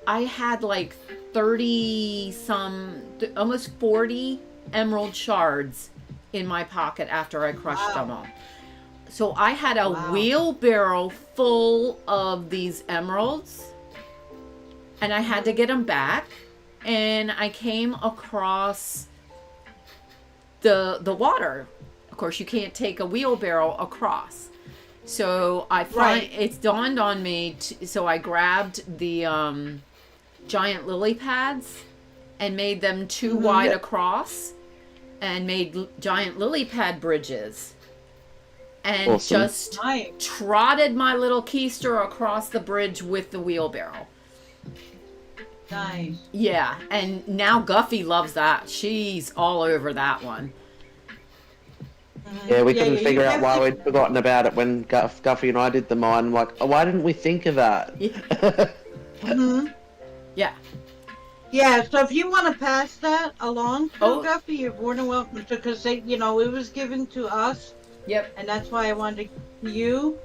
[SPEAKER 2] I had like 30 some, almost 40 emerald shards in my pocket after I crushed them all. So I had a wheelbarrow full of these emeralds, and I had to get them back, and I came across the water. Of course, you can't take a wheelbarrow across. So it dawned on me, so I grabbed the giant lily pads and made them too wide across and made giant lily pad bridges. And just trotted my little keister across the bridge with the wheelbarrow.
[SPEAKER 4] Nice.
[SPEAKER 2] Yeah, and now Guffy loves that. She's all over that one.
[SPEAKER 3] Yeah, we couldn't figure out why we'd forgotten about it when Guffy and I did the mine. Like, oh, why didn't we think of that?
[SPEAKER 4] Mm-hmm.
[SPEAKER 2] Yeah.
[SPEAKER 4] Yeah, so if you want to pass that along to Guffy, you're more than welcome to, because it was given to us.
[SPEAKER 2] Yep.
[SPEAKER 4] And that's why I wanted to you.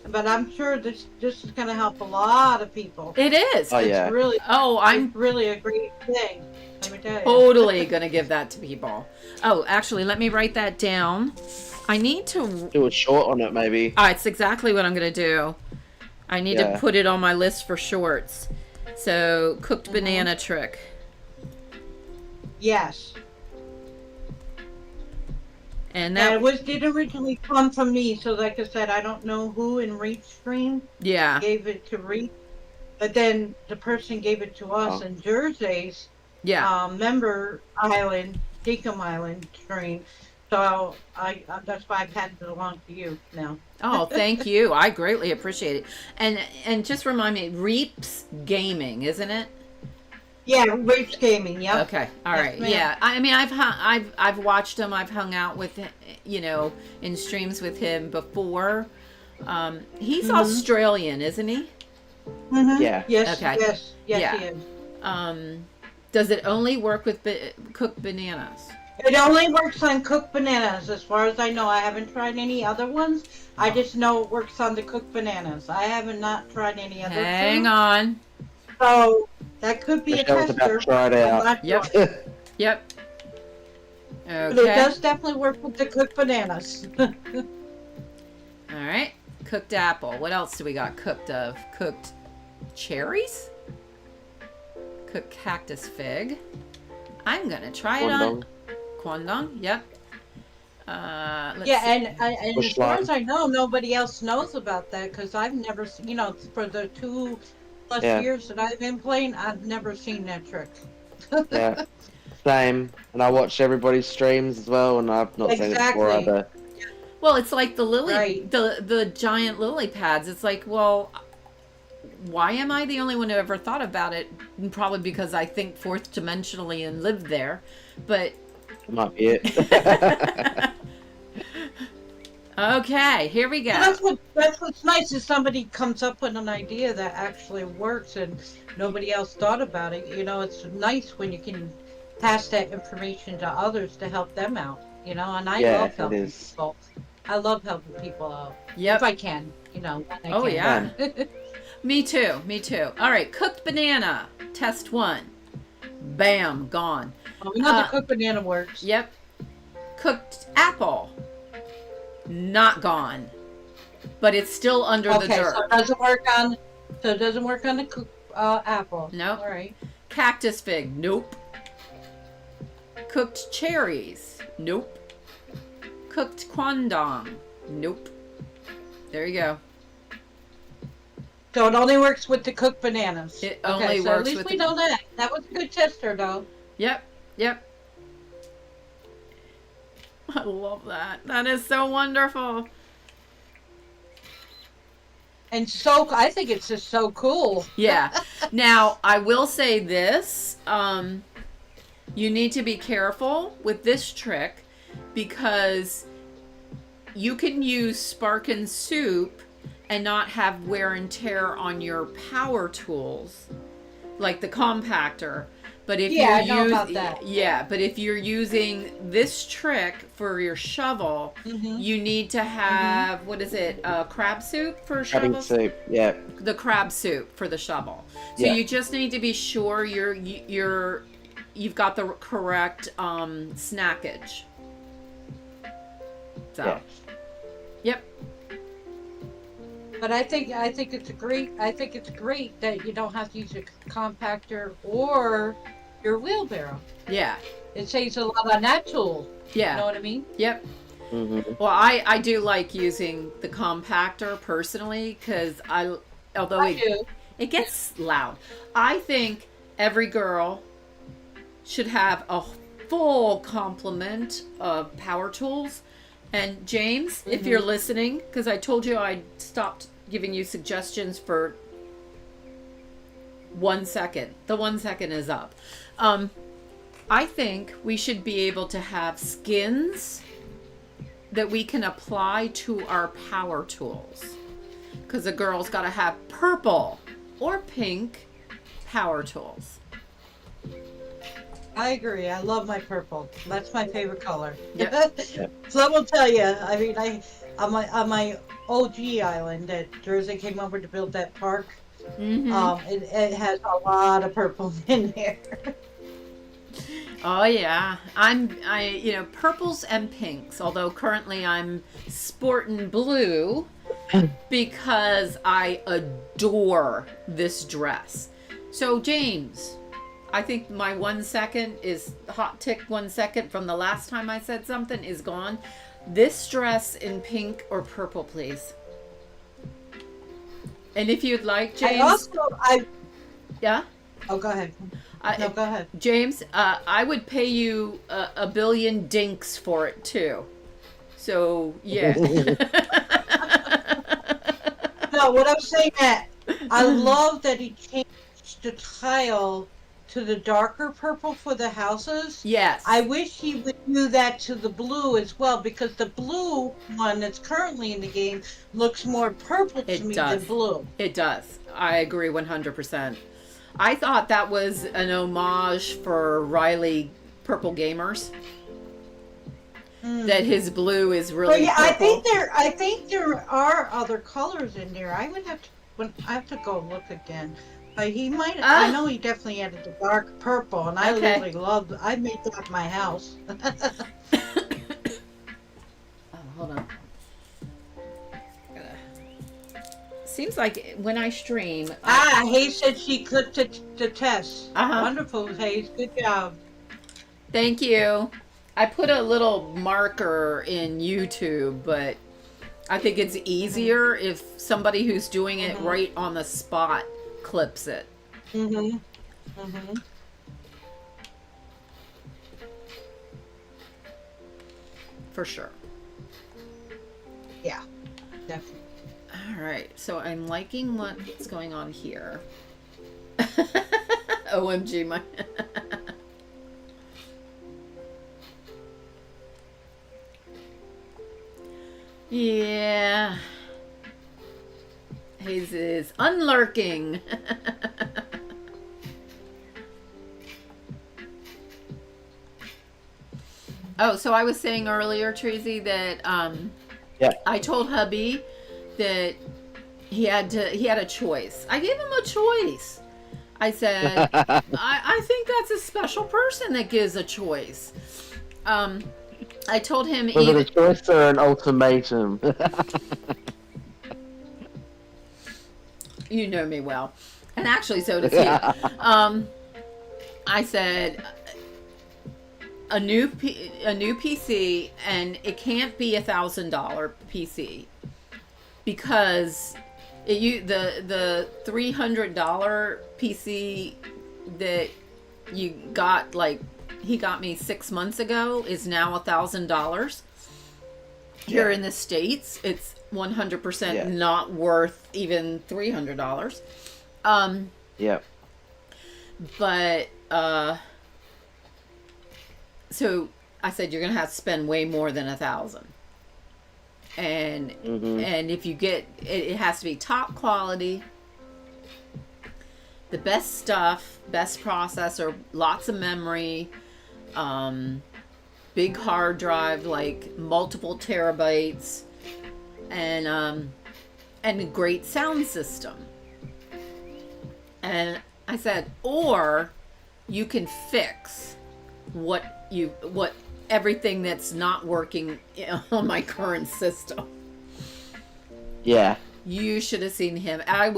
[SPEAKER 4] But I'm sure this is going to help a lot of people.
[SPEAKER 2] It is.
[SPEAKER 3] Oh, yeah.
[SPEAKER 4] It's really,
[SPEAKER 2] I'm
[SPEAKER 4] really a great thing. Let me tell you.
[SPEAKER 2] totally going to give that to people. Oh, actually, let me write that down. I need to
[SPEAKER 3] Do a short on it, maybe.
[SPEAKER 2] it's exactly what I'm going to do. I need to put it on my list for shorts. So, cooked banana trick.
[SPEAKER 4] Yes.
[SPEAKER 2] And that
[SPEAKER 4] did originally come from me, so like I said, I don't know who in Reach Stream gave it to Reach, but then the person gave it to us in Jersey's member island, Dinkum Island stream. So that's why I passed it along to you now.
[SPEAKER 2] Oh, thank you. I greatly appreciate it. And just remind me, Reaps Gaming, isn't it?
[SPEAKER 4] Yeah, Reach Gaming. Yep.
[SPEAKER 2] Okay. All right.
[SPEAKER 4] ma'am.
[SPEAKER 2] Yeah. I mean, I've watched him. I've hung out with him, in streams with him before. He's Australian, isn't he?
[SPEAKER 4] Mm-hmm.
[SPEAKER 3] Yeah.
[SPEAKER 4] Yes.
[SPEAKER 2] Okay.
[SPEAKER 4] Yes. Yes, he is.
[SPEAKER 2] Does it only work with cooked bananas?
[SPEAKER 4] It only works on cooked bananas, as far as I know. I haven't tried any other ones. I just know it works on the cooked bananas. I haven't not tried any other.
[SPEAKER 2] Hang on.
[SPEAKER 4] So that could be
[SPEAKER 3] Michelle's
[SPEAKER 4] a
[SPEAKER 3] about
[SPEAKER 4] tester.
[SPEAKER 3] to try it out.
[SPEAKER 4] I'm not
[SPEAKER 2] Yep.
[SPEAKER 4] sure.
[SPEAKER 2] Yep.
[SPEAKER 4] But it
[SPEAKER 2] Okay.
[SPEAKER 4] does definitely work with the cooked bananas.
[SPEAKER 2] All right. Cooked apple. What else do we got cooked of? Cooked cherries? Cooked cactus fig. I'm gonna try it on Kwandong. Yep. Let's see.
[SPEAKER 4] And
[SPEAKER 3] Bush
[SPEAKER 4] as far
[SPEAKER 3] lime.
[SPEAKER 4] as I know, nobody else knows about that because I've never, for the 2+
[SPEAKER 3] Yeah.
[SPEAKER 4] years that I've been playing, I've never seen that trick.
[SPEAKER 3] Yeah. Same. And I watch everybody's streams as well, and I've not seen it before
[SPEAKER 4] Exactly.
[SPEAKER 3] either.
[SPEAKER 2] Well, it's like the lily,
[SPEAKER 4] Right.
[SPEAKER 2] the giant lily pads. It's like, well, why am I the only one who ever thought about it? Probably because I think fourth dimensionally and live there. But
[SPEAKER 3] It might be it.
[SPEAKER 2] okay, here we go.
[SPEAKER 4] That's what's nice is somebody comes up with an idea that actually works and nobody else thought about it. It's nice when you can pass that information to others to help them out. And I
[SPEAKER 3] Yeah,
[SPEAKER 4] love
[SPEAKER 3] it
[SPEAKER 4] helping
[SPEAKER 3] is.
[SPEAKER 4] people. I love helping people out.
[SPEAKER 2] Yep.
[SPEAKER 4] If I can, when I
[SPEAKER 2] Oh,
[SPEAKER 4] can.
[SPEAKER 2] yeah. Me too. Me too. All right, cooked banana. Test 1. Bam, gone.
[SPEAKER 4] Well, we know the cooked banana works.
[SPEAKER 2] Yep. Cooked apple. Not gone. But it's still under the
[SPEAKER 4] Okay,
[SPEAKER 2] dirt.
[SPEAKER 4] so it doesn't work on the cooked apple.
[SPEAKER 2] Nope.
[SPEAKER 4] All right.
[SPEAKER 2] Cactus fig. Nope. Cooked cherries. Nope. Cooked kwandong. Nope. There you go.
[SPEAKER 4] So it only works with the cooked bananas.
[SPEAKER 2] It
[SPEAKER 4] Okay,
[SPEAKER 2] only
[SPEAKER 4] so at
[SPEAKER 2] works
[SPEAKER 4] least
[SPEAKER 2] with
[SPEAKER 4] we
[SPEAKER 2] the-
[SPEAKER 4] know that. That was a good tester, though.
[SPEAKER 2] Yep. Yep. I love that. That is so wonderful.
[SPEAKER 4] And I think it's just so cool.
[SPEAKER 2] Yeah. Now, I will say this. You need to be careful with this trick because you can use Sparkin Soup and not have wear and tear on your power tools, like the compactor. But if
[SPEAKER 4] Yeah, I
[SPEAKER 2] you're
[SPEAKER 4] know about that.
[SPEAKER 2] Yeah, but if you're using this trick for your shovel,
[SPEAKER 4] Mm-hmm.
[SPEAKER 2] you need to have what is it? Crab soup for
[SPEAKER 3] Crabbing
[SPEAKER 2] shovels?
[SPEAKER 3] soup. Yeah.
[SPEAKER 2] The crab soup for the shovel. So
[SPEAKER 3] Yeah.
[SPEAKER 2] you just need to be sure you've got the correct snackage. So,
[SPEAKER 3] Yeah.
[SPEAKER 2] yep.
[SPEAKER 4] But I think it's great that you don't have to use a compactor or your wheelbarrow.
[SPEAKER 2] Yeah.
[SPEAKER 4] It saves a lot on that tool.
[SPEAKER 2] Yeah.
[SPEAKER 4] You know what I mean?
[SPEAKER 2] Yep.
[SPEAKER 3] hmm
[SPEAKER 2] Well, I do like using the compactor personally because although
[SPEAKER 4] I do.
[SPEAKER 2] it gets loud, I think every girl should have a full complement of power tools. And James, if you're listening, because I told you I stopped giving you suggestions for 1 second. The 1 second is up. I think we should be able to have skins that we can apply to our power tools. Because a girl's got to have purple or pink power tools.
[SPEAKER 4] I agree. I love my purple. That's my favorite color.
[SPEAKER 2] Yep.
[SPEAKER 4] So I will tell you. I mean, on my OG island that Jersey came over to build that park.
[SPEAKER 2] Mm-hmm.
[SPEAKER 4] It has a lot of purple in there.
[SPEAKER 2] Oh yeah, purples and pinks. Although currently I'm sporting blue because I adore this dress. So James, I think my 1 second is hot tick 1 second from the last time I said something is gone. This dress in pink or purple, please. And if you'd like, James. Yeah.
[SPEAKER 4] Oh, go ahead. No, go ahead.
[SPEAKER 2] James, I would pay you a billion dinks for it too. So yeah.
[SPEAKER 4] No, what I'm saying that I love that he changed the tile to the darker purple for the houses.
[SPEAKER 2] Yes.
[SPEAKER 4] I wish he would do that to the blue as well because the blue one that's currently in the game looks more purple to me than blue.
[SPEAKER 2] It does. I agree 100%. I thought that was an homage for Riley Purple Gamers. That his blue is really
[SPEAKER 4] But yeah,
[SPEAKER 2] purple.
[SPEAKER 4] I think there are other colors in there. I have to go look again. But he might. I know he definitely added the dark purple, and I really loved. I made that my house.
[SPEAKER 2] Oh, hold on. Seems like when I stream.
[SPEAKER 4] Hayes said she clicked the test.
[SPEAKER 2] Uh-huh.
[SPEAKER 4] Wonderful, Hayes. Good job.
[SPEAKER 2] Thank you. I put a little marker in YouTube, but I think it's easier if somebody who's doing it right on the spot clips it.
[SPEAKER 4] Mm-hmm. Mm-hmm.
[SPEAKER 2] For sure.
[SPEAKER 4] Yeah, definitely.
[SPEAKER 2] All right, so I'm liking what's going on here. OMG, my. Yeah. Hayes is unlurking. Oh, so I was saying earlier, Tracy, that
[SPEAKER 3] Yeah.
[SPEAKER 2] I told hubby that he had a choice. I gave him a choice. I said, I think that's a special person that gives a choice. I told him
[SPEAKER 3] Was it a choice or an ultimatum?
[SPEAKER 2] You know me well, and actually, so does he. I said a new PC, and it can't be $1,000 PC because the $300 PC that you got, like he got me 6 months ago, is now $1,000. Here in the States, it's 100% not worth even $300.
[SPEAKER 3] Yep.
[SPEAKER 2] But so I said you're gonna have to spend way more than $1,000, and if you get it has to be top quality, the best stuff, best processor, lots of memory, big hard drive, like multiple terabytes, and a great sound system. And I said, or you can fix what everything that's not working on my current system.
[SPEAKER 3] Yeah.
[SPEAKER 2] You should have seen him. I'd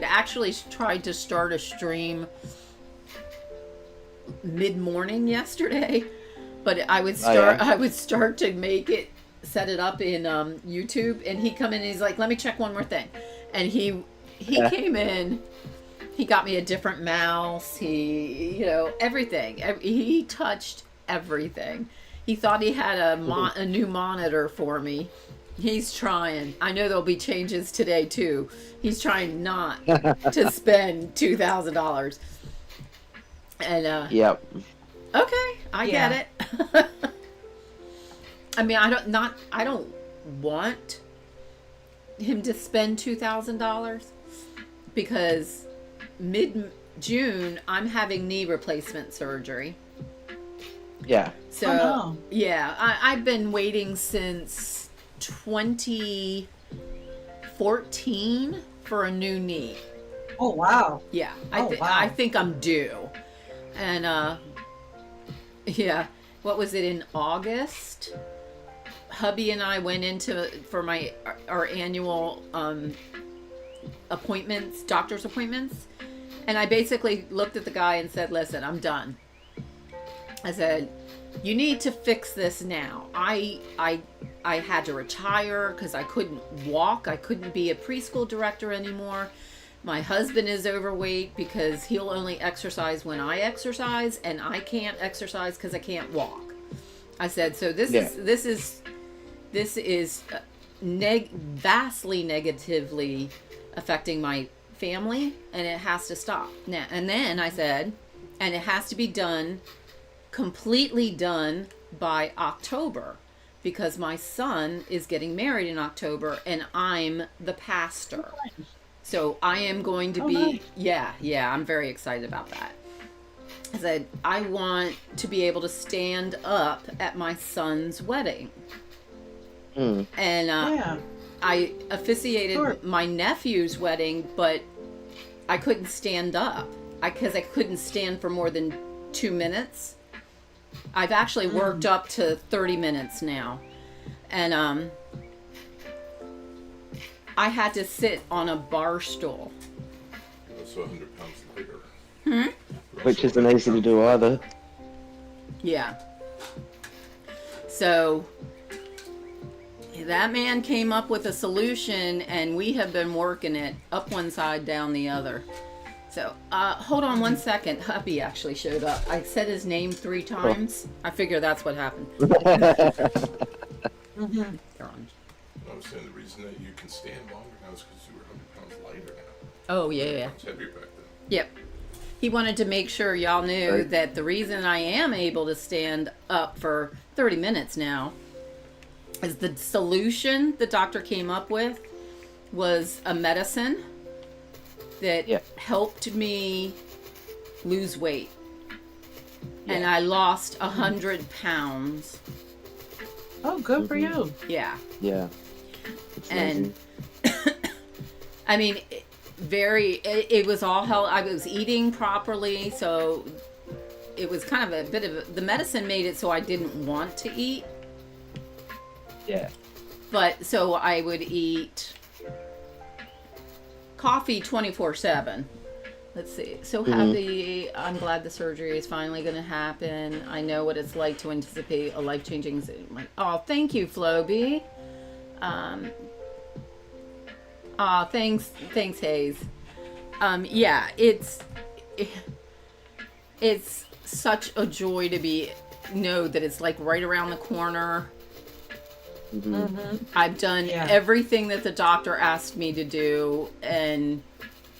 [SPEAKER 2] actually tried to start a stream mid-morning yesterday, but I would start to make it, set it up in YouTube, and he'd come in and he's like, let me check one more thing. And he came in, he got me a different mouse, everything. He touched everything. He thought he had a new monitor for me. He's trying. I know there'll be changes today too. He's trying not to spend $2,000. And
[SPEAKER 3] Yep.
[SPEAKER 2] Okay, I get it. I mean, I don't want him to spend $2,000 because mid-June I'm having knee replacement surgery.
[SPEAKER 3] Yeah.
[SPEAKER 2] So yeah, I've been waiting since 2014 for a new knee.
[SPEAKER 4] Oh wow.
[SPEAKER 2] Yeah, I think I'm due. And what was it, in August? Hubby and I went for our annual appointments, doctor's appointments, and I basically looked at the guy and said, "Listen, I'm done." I said, "You need to fix this now." I had to retire because I couldn't walk. I couldn't be a preschool director anymore. My husband is overweight because he'll only exercise when I exercise, and I can't exercise because I can't walk. I said, so this is vastly negatively affecting my family, and it has to stop now. And then I said, and it has to be completely done by October, because my son is getting married in October, and I'm the pastor. So I am going to be, I'm very excited about that. I said, I want to be able to stand up at my son's wedding. And I officiated my nephew's wedding, but I couldn't stand up because I couldn't stand for more than 2 minutes. I've actually worked up to 30 minutes now. And I had to sit on a bar stool.
[SPEAKER 5] That's 100 pounds lighter.
[SPEAKER 3] Which isn't easy to do either.
[SPEAKER 2] Yeah. So that man came up with a solution, and we have been working it up one side, down the other. So, hold on one second. Huppy actually showed up. I said his name 3 times. I figure that's what happened.
[SPEAKER 4] Mm-hmm.
[SPEAKER 2] You're on.
[SPEAKER 5] I was saying the reason that you can stand longer now is because you were 100 pounds lighter now.
[SPEAKER 2] Oh, yeah,
[SPEAKER 5] 100
[SPEAKER 2] yeah.
[SPEAKER 5] pounds heavier back then.
[SPEAKER 2] Yep. He wanted to make sure y'all knew
[SPEAKER 3] Right.
[SPEAKER 2] that the reason I am able to stand up for 30 minutes now is the solution the doctor came up with was a medicine that
[SPEAKER 3] Yeah.
[SPEAKER 2] helped me lose weight. And
[SPEAKER 3] Yeah.
[SPEAKER 2] I lost 100 pounds.
[SPEAKER 4] Oh, good for you.
[SPEAKER 2] Yeah.
[SPEAKER 3] Yeah. It's
[SPEAKER 2] And
[SPEAKER 3] amazing.
[SPEAKER 2] I mean, it was all hell. I was eating properly, so it was kind of a bit of the medicine made it so I didn't want to eat.
[SPEAKER 3] Yeah.
[SPEAKER 2] But so I would eat coffee 24/7. Let's see. So happy. I'm glad the surgery is finally going to happen. I know what it's like to anticipate a life-changing. Oh, thank you, Floby. Thanks, Hayes. Yeah, it's such a joy to know that it's like right around the corner.
[SPEAKER 4] Mm-hmm.
[SPEAKER 2] I've done
[SPEAKER 4] Yeah.
[SPEAKER 2] everything that the doctor asked me to do, and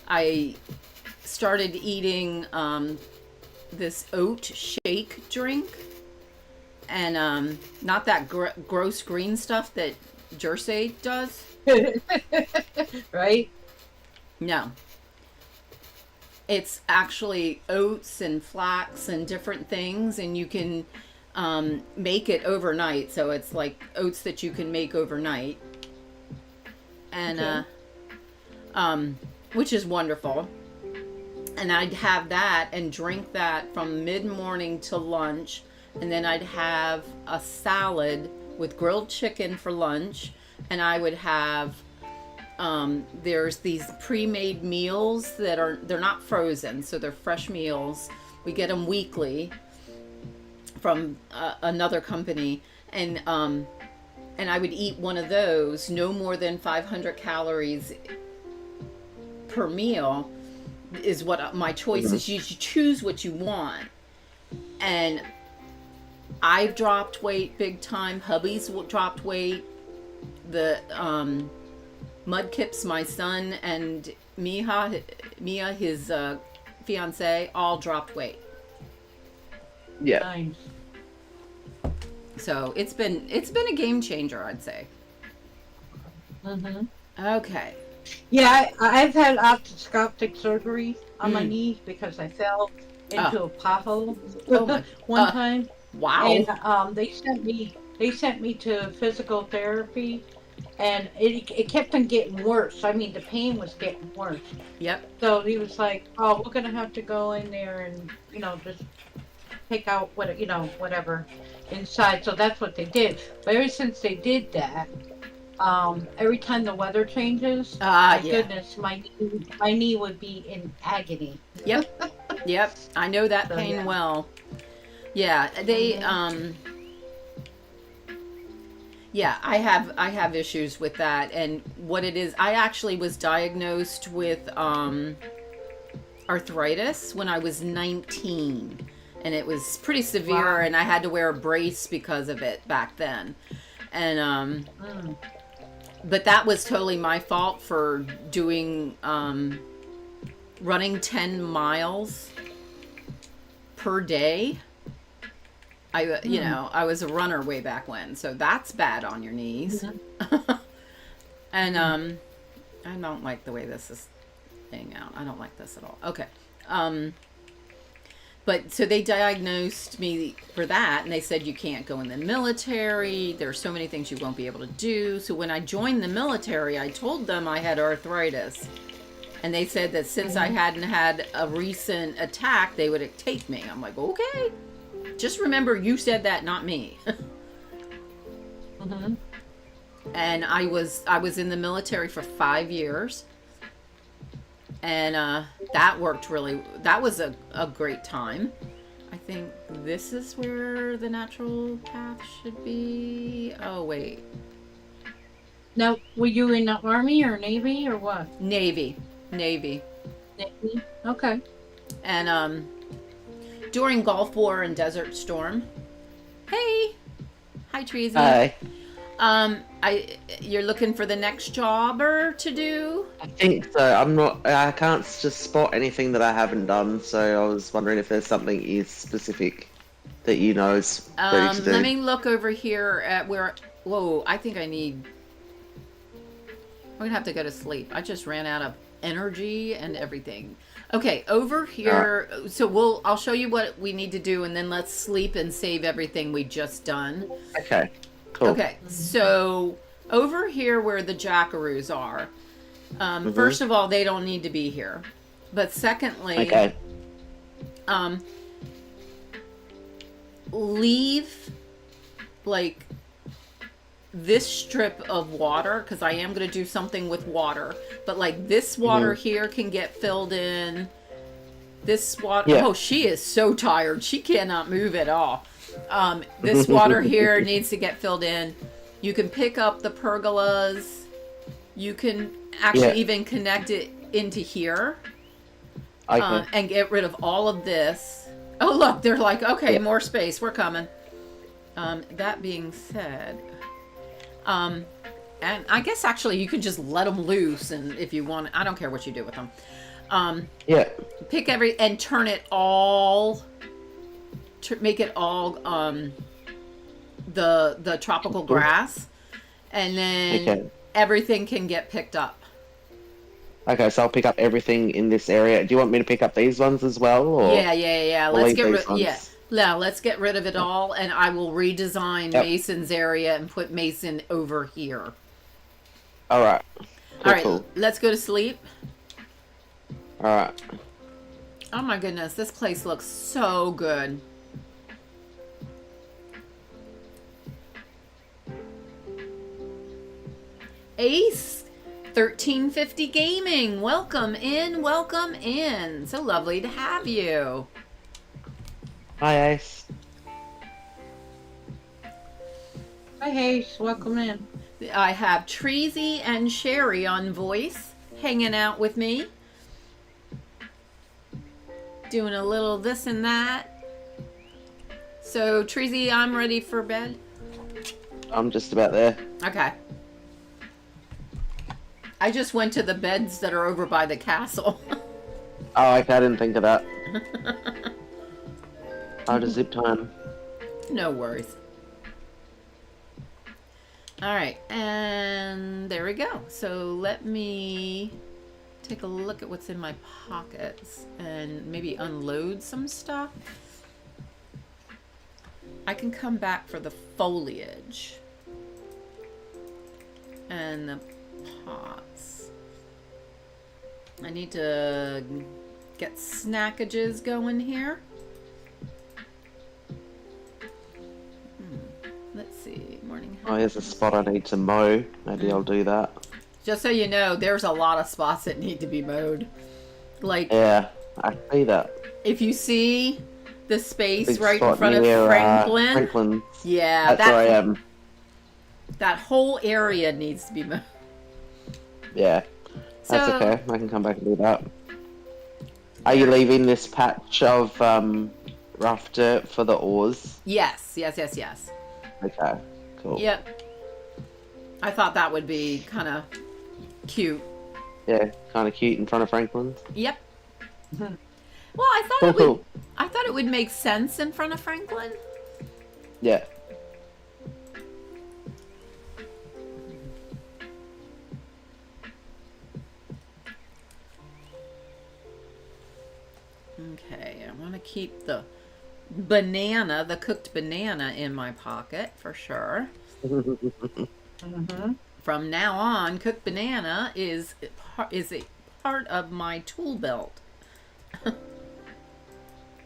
[SPEAKER 2] I started eating this oat shake drink, and not that gross green stuff that Jersey does.
[SPEAKER 4] Right?
[SPEAKER 2] No. It's actually oats and flax and different things, and you can make it overnight. So it's like oats that you can make overnight, and which is wonderful. And I'd have that and drink that from mid-morning to lunch, and then I'd have a salad with grilled chicken for lunch, and I would have there's these pre-made meals they're not frozen, so they're fresh meals. We get them weekly from another company, and I would eat one of those, no more than 500 calories per meal is what my choice is. You choose what you want, and I've dropped weight big time. Hubby's dropped weight. The Mudkip's my son, and Mia, his fiance, all dropped weight.
[SPEAKER 3] Yeah.
[SPEAKER 4] Nice.
[SPEAKER 2] So it's been a game changer, I'd say.
[SPEAKER 4] Mm-hmm.
[SPEAKER 2] Okay.
[SPEAKER 4] Yeah, I've had arthroscopic surgery on my knees because I fell into a pothole
[SPEAKER 2] Oh my-
[SPEAKER 4] one time.
[SPEAKER 2] Wow.
[SPEAKER 4] And they sent me to physical therapy, and it kept on getting worse. I mean, the pain was getting worse.
[SPEAKER 2] Yep.
[SPEAKER 4] So he was like, "Oh, we're gonna have to go in there and just take out whatever inside." So that's what they did. But ever since they did that, every time the weather changes, my
[SPEAKER 2] Yeah.
[SPEAKER 4] goodness, my knee would be in agony.
[SPEAKER 2] Yep. Yep. I know that
[SPEAKER 4] So,
[SPEAKER 2] pain
[SPEAKER 4] yeah.
[SPEAKER 2] well. Yeah, they yeah, I have issues with that, and what it is, I actually was diagnosed with arthritis when I was 19, and it was pretty severe.
[SPEAKER 4] Wow.
[SPEAKER 2] And I had to wear a brace because of it back then. And but that was totally my fault for doing running 10 miles per day. I was a runner way back when, so that's bad on your knees. And I don't like the way this is laying out. I don't like this at all. Okay. But so they diagnosed me for that, and they said you can't go in the military. There's so many things you won't be able to do. So when I joined the military, I told them I had arthritis, and they said that since I hadn't had a recent attack, they would take me. I'm like, okay. Just remember, you said that, not me.
[SPEAKER 4] Mm-hmm.
[SPEAKER 2] And I was in the military for 5 years, and that worked really. That was a great time. I think this is where the natural path should be. Oh, wait.
[SPEAKER 4] Now, were you in the Army or Navy or what?
[SPEAKER 2] Navy.
[SPEAKER 4] Navy. Okay.
[SPEAKER 2] And during Gulf War and Desert Storm. Hey. Hi, Treasy.
[SPEAKER 3] Hi.
[SPEAKER 2] You're looking for the next jobber to do?
[SPEAKER 3] I think so. I can't just spot anything that I haven't done, so I was wondering if there's something is specific that you know is ready to do.
[SPEAKER 2] Let me look over here at where. Whoa, I think I need. I'm gonna have to go to sleep. I just ran out of energy and everything. Okay, over here. So I'll show you what we need to do, and then let's sleep and save everything we just done.
[SPEAKER 3] Okay. Cool.
[SPEAKER 2] Okay, so over here where the jackaroos are, first of all, they don't need to be here. But secondly,
[SPEAKER 3] Okay.
[SPEAKER 2] Leave like this strip of water, because I am going to do something with water, but like this water here can get filled in. This water, oh, she is so tired. She cannot move at all. This water here needs to get filled in. You can pick up the pergolas. You can actually even connect it into here. And get rid of all of this. Oh, look, they're like, okay, more space. We're coming. That being said, and I guess actually you can just let them loose, and if you want, I don't care what you do with them. Pick and turn it all. Make it all the tropical grass, and then everything can get picked up.
[SPEAKER 3] Okay, so I'll pick up everything in this area. Do you want me to pick up these ones as well? Or
[SPEAKER 2] Yeah. Let's get rid. Let's get rid of it all, and I will redesign Mason's area and put Mason over here.
[SPEAKER 3] All right.
[SPEAKER 2] All right. Let's go to sleep.
[SPEAKER 3] All right.
[SPEAKER 2] Oh my goodness, this place looks so good. Ace 1350 Gaming, welcome in. So lovely to have you.
[SPEAKER 3] Hi, Ace.
[SPEAKER 4] Hi, Ace. Welcome in.
[SPEAKER 2] I have Treasy and Sherry on voice hanging out with me. Doing a little this and that. So, Treasy, I'm ready for bed.
[SPEAKER 3] I'm just about there.
[SPEAKER 2] Okay. I just went to the beds that are over by the castle.
[SPEAKER 3] Oh, okay, I didn't think of that. I'll just zip time.
[SPEAKER 2] No worries. Alright, and there we go. So let me take a look at what's in my pockets and maybe unload some stuff. I can come back for the foliage and the pots. I need to get snackages going here. Let's see, morning.
[SPEAKER 3] Oh, here's a spot I need to mow. Maybe I'll do that.
[SPEAKER 2] Just so you know, there's a lot of spots that need to be mowed. Like,
[SPEAKER 3] yeah, I see that.
[SPEAKER 2] If you see the space
[SPEAKER 3] Big
[SPEAKER 2] right in
[SPEAKER 3] spot
[SPEAKER 2] front
[SPEAKER 3] near,
[SPEAKER 2] of Franklin,
[SPEAKER 3] Franklin.
[SPEAKER 2] yeah,
[SPEAKER 3] That's where I am.
[SPEAKER 2] That whole area needs to be mowed.
[SPEAKER 3] Yeah, that's
[SPEAKER 2] So-
[SPEAKER 3] okay. I can come back and do that. Are you leaving this patch of rough dirt for the ores?
[SPEAKER 2] Yes.
[SPEAKER 3] Okay, cool.
[SPEAKER 2] Yep. I thought that would be kind of cute.
[SPEAKER 3] Yeah, kind of cute in front of Franklin's.
[SPEAKER 2] Yep. Well, I thought it would make sense in front of Franklin.
[SPEAKER 3] Yeah.
[SPEAKER 2] Okay, I want to keep the banana, the cooked banana, in my pocket for sure. From now on, cooked banana is a part of my tool belt.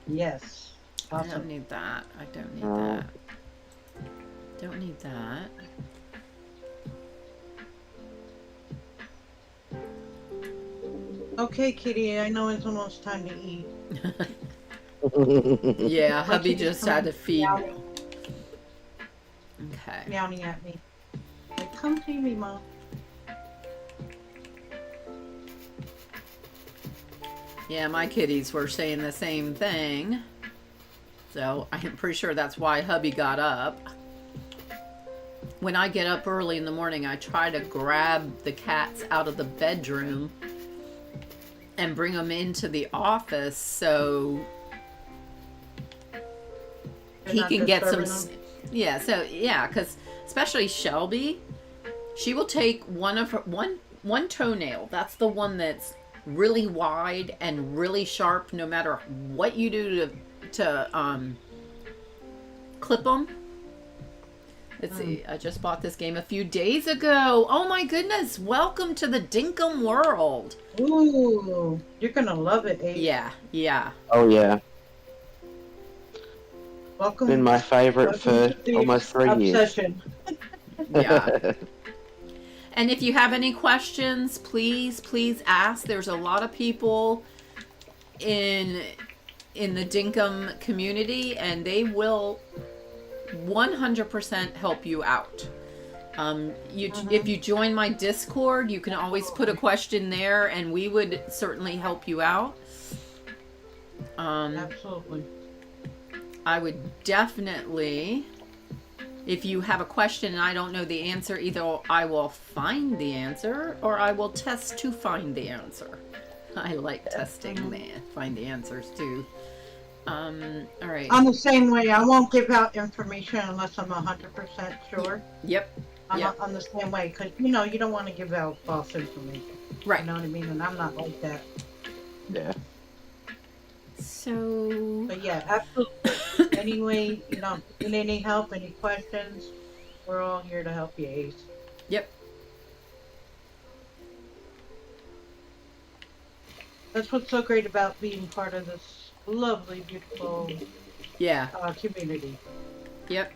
[SPEAKER 4] Yes.
[SPEAKER 2] I don't
[SPEAKER 4] Awesome.
[SPEAKER 2] need that. I don't need that. Don't need that.
[SPEAKER 4] Okay, Kitty, I know it's almost time to eat.
[SPEAKER 2] Yeah,
[SPEAKER 4] My
[SPEAKER 2] hubby
[SPEAKER 4] kitty's
[SPEAKER 2] just had to feed.
[SPEAKER 4] meowing,
[SPEAKER 2] Okay.
[SPEAKER 4] meowing at me. Like, come see me, Mom.
[SPEAKER 2] Yeah, my kitties were saying the same thing. So I'm pretty sure that's why hubby got up. When I get up early in the morning, I try to grab the cats out of the bedroom and bring them into the office so
[SPEAKER 4] You're
[SPEAKER 2] he
[SPEAKER 4] not
[SPEAKER 2] can get some.
[SPEAKER 4] disturbing them?
[SPEAKER 2] Yeah, so yeah, because especially Shelby, she will take one of her one toenail. That's the one that's really wide and really sharp. No matter what you do to clip them. Let's see. I just bought this game a few days ago. Oh my goodness! Welcome to the Dinkum world.
[SPEAKER 4] Ooh, you're gonna love it, Ace.
[SPEAKER 2] Yeah, yeah.
[SPEAKER 3] Oh yeah,
[SPEAKER 4] Welcome.
[SPEAKER 3] been my favorite for
[SPEAKER 4] welcome to the
[SPEAKER 3] almost 3 years.
[SPEAKER 4] obsession.
[SPEAKER 2] Yeah. And if you have any questions, please ask. There's a lot of people in the Dinkum community, and they will 100% help you out. If you join my Discord, you can always put a question there, and we would certainly help you out.
[SPEAKER 4] Absolutely.
[SPEAKER 2] I would definitely, if you have a question and I don't know the answer, either I will find the answer or I will test to find the answer. I like testing, find the answers too. All right.
[SPEAKER 4] I'm the same way. I won't give out information unless I'm 100% sure.
[SPEAKER 2] Yep.
[SPEAKER 4] I'm the same way because you don't want to give out false information.
[SPEAKER 2] Right.
[SPEAKER 4] You know what I mean? And I'm not like that.
[SPEAKER 3] Yeah.
[SPEAKER 2] So.
[SPEAKER 4] But yeah, absolutely. Anyway, need any help, any questions, we're all here to help you, Ace.
[SPEAKER 2] Yep.
[SPEAKER 4] That's what's so great about being part of this lovely, beautiful
[SPEAKER 2] Yeah.
[SPEAKER 4] community.
[SPEAKER 2] Yep.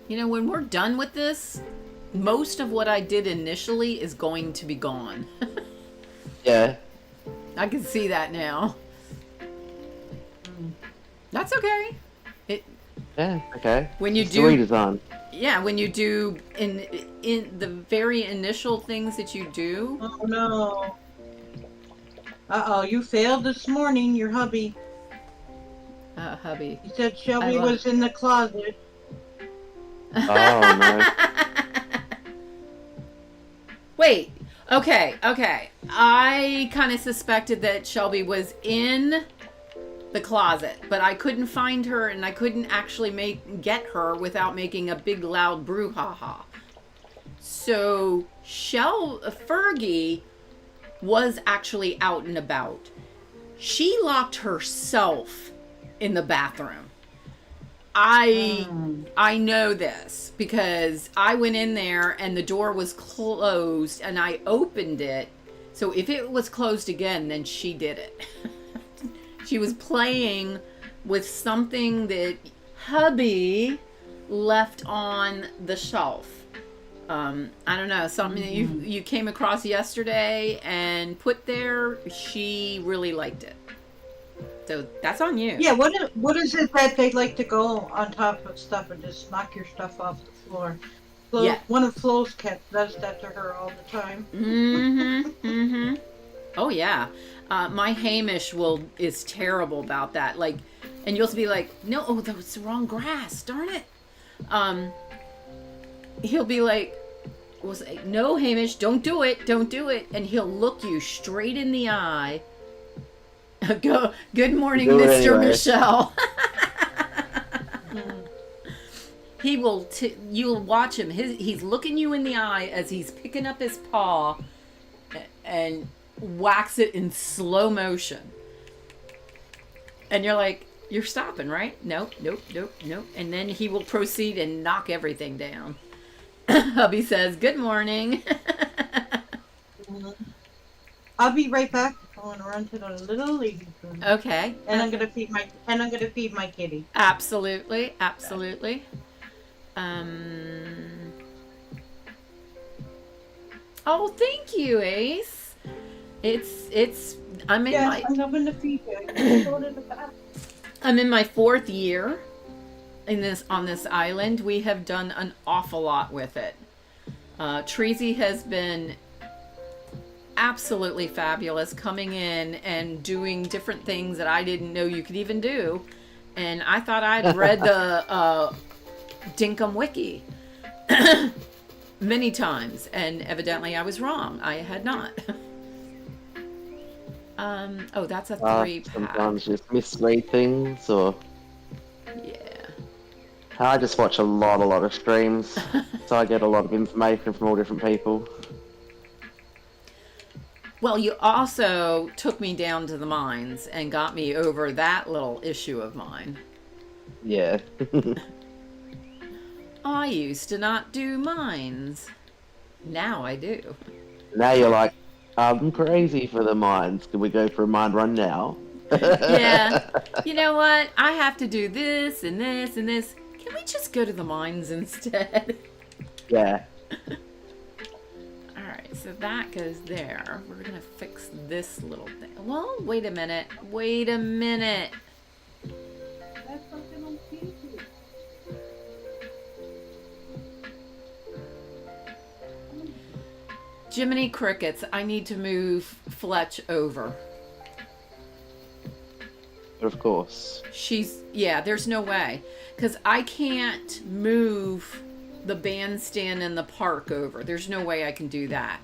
[SPEAKER 2] When we're done with this, most of what I did initially is going to be gone.
[SPEAKER 3] Yeah.
[SPEAKER 2] I can see that now. That's okay.
[SPEAKER 3] Yeah. Okay.
[SPEAKER 2] When you
[SPEAKER 3] It's
[SPEAKER 2] do,
[SPEAKER 3] redesign.
[SPEAKER 2] yeah, when you do in the very initial things that you do.
[SPEAKER 4] Oh no. Uh-oh, you failed this morning, your hubby.
[SPEAKER 2] Hubby.
[SPEAKER 4] He said Shelby was in the closet.
[SPEAKER 3] Oh no.
[SPEAKER 2] Wait. Okay. I kind of suspected that Shelby was in the closet, but I couldn't find her, and I couldn't actually get her without making a big loud brouhaha. So Fergie was actually out and about. She locked herself in the bathroom. I know this because I went in there and the door was closed and I opened it. So if it was closed again, then she did it. She was playing with something that hubby left on the shelf. I don't know, something that you came across yesterday and put there. She really liked it. So that's on you.
[SPEAKER 4] Yeah, what is it that they like to go on top of stuff and just knock your stuff off the floor?
[SPEAKER 2] Yeah.
[SPEAKER 4] One of Flo's cats does that to her all the time.
[SPEAKER 2] Oh yeah. My Hamish is terrible about that. Like, and you'll be like, no, that was the wrong grass. Darn it. He'll be like, no, Hamish, don't do it. And he'll look you straight in the eye. Good morning,
[SPEAKER 3] Do it
[SPEAKER 2] Mr.
[SPEAKER 3] anyway.
[SPEAKER 2] Michelle. He will. You'll watch him. He's looking you in the eye as he's picking up his paw and whacks it in slow motion. And you're like, you're stopping, right? Nope. And then he will proceed and knock everything down. Hubby says, "Good morning."
[SPEAKER 4] I'll be right back. I want to run to the little lady's room.
[SPEAKER 2] Okay.
[SPEAKER 4] And I'm gonna feed my kitty.
[SPEAKER 2] Absolutely. Oh, thank you, Ace. It's I'm in
[SPEAKER 4] Yes,
[SPEAKER 2] my
[SPEAKER 4] I'm going to feed you. You go to the bathroom.
[SPEAKER 2] I'm in my 4th year on this island. We have done an awful lot with it. Treasy has been absolutely fabulous, coming in and doing different things that I didn't know you could even do. And I thought I'd read the Dinkum wiki many times, and evidently I was wrong. I had not. Oh, that's a 3 pack.
[SPEAKER 3] Sometimes just misread things, or
[SPEAKER 2] Yeah.
[SPEAKER 3] I just watch a lot of streams, so I get a lot of information from all different people.
[SPEAKER 2] Well, you also took me down to the mines and got me over that little issue of mine.
[SPEAKER 3] Yeah.
[SPEAKER 2] I used to not do mines. Now I do.
[SPEAKER 3] Now you're like, I'm crazy for the mines. Can we go for a mine run now?
[SPEAKER 2] Yeah. You know what? I have to do this and this and this. Can we just go to the mines instead?
[SPEAKER 3] Yeah.
[SPEAKER 2] Alright, so that goes there. We're gonna fix this little thing. Well, wait a minute. Wait a minute.
[SPEAKER 4] That's something on TV.
[SPEAKER 2] Jiminy Crickets, I need to move Fletch over.
[SPEAKER 3] But of course.
[SPEAKER 2] Yeah, there's no way. Because I can't move the bandstand in the park over. There's no way I can do that.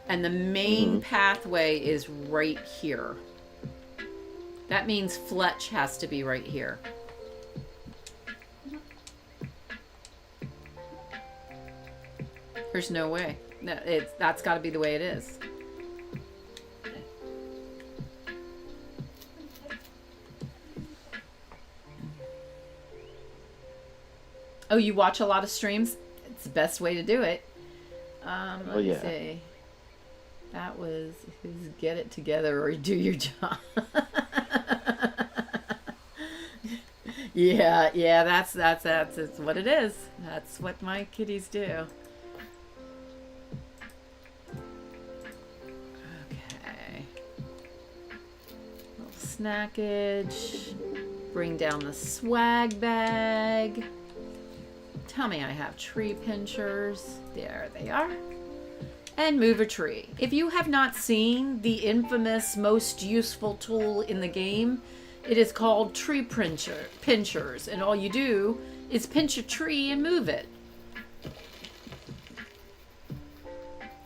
[SPEAKER 2] And the main pathway is right here. That means Fletch has to be right here. There's no way. That's got to be the way it is. Oh, you watch a lot of streams? It's the best way to do it. Let me see. That was his get it together or do your job. yeah, that's what it is. That's what my kitties do. Okay. Little snackage. Bring down the swag bag. Tell me I have tree pinchers. There they are. And move a tree. If you have not seen the infamous most useful tool in the game, it is called tree pinchers. And all you do is pinch a tree and move it.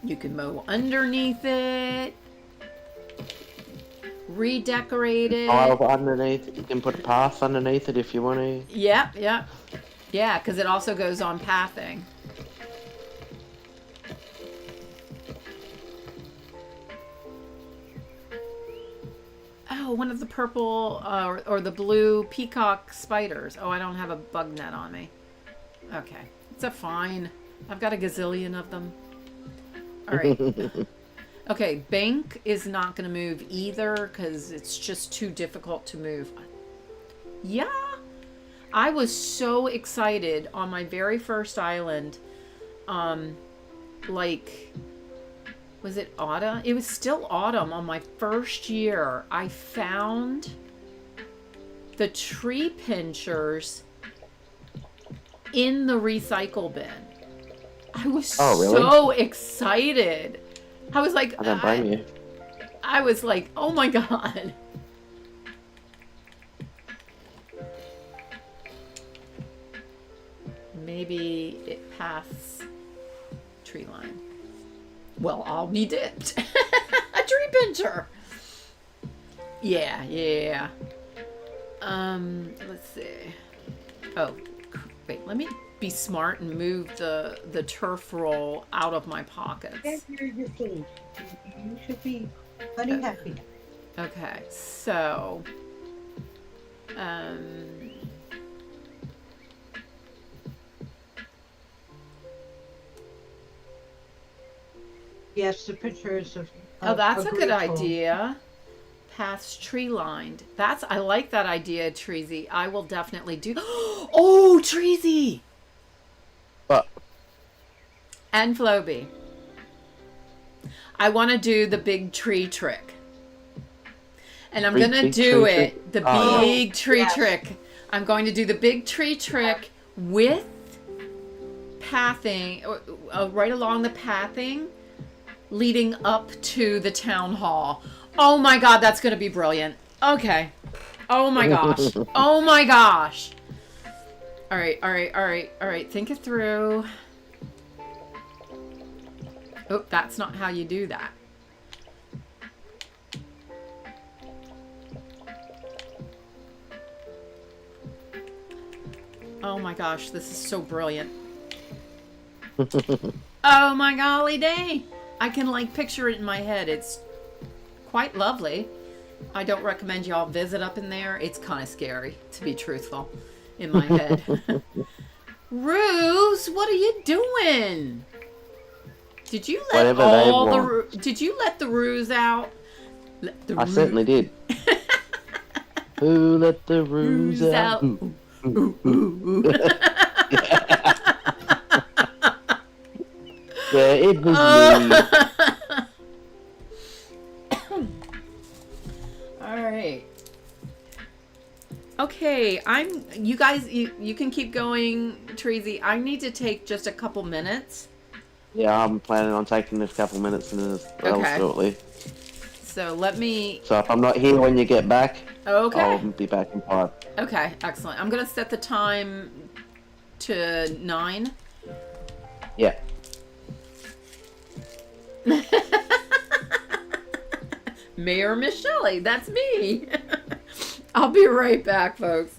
[SPEAKER 2] You can mow underneath it. Redecorate it.
[SPEAKER 3] Tile underneath it. You can put a path underneath it if you want to.
[SPEAKER 2] Yep. Yeah, because it also goes on pathing. Oh, one of the purple or the blue peacock spiders. Oh, I don't have a bug net on me. Okay. It's a fine. I've got a gazillion of them. All right. Okay, bank is not going to move either because it's just too difficult to move. Yeah. I was so excited on my very first island. Was it autumn? It was still autumn on my first year. I found the tree pinchers in the recycle bin. I was so excited. I was like,
[SPEAKER 3] I don't blame you.
[SPEAKER 2] I was like, oh my God. Maybe it passed tree line. Well, I'll be dipped. A tree pincher. Yeah. Let's see. Oh, wait, let me be smart and move the turf roll out of my pockets.
[SPEAKER 4] You should be plenty happy.
[SPEAKER 2] Okay, so
[SPEAKER 4] yes, the pictures of
[SPEAKER 2] oh, that's a good
[SPEAKER 4] grateful.
[SPEAKER 2] idea. Paths tree lined. I like that idea, Treasy. I will definitely do. Oh, Treasy
[SPEAKER 3] But
[SPEAKER 2] and Floby. I want to do the big tree trick. And I'm
[SPEAKER 3] Big-
[SPEAKER 2] going to
[SPEAKER 3] big
[SPEAKER 2] do
[SPEAKER 3] tree
[SPEAKER 2] it,
[SPEAKER 3] trick?
[SPEAKER 2] the
[SPEAKER 3] Oh.
[SPEAKER 2] big tree
[SPEAKER 4] Yes.
[SPEAKER 2] trick. I'm going to do the big tree trick with pathing, right along the pathing, leading up to the town hall. Oh my God, that's going to be brilliant. Okay. Oh my gosh. Oh my gosh. All right, all right, all right, all right. Think it through. Oh, that's not how you do that. Oh my gosh, this is so brilliant. Oh my golly day. I can like picture it in my head. It's quite lovely. I don't recommend y'all visit up in there. It's kind of scary, to be truthful, in my head. Ruse, what are you doing? Did you let
[SPEAKER 3] Whatever they
[SPEAKER 2] all the
[SPEAKER 3] want.
[SPEAKER 2] did you let the ruse out? Let the
[SPEAKER 3] I certainly did. Who let the ruse
[SPEAKER 2] ruse
[SPEAKER 3] out?
[SPEAKER 2] out.
[SPEAKER 3] Ooh.
[SPEAKER 2] Ooh, ooh, ooh.
[SPEAKER 3] Yeah, it was me.
[SPEAKER 2] All right. Okay, you guys, you can keep going, Treasy. I need to take just a couple minutes.
[SPEAKER 3] Yeah, I'm planning on taking a couple minutes as well
[SPEAKER 2] Okay.
[SPEAKER 3] shortly.
[SPEAKER 2] So let me,
[SPEAKER 3] So if I'm not here when you get back,
[SPEAKER 2] okay.
[SPEAKER 3] I'll be back in 5.
[SPEAKER 2] Okay, excellent. I'm going to set the time to 9.
[SPEAKER 3] Yeah.
[SPEAKER 2] Mayor Miss Shelley, that's me. I'll be right back, folks.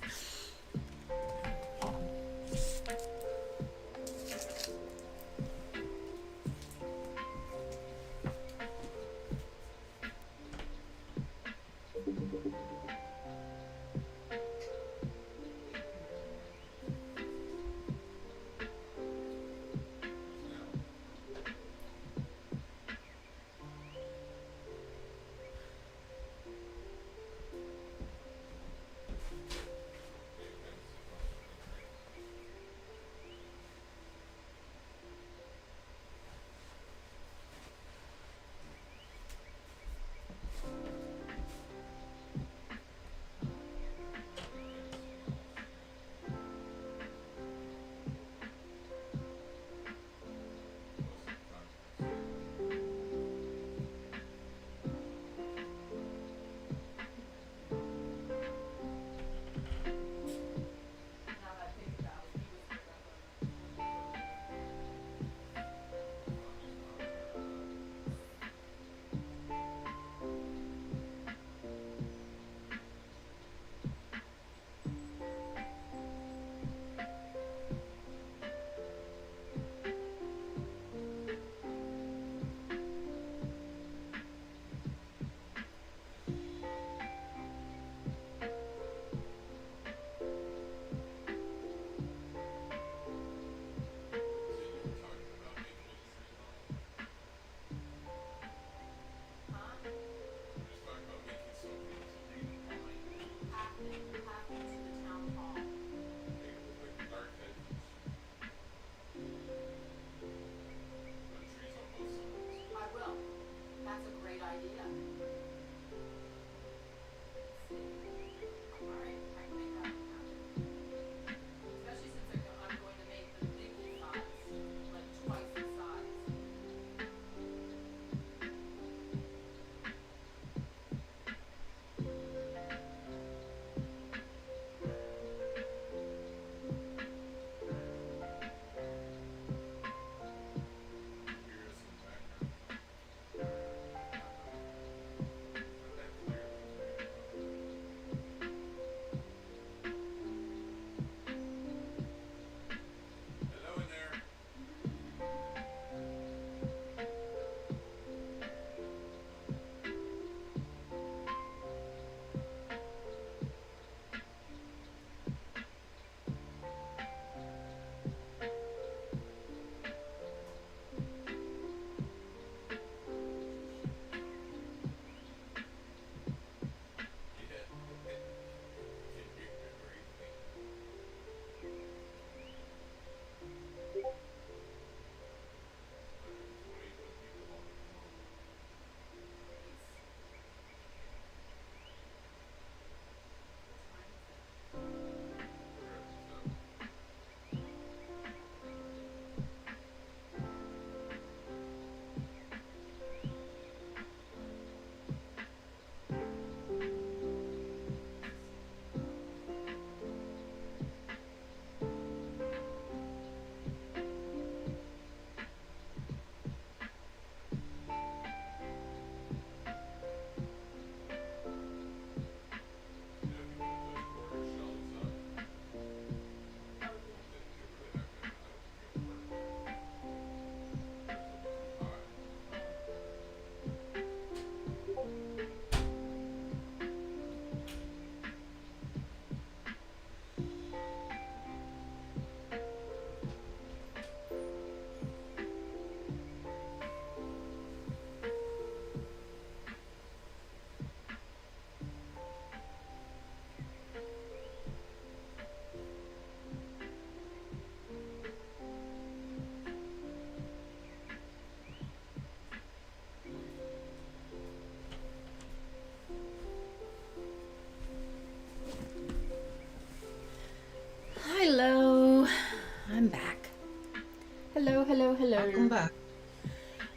[SPEAKER 2] Hello, hello, hello.
[SPEAKER 4] Welcome back.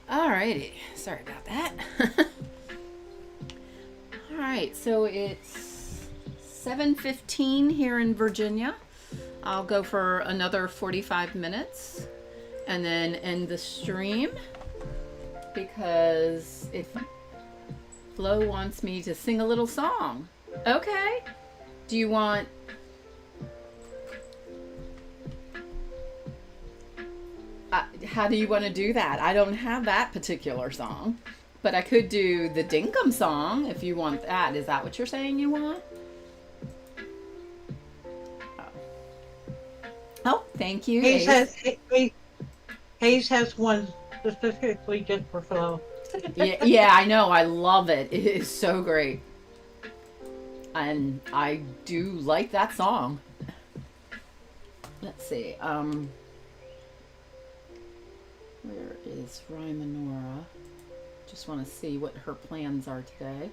[SPEAKER 2] Alrighty. Sorry about that. Alright, so it's 7:15 here in Virginia. I'll go for another 45 minutes and then end the stream because if Flo wants me to sing a little song. Okay. Do you want... how do you want to do that? I don't have that particular song, but I could do the Dinkum song if you want that. Is that what you're saying you want? Oh, thank you.
[SPEAKER 4] Hayes has one specifically just for Flo.
[SPEAKER 2] Yeah, I know. I love it. It is so great. And I do like that song. Let's see. Where is Rymanora? Just want to see what her plans are today.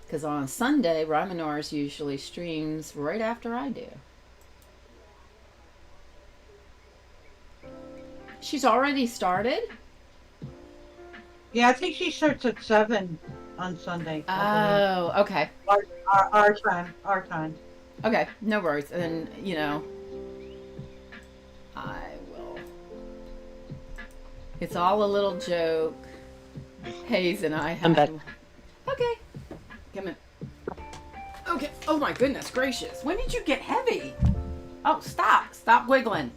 [SPEAKER 2] Because on Sunday, Rymanora's usually streams right after I do. She's already started?
[SPEAKER 4] Yeah, I think she starts at 7 on Sunday.
[SPEAKER 2] Oh, okay.
[SPEAKER 4] Our time.
[SPEAKER 2] Okay, no worries. And, you know, I will. It's all a little joke. Hayes and I have.
[SPEAKER 3] I'm back.
[SPEAKER 2] Okay. Come in. Okay. Oh my goodness gracious. When did you get heavy? Oh, stop. Stop wiggling.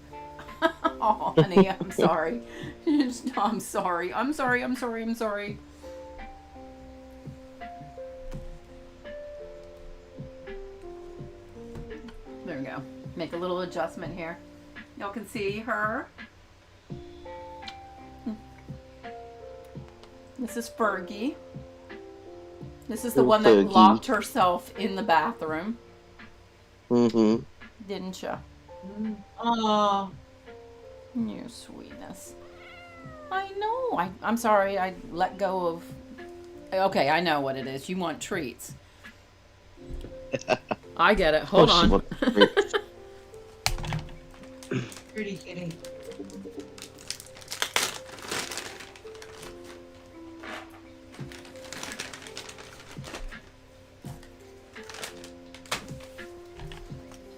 [SPEAKER 2] Oh, honey, I'm sorry. I'm sorry. I'm sorry. I'm sorry. I'm sorry. There we go. Make a little adjustment here. Y'all can see her. This is Fergie. This is the one that
[SPEAKER 3] Fergie.
[SPEAKER 2] locked herself in the bathroom.
[SPEAKER 3] Mm-hmm.
[SPEAKER 2] Didn't you?
[SPEAKER 4] Oh,
[SPEAKER 2] You sweetness. I know. I'm sorry. I let go of... Okay, I know what it is. You want treats. I get it. Hold
[SPEAKER 3] Oh, she
[SPEAKER 2] on.
[SPEAKER 3] wants treats.
[SPEAKER 4] pretty kitty.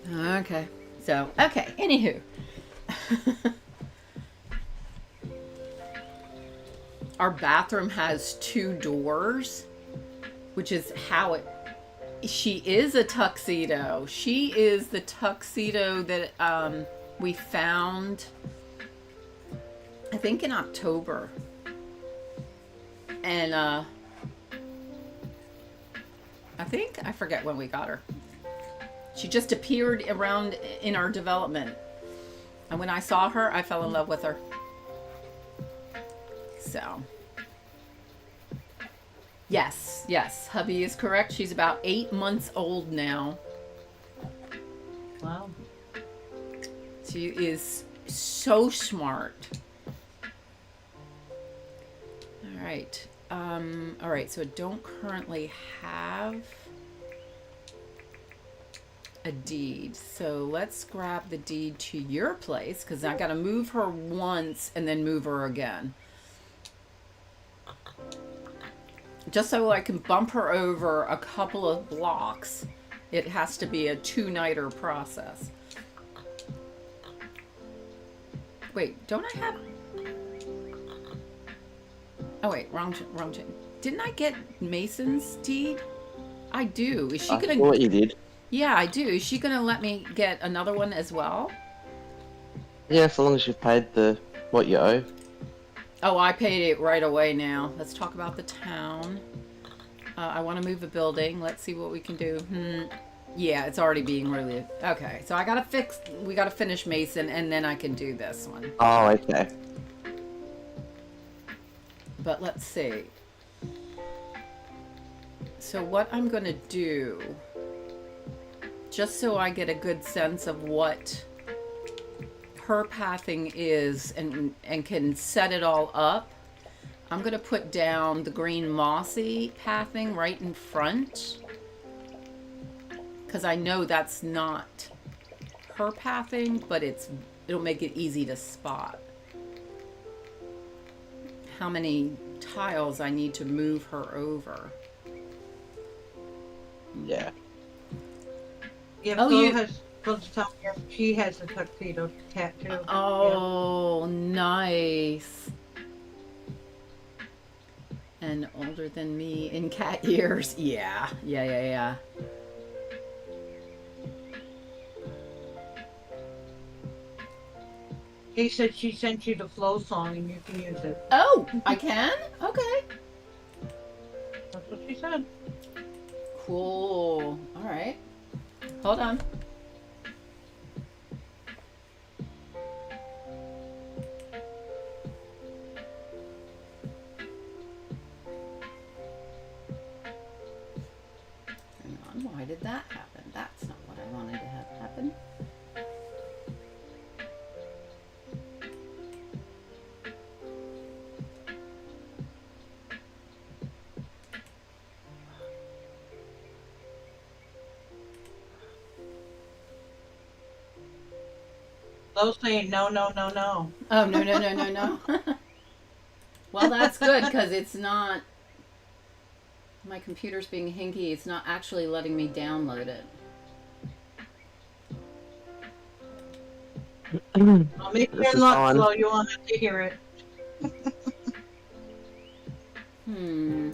[SPEAKER 2] Okay. So, okay. Anywho. Our bathroom has 2 doors, which is how it... She is a tuxedo. She is the tuxedo that we found, I think, in October. And I forget when we got her. She just appeared around in our development. And when I saw her, I fell in love with her. So. Yes, hubby is correct. She's about 8 months old now.
[SPEAKER 4] Wow.
[SPEAKER 2] She is so smart. All right. All right, so I don't currently have a deed. So let's grab the deed to your place because I got to move her once and then move her again. Just so I can bump her over a couple of blocks, it has to be a 2-nighter process. Wait, don't I have... Oh wait, wrong chain. Didn't I get Mason's deed? I do. Is she
[SPEAKER 3] I
[SPEAKER 2] gonna...
[SPEAKER 3] thought you did.
[SPEAKER 2] Yeah, I do. Is she gonna let me get another one as well?
[SPEAKER 3] Yeah, so long as you've paid what you owe.
[SPEAKER 2] Oh, I paid it right away now. Let's talk about the town. I want to move a building. Let's see what we can do. Yeah, it's already being really... Okay, so we gotta finish Mason and then I can do this one.
[SPEAKER 3] Oh, okay.
[SPEAKER 2] But let's see. So what I'm gonna do, just so I get a good sense of what her pathing is and can set it all up, I'm gonna put down the green mossy pathing right in front because I know that's not her pathing, but it'll make it easy to spot. how many tiles I need to move her over.
[SPEAKER 3] Yeah.
[SPEAKER 4] Yeah,
[SPEAKER 2] Oh,
[SPEAKER 4] Flo
[SPEAKER 2] you-
[SPEAKER 4] has supposed to tell me she has a tuxedo cat too.
[SPEAKER 2] Oh, nice. And older than me in cat years. Yeah.
[SPEAKER 4] He said she sent you the Flow song and you can use it.
[SPEAKER 2] Oh, I can? Okay.
[SPEAKER 4] That's what she said.
[SPEAKER 2] Cool. All right. Hold on. Hang on. Why did that happen? That's not what I wanted to have happen.
[SPEAKER 4] Flo's saying no.
[SPEAKER 2] Oh, no. Well, that's good because it's not. My computer's being hinky. It's not actually letting me download it.
[SPEAKER 4] I'll make
[SPEAKER 3] This
[SPEAKER 4] your
[SPEAKER 3] is
[SPEAKER 4] luck,
[SPEAKER 3] on.
[SPEAKER 4] Flo. You won't have to hear it.
[SPEAKER 2] Hmm.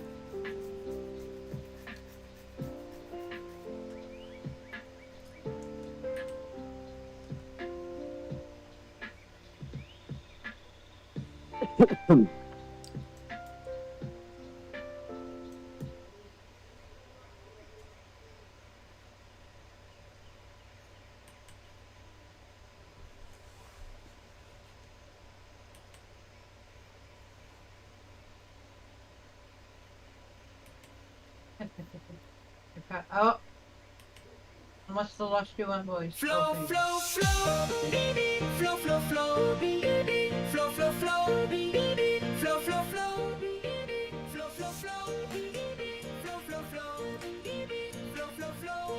[SPEAKER 4] Oh. I must have lost you on voice.
[SPEAKER 1] Flow,
[SPEAKER 4] Okay.
[SPEAKER 1] flow, flow, flow, flow, flow, flow, flow, flow, flow, flow, flow, flow, flow, flow, flow, flow, flow, flow,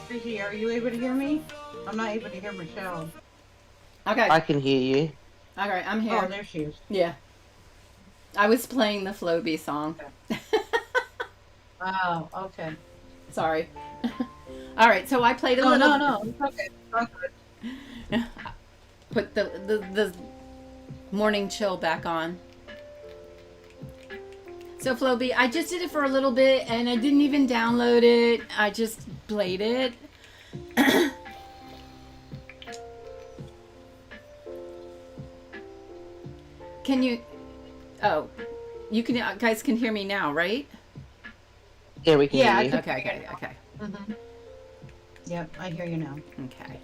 [SPEAKER 4] Tracy, are you able to hear me? I'm not able to hear Michelle.
[SPEAKER 2] Okay.
[SPEAKER 3] I can hear you.
[SPEAKER 2] All right. I'm here.
[SPEAKER 4] Oh, there she is.
[SPEAKER 2] Yeah. I was playing the Floby song.
[SPEAKER 4] Oh, okay.
[SPEAKER 2] Sorry. All right. So I played a
[SPEAKER 4] No,
[SPEAKER 2] little.
[SPEAKER 4] no. It's okay. It's good.
[SPEAKER 2] Put the morning chill back on. So Floby, I just did it for a little bit and I didn't even download it. I just played it. Can you? Oh, you can. Guys can hear me now, right?
[SPEAKER 3] Yeah, we can
[SPEAKER 4] Yeah,
[SPEAKER 3] hear you.
[SPEAKER 2] Okay.
[SPEAKER 4] Mm-hmm. Yep, I hear you now.
[SPEAKER 2] Okay.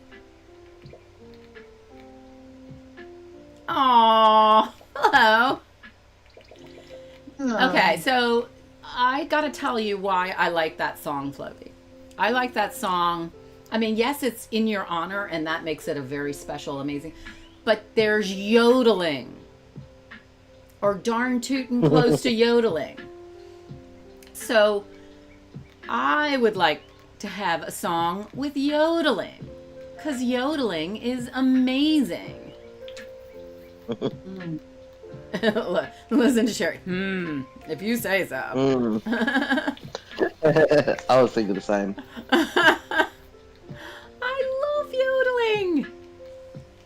[SPEAKER 2] Aww. Hello. Okay, so I gotta tell you why I like that song, Floby. I like that song. I mean, yes, it's in your honor, and that makes it a very special, amazing. But there's yodeling, or darn tootin' close to yodeling. So I would like to have a song with yodeling, because yodeling is amazing.
[SPEAKER 4] Mm.
[SPEAKER 2] Listen to Sherry. If you say so.
[SPEAKER 3] I was thinking the same.
[SPEAKER 2] I love yodeling.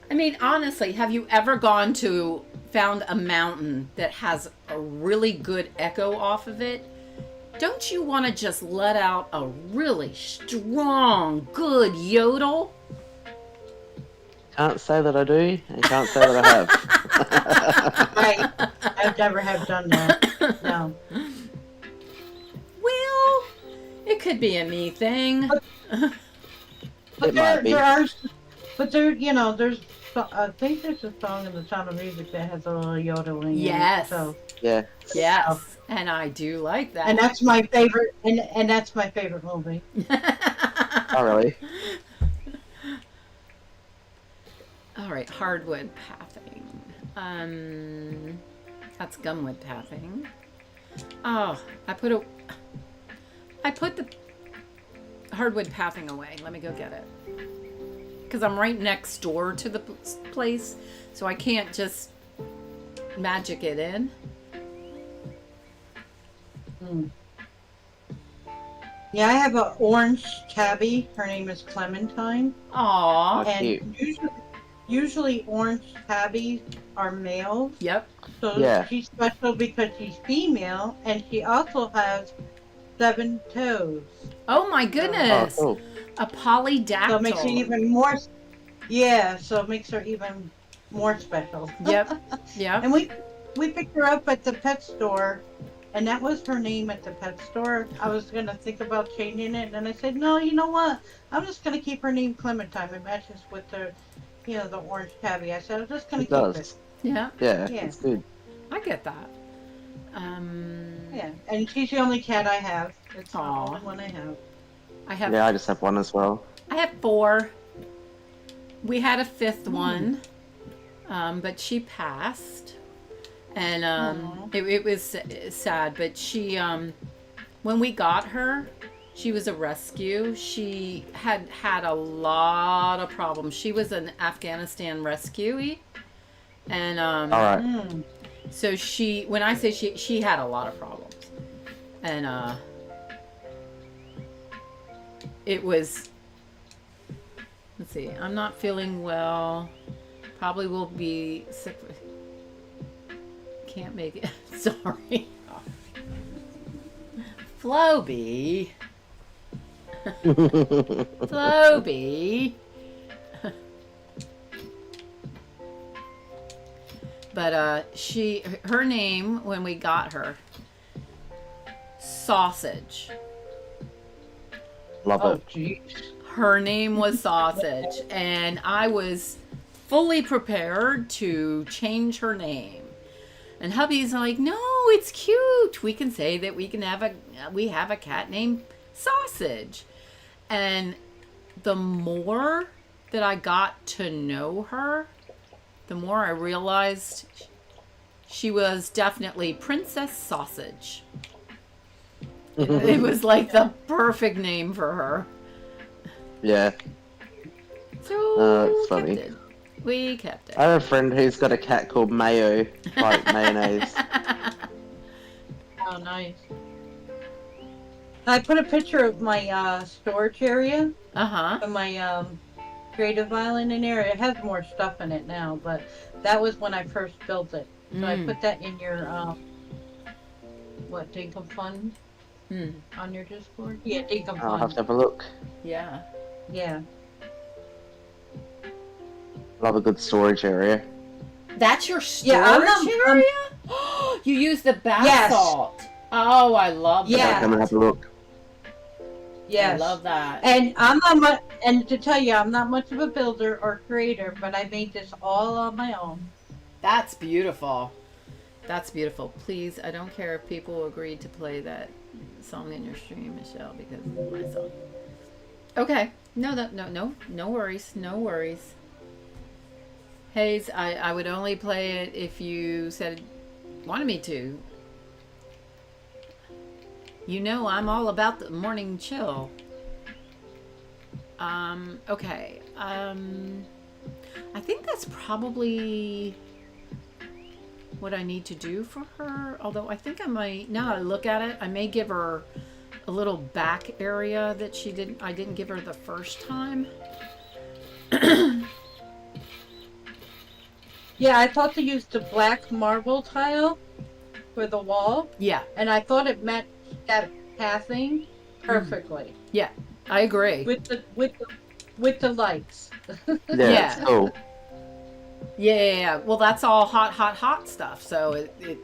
[SPEAKER 2] I mean, honestly, have you ever found a mountain that has a really good echo off of it? Don't you want to just let out a really strong, good yodel?
[SPEAKER 3] Can't say that I do, and can't say that I have.
[SPEAKER 4] I've never have done that. No.
[SPEAKER 2] Well, it could be a me thing.
[SPEAKER 4] But
[SPEAKER 3] It might be.
[SPEAKER 4] there are, but there, there's I think there's a song in The Sound of Music that has a little yodeling.
[SPEAKER 2] Yes.
[SPEAKER 4] In it, so,
[SPEAKER 3] Yeah.
[SPEAKER 2] Yes. And I do like that.
[SPEAKER 4] and that's my favorite. And that's my favorite movie.
[SPEAKER 3] Oh, really?
[SPEAKER 2] All right, hardwood pathing. That's gumwood pathing. Oh, I put the hardwood pathing away. Let me go get it. Because I'm right next door to the place, so I can't just magic it in.
[SPEAKER 4] Yeah, I have an orange tabby. Her name is Clementine.
[SPEAKER 2] Aww.
[SPEAKER 3] Oh, cute.
[SPEAKER 4] And usually orange tabbies are males.
[SPEAKER 2] Yep.
[SPEAKER 4] So
[SPEAKER 3] Yeah.
[SPEAKER 4] she's special because she's female, and she also has 7 toes.
[SPEAKER 2] Oh my
[SPEAKER 3] Oh,
[SPEAKER 2] goodness.
[SPEAKER 3] cool.
[SPEAKER 2] A polydactyl.
[SPEAKER 4] So it makes her even more. Yeah, so it makes her even more special.
[SPEAKER 2] Yep. Yep.
[SPEAKER 4] And we picked her up at the pet store, and that was her name at the pet store. I was gonna think about changing it, and then I said, no, you know what? I'm just gonna keep her name Clementine. It matches with the, the orange tabby. I said I'm just gonna
[SPEAKER 3] It
[SPEAKER 4] keep
[SPEAKER 3] does.
[SPEAKER 4] it.
[SPEAKER 2] Yeah.
[SPEAKER 3] Yeah,
[SPEAKER 4] Yeah.
[SPEAKER 3] it's good.
[SPEAKER 2] I get that.
[SPEAKER 4] Yeah, and she's the only cat I have. It's the
[SPEAKER 2] Aw.
[SPEAKER 4] only one I have.
[SPEAKER 2] I have
[SPEAKER 3] Yeah, I just have one as well.
[SPEAKER 2] 4. We had a 5th one, but she passed, and it was sad. But she, when we got her, she was a rescue. She had a lot of problems. She was an Afghanistan rescuee, and
[SPEAKER 3] All right.
[SPEAKER 2] so when I say she had a lot of problems, and it was. Let's see. I'm not feeling well. Probably will be sick. Can't make it. Sorry. Floby. Floby. But her name when we got her, Sausage.
[SPEAKER 3] Love
[SPEAKER 4] Oh,
[SPEAKER 3] it.
[SPEAKER 4] jeez.
[SPEAKER 2] Her name was Sausage, and I was fully prepared to change her name. And hubby's like, no, it's cute. We can say that we have a cat named Sausage. And the more that I got to know her, the more I realized she was definitely Princess Sausage. It was like the perfect name for her.
[SPEAKER 3] Yeah.
[SPEAKER 2] So
[SPEAKER 3] It's funny.
[SPEAKER 2] kept it. We kept it.
[SPEAKER 3] I have a friend who's got a cat called Mayo, like mayonnaise.
[SPEAKER 4] Oh, nice. I put a picture of my storage area
[SPEAKER 2] Uh-huh.
[SPEAKER 4] of my creative violin in there. It has more stuff in it now, but that was when I first built it. So I put that in your Dinkum Fund on your Discord? Yeah, Dinkum
[SPEAKER 3] I'll have
[SPEAKER 4] Fund.
[SPEAKER 3] to have a look.
[SPEAKER 2] Yeah.
[SPEAKER 4] Yeah.
[SPEAKER 3] Love a good storage area.
[SPEAKER 2] That's your storage
[SPEAKER 4] Yeah, I'm-
[SPEAKER 2] area? You use the bath
[SPEAKER 4] Yes.
[SPEAKER 2] salt. Oh, I love
[SPEAKER 4] Yeah.
[SPEAKER 2] that.
[SPEAKER 3] Come and have a look.
[SPEAKER 4] Yes.
[SPEAKER 2] I love that.
[SPEAKER 4] And I'm not much, and to tell you, I'm not much of a builder or creator, but I made this all on my own.
[SPEAKER 2] That's beautiful. That's beautiful. Please, I don't care if people agree to play that song in your stream, Michelle, because it's my song. Okay. No worries. No worries. Hayes, I would only play it if you wanted me to. You know I'm all about the morning chill. Okay. I think that's probably what I need to do for her. Although I think I might, now I look at it, I may give her a little back area that I didn't give her the first time.
[SPEAKER 4] Yeah, I thought to use the black marble tile for the wall,
[SPEAKER 2] Yeah,
[SPEAKER 4] and I thought it matched that pathing perfectly
[SPEAKER 2] I agree.
[SPEAKER 4] with the lights.
[SPEAKER 3] Yeah,
[SPEAKER 2] Yeah.
[SPEAKER 3] it's cool.
[SPEAKER 2] Yeah. Well, that's all hot stuff. So it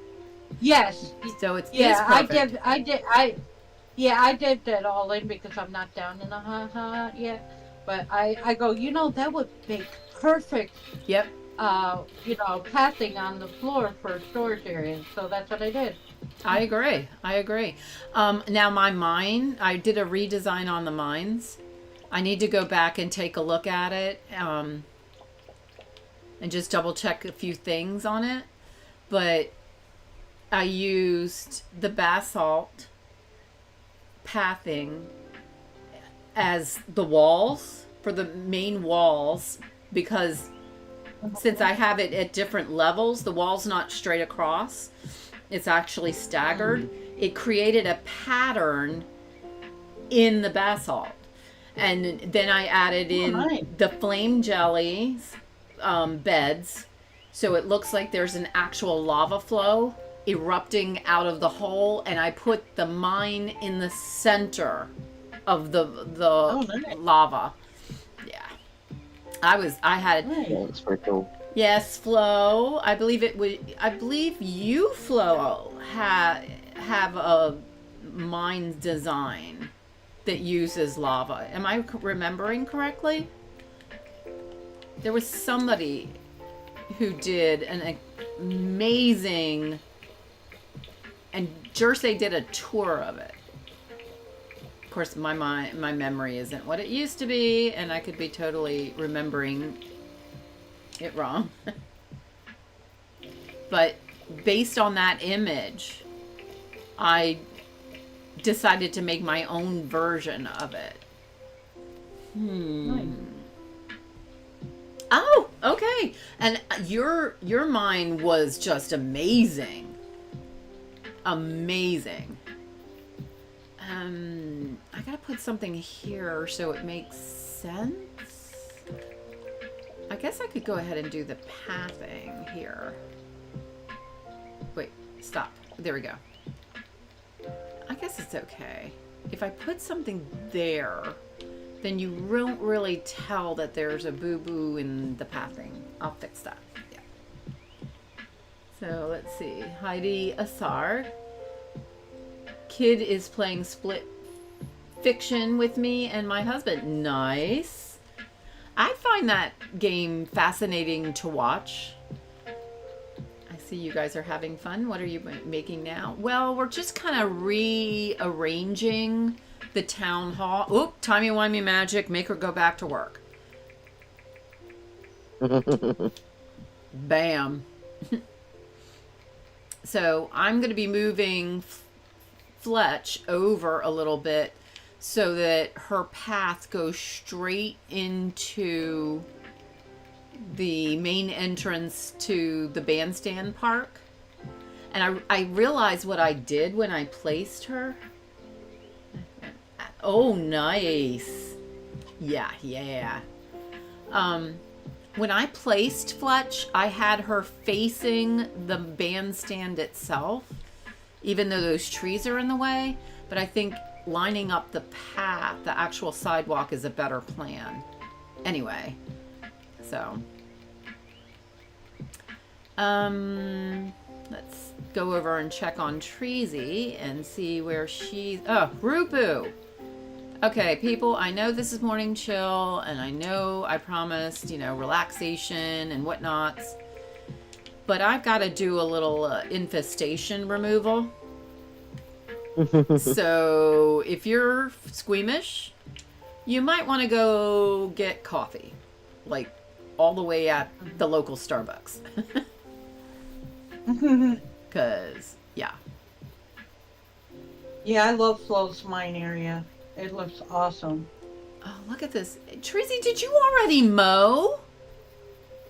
[SPEAKER 4] Yes.
[SPEAKER 2] so it's
[SPEAKER 4] Yeah,
[SPEAKER 2] perfect.
[SPEAKER 4] I did that all in because I'm not down in the hot yet. But I go, that would make perfect,
[SPEAKER 2] Yep.
[SPEAKER 4] pathing on the floor for storage areas. So that's what I did.
[SPEAKER 2] I agree. I agree. Now my mine, I did a redesign on the mines. I need to go back and take a look at it, and just double check a few things on it. But I used the basalt pathing as the walls for the main walls, because since I have it at different levels, the wall's not straight across. It's actually staggered. It created a pattern in the basalt. And then I added in
[SPEAKER 4] nice.
[SPEAKER 2] the flame jellies beds. So it looks like there's an actual lava flow erupting out of the hole. And I put the mine in the center of the
[SPEAKER 4] nice.
[SPEAKER 2] lava. Yeah. I had
[SPEAKER 4] Nice.
[SPEAKER 3] Yeah, it's pretty cool.
[SPEAKER 2] Yes, Flo. I believe you, Flo, have a mine design that uses lava. Am I remembering correctly? There was somebody who did an amazing, and Jersey did a tour of it. Of course, my memory isn't what it used to be, and I could be totally remembering it wrong. But based on that image, I decided to make my own version of it.
[SPEAKER 4] Nice.
[SPEAKER 2] Oh, okay. And your mine was just amazing. Amazing. I gotta put something here so it makes sense. I guess I could go ahead and do the pathing here. Wait, stop. There we go. I guess it's okay. If I put something there, then you won't really tell that there's a boo-boo in the pathing. I'll fix that. Yeah. So let's see. Heidi Asar. Kid is playing Split Fiction with me and my husband. Nice. I find that game fascinating to watch. I see you guys are having fun. What are you making now? Well, we're just kind of rearranging the town hall. Oop, timey-wimey magic. Make her go back to work. Bam. So I'm going to be moving Fletch over a little bit so that her path goes straight into the main entrance to the bandstand park. And I realized what I did when I placed her. Oh, nice. Yeah. When I placed Fletch, I had her facing the bandstand itself, even though those trees are in the way. But I think lining up the path, the actual sidewalk, is a better plan. Anyway, so let's go over and check on Treasy and see where she's. Oh, Rupu. Okay, people, I know this is morning chill, and I know I promised, relaxation and whatnots, but I've got to do a little infestation removal. So if you're squeamish, you might want to go get coffee, like all the way at the local Starbucks. Because, yeah.
[SPEAKER 4] Yeah, I love Flo's mine area. It looks awesome.
[SPEAKER 2] Oh, look at this. Tracy, did you already mow?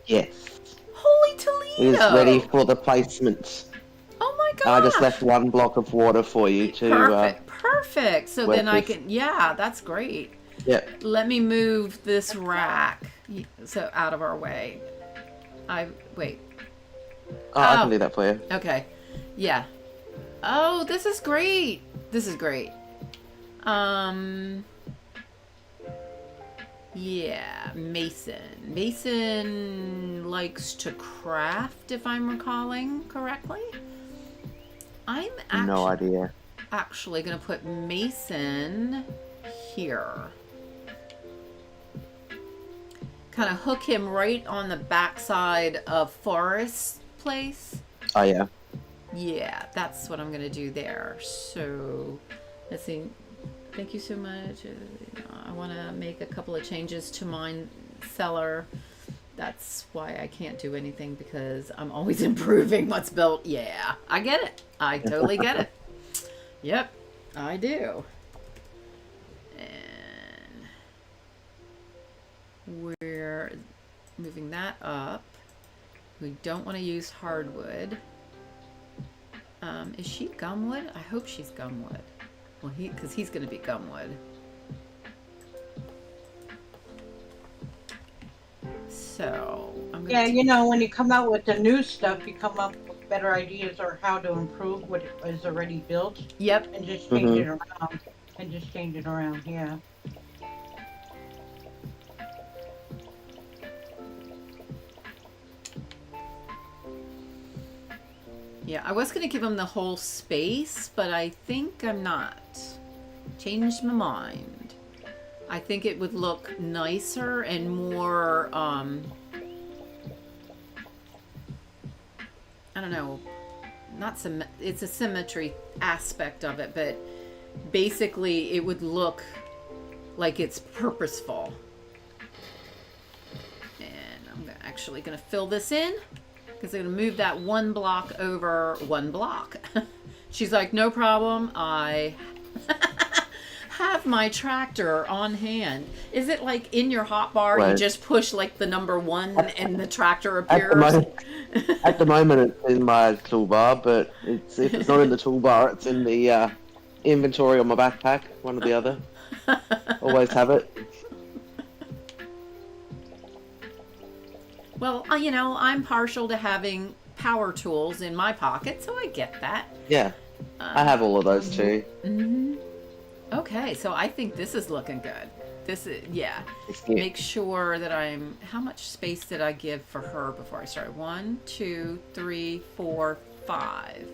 [SPEAKER 3] Yes.
[SPEAKER 2] Holy Toledo.
[SPEAKER 3] It is ready for the placement.
[SPEAKER 2] Oh my god.
[SPEAKER 3] I just left one block of water for you to
[SPEAKER 2] Perfect. So
[SPEAKER 3] work
[SPEAKER 2] then I
[SPEAKER 3] with.
[SPEAKER 2] can, yeah, that's great.
[SPEAKER 3] Yep.
[SPEAKER 2] Let me move this rack so out of our way. Wait.
[SPEAKER 3] I can do that for you.
[SPEAKER 2] Okay. Yeah. Oh, this is great. This is great. Yeah, Mason. Mason likes to craft, if I'm recalling correctly. I'm
[SPEAKER 3] No idea.
[SPEAKER 2] actually going to put Mason here. kind of hook him right on the backside of Forest's place.
[SPEAKER 3] Oh yeah.
[SPEAKER 2] Yeah, that's what I'm gonna do there. So, let's see. Thank you so much. I want to make a couple of changes to mine cellar. That's why I can't do anything, because I'm always improving what's built. Yeah, I get it. I totally get it. Yep, I do. And we're moving that up. We don't want to use hardwood. Is she gumwood? I hope she's gumwood. Well, because he's going to be gumwood. So I'm gonna
[SPEAKER 4] Yeah, you know, when you come out with the new stuff, you come up with better ideas or how to improve what is already built,
[SPEAKER 2] Yep.
[SPEAKER 4] and just change it around. And just change it around. Yeah.
[SPEAKER 2] Yeah, I was going to give him the whole space, but I think I'm not. Changed my mind. I think it would look nicer and more, I don't know, it's a symmetry aspect of it, but basically it would look like it's purposeful. And I'm actually going to fill this in, because I'm going to move that one block over one block. She's like, no problem. I have my tractor on hand. Is it like in your hotbar, you
[SPEAKER 3] Right.
[SPEAKER 2] just push like the number 1 and the tractor appears?
[SPEAKER 3] At the moment, it's in my toolbar, but if it's not in the toolbar, it's in the inventory on my backpack, one or the other. Always have it.
[SPEAKER 2] Well, you know, I'm partial to having power tools in my pocket, so I get that.
[SPEAKER 3] Yeah, I have all of those too.
[SPEAKER 2] Mm-hmm. Okay, so I think this is looking good. This is, yeah. Make sure that how much space did I give for her before I started? 1, 2, 3, 4, 5.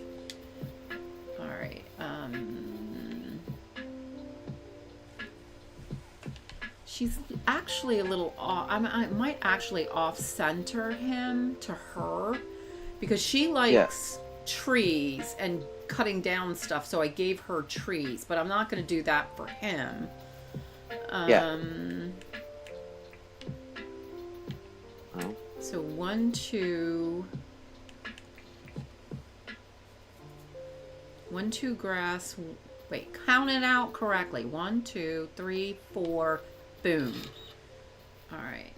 [SPEAKER 2] All right. She's actually a little off. I might actually off-center him to her, because she likes trees and cutting down stuff, so I gave her trees, but I'm not going to do that for him. So 1, 2, 1, 2 grass. Wait, count it out correctly. 1, 2, 3, 4. Boom. All right.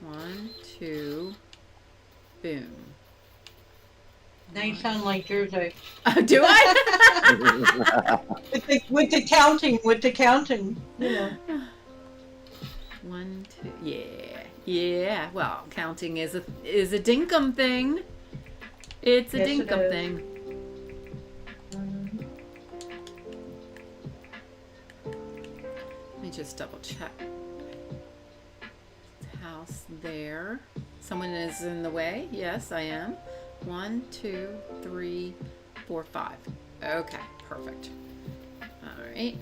[SPEAKER 2] 1, 2. Boom.
[SPEAKER 4] Now you sound like Jersey.
[SPEAKER 2] Do I?
[SPEAKER 4] with the counting, you know.
[SPEAKER 2] 1, 2. Yeah. Well, counting is a Dinkum thing. It's a
[SPEAKER 4] Yes, it
[SPEAKER 2] Dinkum
[SPEAKER 4] is.
[SPEAKER 2] thing. Let me just double check. House there. Someone is in the way. Yes, I am. 1, 2, 3, 4, 5. Okay, perfect. All right.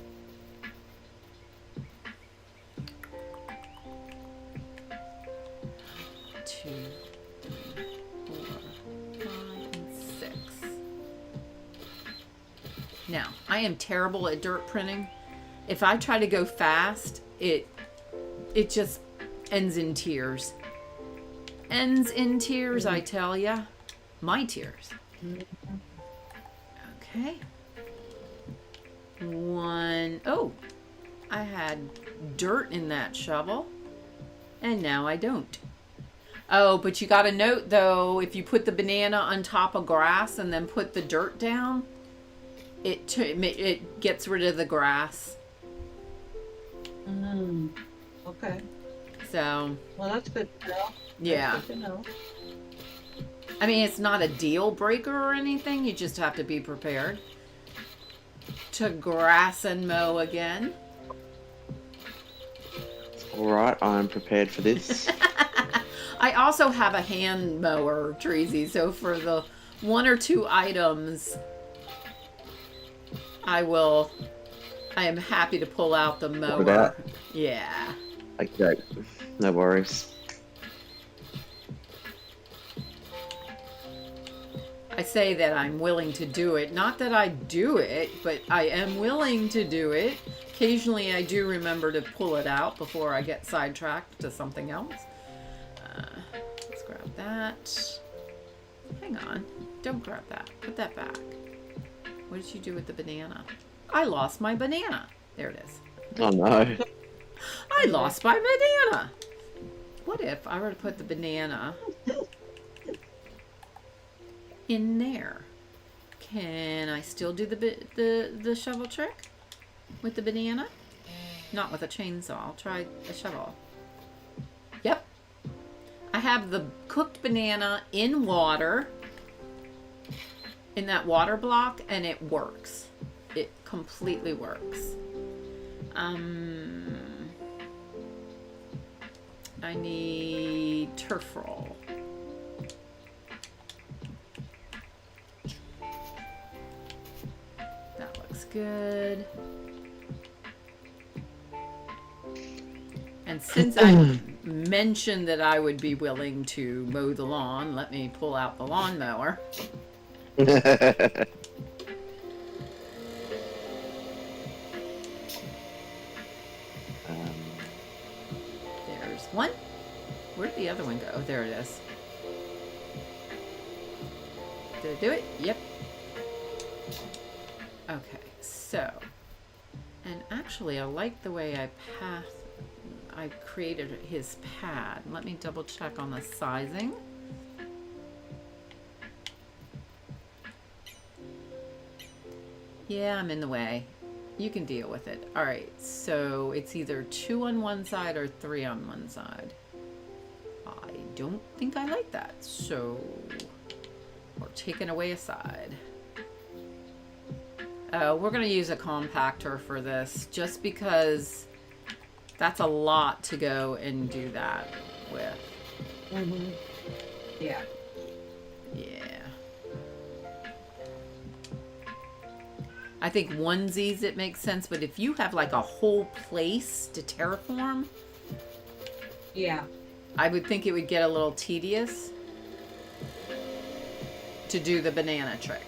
[SPEAKER 2] Two, 3, 4, 5, and 6. Now, I am terrible at dirt printing. If I try to go fast, it just ends in tears. Ends in tears, I tell ya. My tears. Okay. 1. Oh, I had dirt in that shovel, and now I don't. Oh, but you got to note though, if you put the banana on top of grass and then put the dirt down, it gets rid of the grass.
[SPEAKER 4] Okay.
[SPEAKER 2] So.
[SPEAKER 4] Well, that's good to know.
[SPEAKER 2] Yeah.
[SPEAKER 4] That's good to know.
[SPEAKER 2] I mean, it's not a deal breaker or anything. You just have to be prepared to grass and mow again.
[SPEAKER 3] Alright, I'm prepared for this.
[SPEAKER 2] I also have a hand mower, Treasy, so for the 1 or 2 items, I am happy to pull out the mower.
[SPEAKER 3] Pull it out.
[SPEAKER 2] Yeah.
[SPEAKER 3] Okay, no worries.
[SPEAKER 2] I say that I'm willing to do it. Not that I do it, but I am willing to do it. Occasionally I do remember to pull it out before I get sidetracked to something else. Let's grab that. Hang on. Don't grab that. Put that back. What did you do with the banana? I lost my banana. There it is.
[SPEAKER 3] Oh no.
[SPEAKER 2] I lost my banana. What if I were to put the banana in there? Can I still do the shovel trick with the banana? Not with a chainsaw. I'll try a shovel. Yep. I have the cooked banana in water, in that water block, and it works. It completely works. I need turf roll. That looks good. And since I mentioned that I would be willing to mow the lawn, let me pull out the lawnmower. There's one. Where'd the other one go? Oh, there it is. Did it do it? Yep. Okay, so, and actually I like the way I created his pad. Let me double check on the sizing. Yeah, I'm in the way. You can deal with it. All right, so it's either 2 on one side or 3 on one side. I don't think I like that, so we're taking away a side. We're gonna use a compactor for this, just because that's a lot to go and do that with.
[SPEAKER 4] Mm-hmm. Yeah.
[SPEAKER 2] Yeah. I think onesies it makes sense, but if you have like a whole place to terraform,
[SPEAKER 4] Yeah.
[SPEAKER 2] I would think it would get a little tedious to do the banana trick.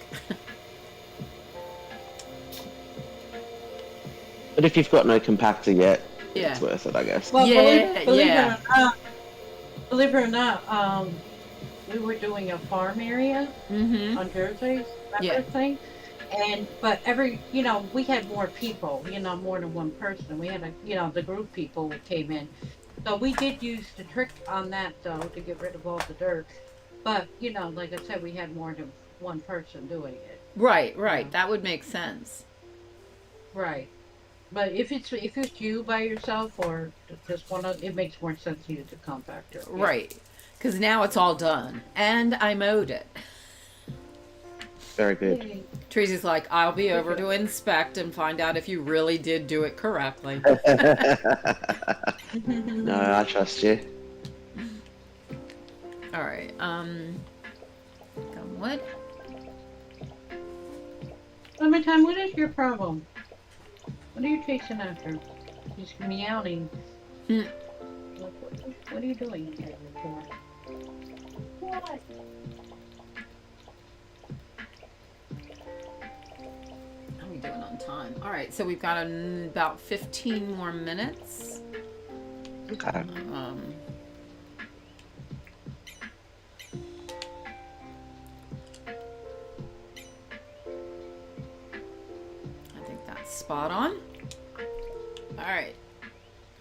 [SPEAKER 3] But if you've got no compactor yet,
[SPEAKER 2] Yeah.
[SPEAKER 3] it's worth it, I guess.
[SPEAKER 4] Well,
[SPEAKER 2] Yeah,
[SPEAKER 4] believe it or not, we were doing a farm area
[SPEAKER 2] Mm-hmm.
[SPEAKER 4] on Jersey, that
[SPEAKER 2] Yeah.
[SPEAKER 4] thing. But we had more people, more than one person. We had the group people who came in. So we did use the trick on that, though, to get rid of all the dirt. But, like I said, we had more than one person doing it.
[SPEAKER 2] Right.
[SPEAKER 4] Yeah.
[SPEAKER 2] That would make sense.
[SPEAKER 4] Right. But if it's you by yourself or just one of, it makes more sense to use the compactor. Yeah.
[SPEAKER 2] Right. Because now it's all done. And I mowed it.
[SPEAKER 3] Very good.
[SPEAKER 4] Yay.
[SPEAKER 2] Tracy's like, I'll be over to inspect and find out if you really did do it correctly.
[SPEAKER 3] No, I trust you.
[SPEAKER 2] All right. Gum wood.
[SPEAKER 4] Summertime, what is your problem? What are you chasing after? He's meowing.
[SPEAKER 2] Hmm.
[SPEAKER 4] What are you doing here? What?
[SPEAKER 2] How are we doing on time? All right, so we've got about 15 more minutes.
[SPEAKER 3] Okay.
[SPEAKER 2] I think that's spot on. All right,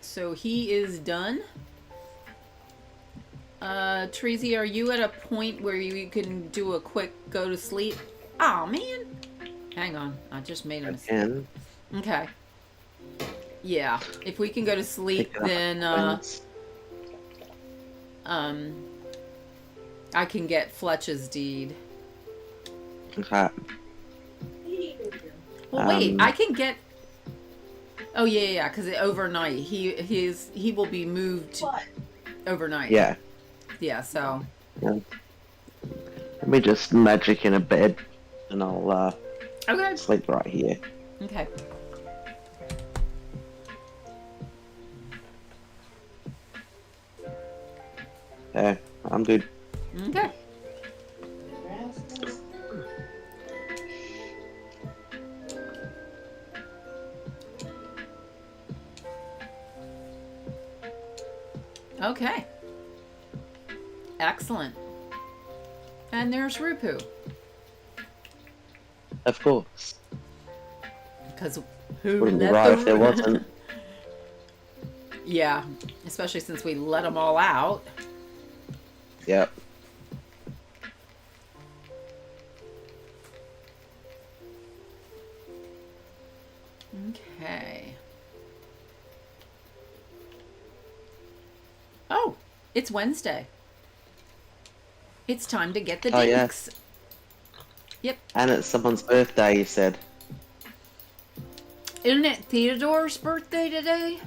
[SPEAKER 2] so he is done. Treasy, are you at a point where you can do a quick go to sleep? Oh man, hang on, I just made a mistake.
[SPEAKER 3] And
[SPEAKER 2] Okay. Yeah, if we can go to sleep,
[SPEAKER 3] pick it up
[SPEAKER 2] then
[SPEAKER 3] at
[SPEAKER 2] I can get Fletch's deed.
[SPEAKER 3] okay.
[SPEAKER 2] Well, wait,
[SPEAKER 3] Um,
[SPEAKER 2] I can get. Oh yeah, because overnight he will be moved overnight.
[SPEAKER 3] Yeah.
[SPEAKER 2] Yeah. So.
[SPEAKER 3] Let me just magic in a bed, and I'll
[SPEAKER 2] Okay.
[SPEAKER 3] sleep right here.
[SPEAKER 2] Okay.
[SPEAKER 3] Yeah, I'm good.
[SPEAKER 2] Okay. Okay. Excellent. And there's Rupu.
[SPEAKER 3] Of course.
[SPEAKER 2] Because who
[SPEAKER 3] Wouldn't be
[SPEAKER 2] let
[SPEAKER 3] right
[SPEAKER 2] the
[SPEAKER 3] if there wasn't.
[SPEAKER 2] Yeah, especially since we let them all out.
[SPEAKER 3] Yep.
[SPEAKER 2] Okay. Oh, it's Wednesday. It's time to get the
[SPEAKER 3] Oh, yeah.
[SPEAKER 2] dinks. Yep.
[SPEAKER 3] And it's someone's birthday, you said.
[SPEAKER 2] Isn't it Theodore's birthday today?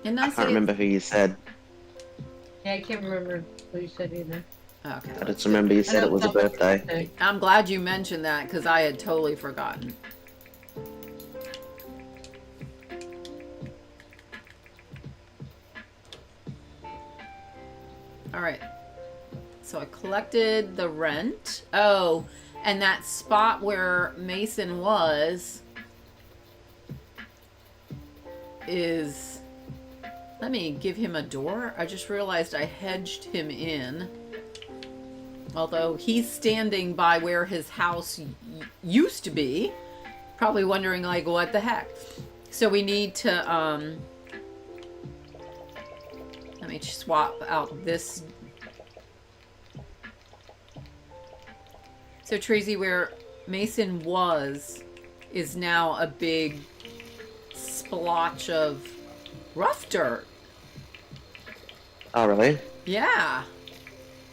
[SPEAKER 2] And
[SPEAKER 3] I can't remember who you said.
[SPEAKER 4] Yeah, I can't remember what you said either.
[SPEAKER 2] Okay.
[SPEAKER 3] I just remember you said it was a birthday.
[SPEAKER 2] I'm glad you mentioned that because I had totally forgotten. All right. So I collected the rent. Oh, and that spot where Mason was is... Let me give him a door. I just realized I hedged him in. Although he's standing by where his house used to be. Probably wondering, like, what the heck? So we need to, let me swap out this. So Tracy, where Mason was, is now a big splotch of rough dirt.
[SPEAKER 3] Oh, really?
[SPEAKER 2] Yeah.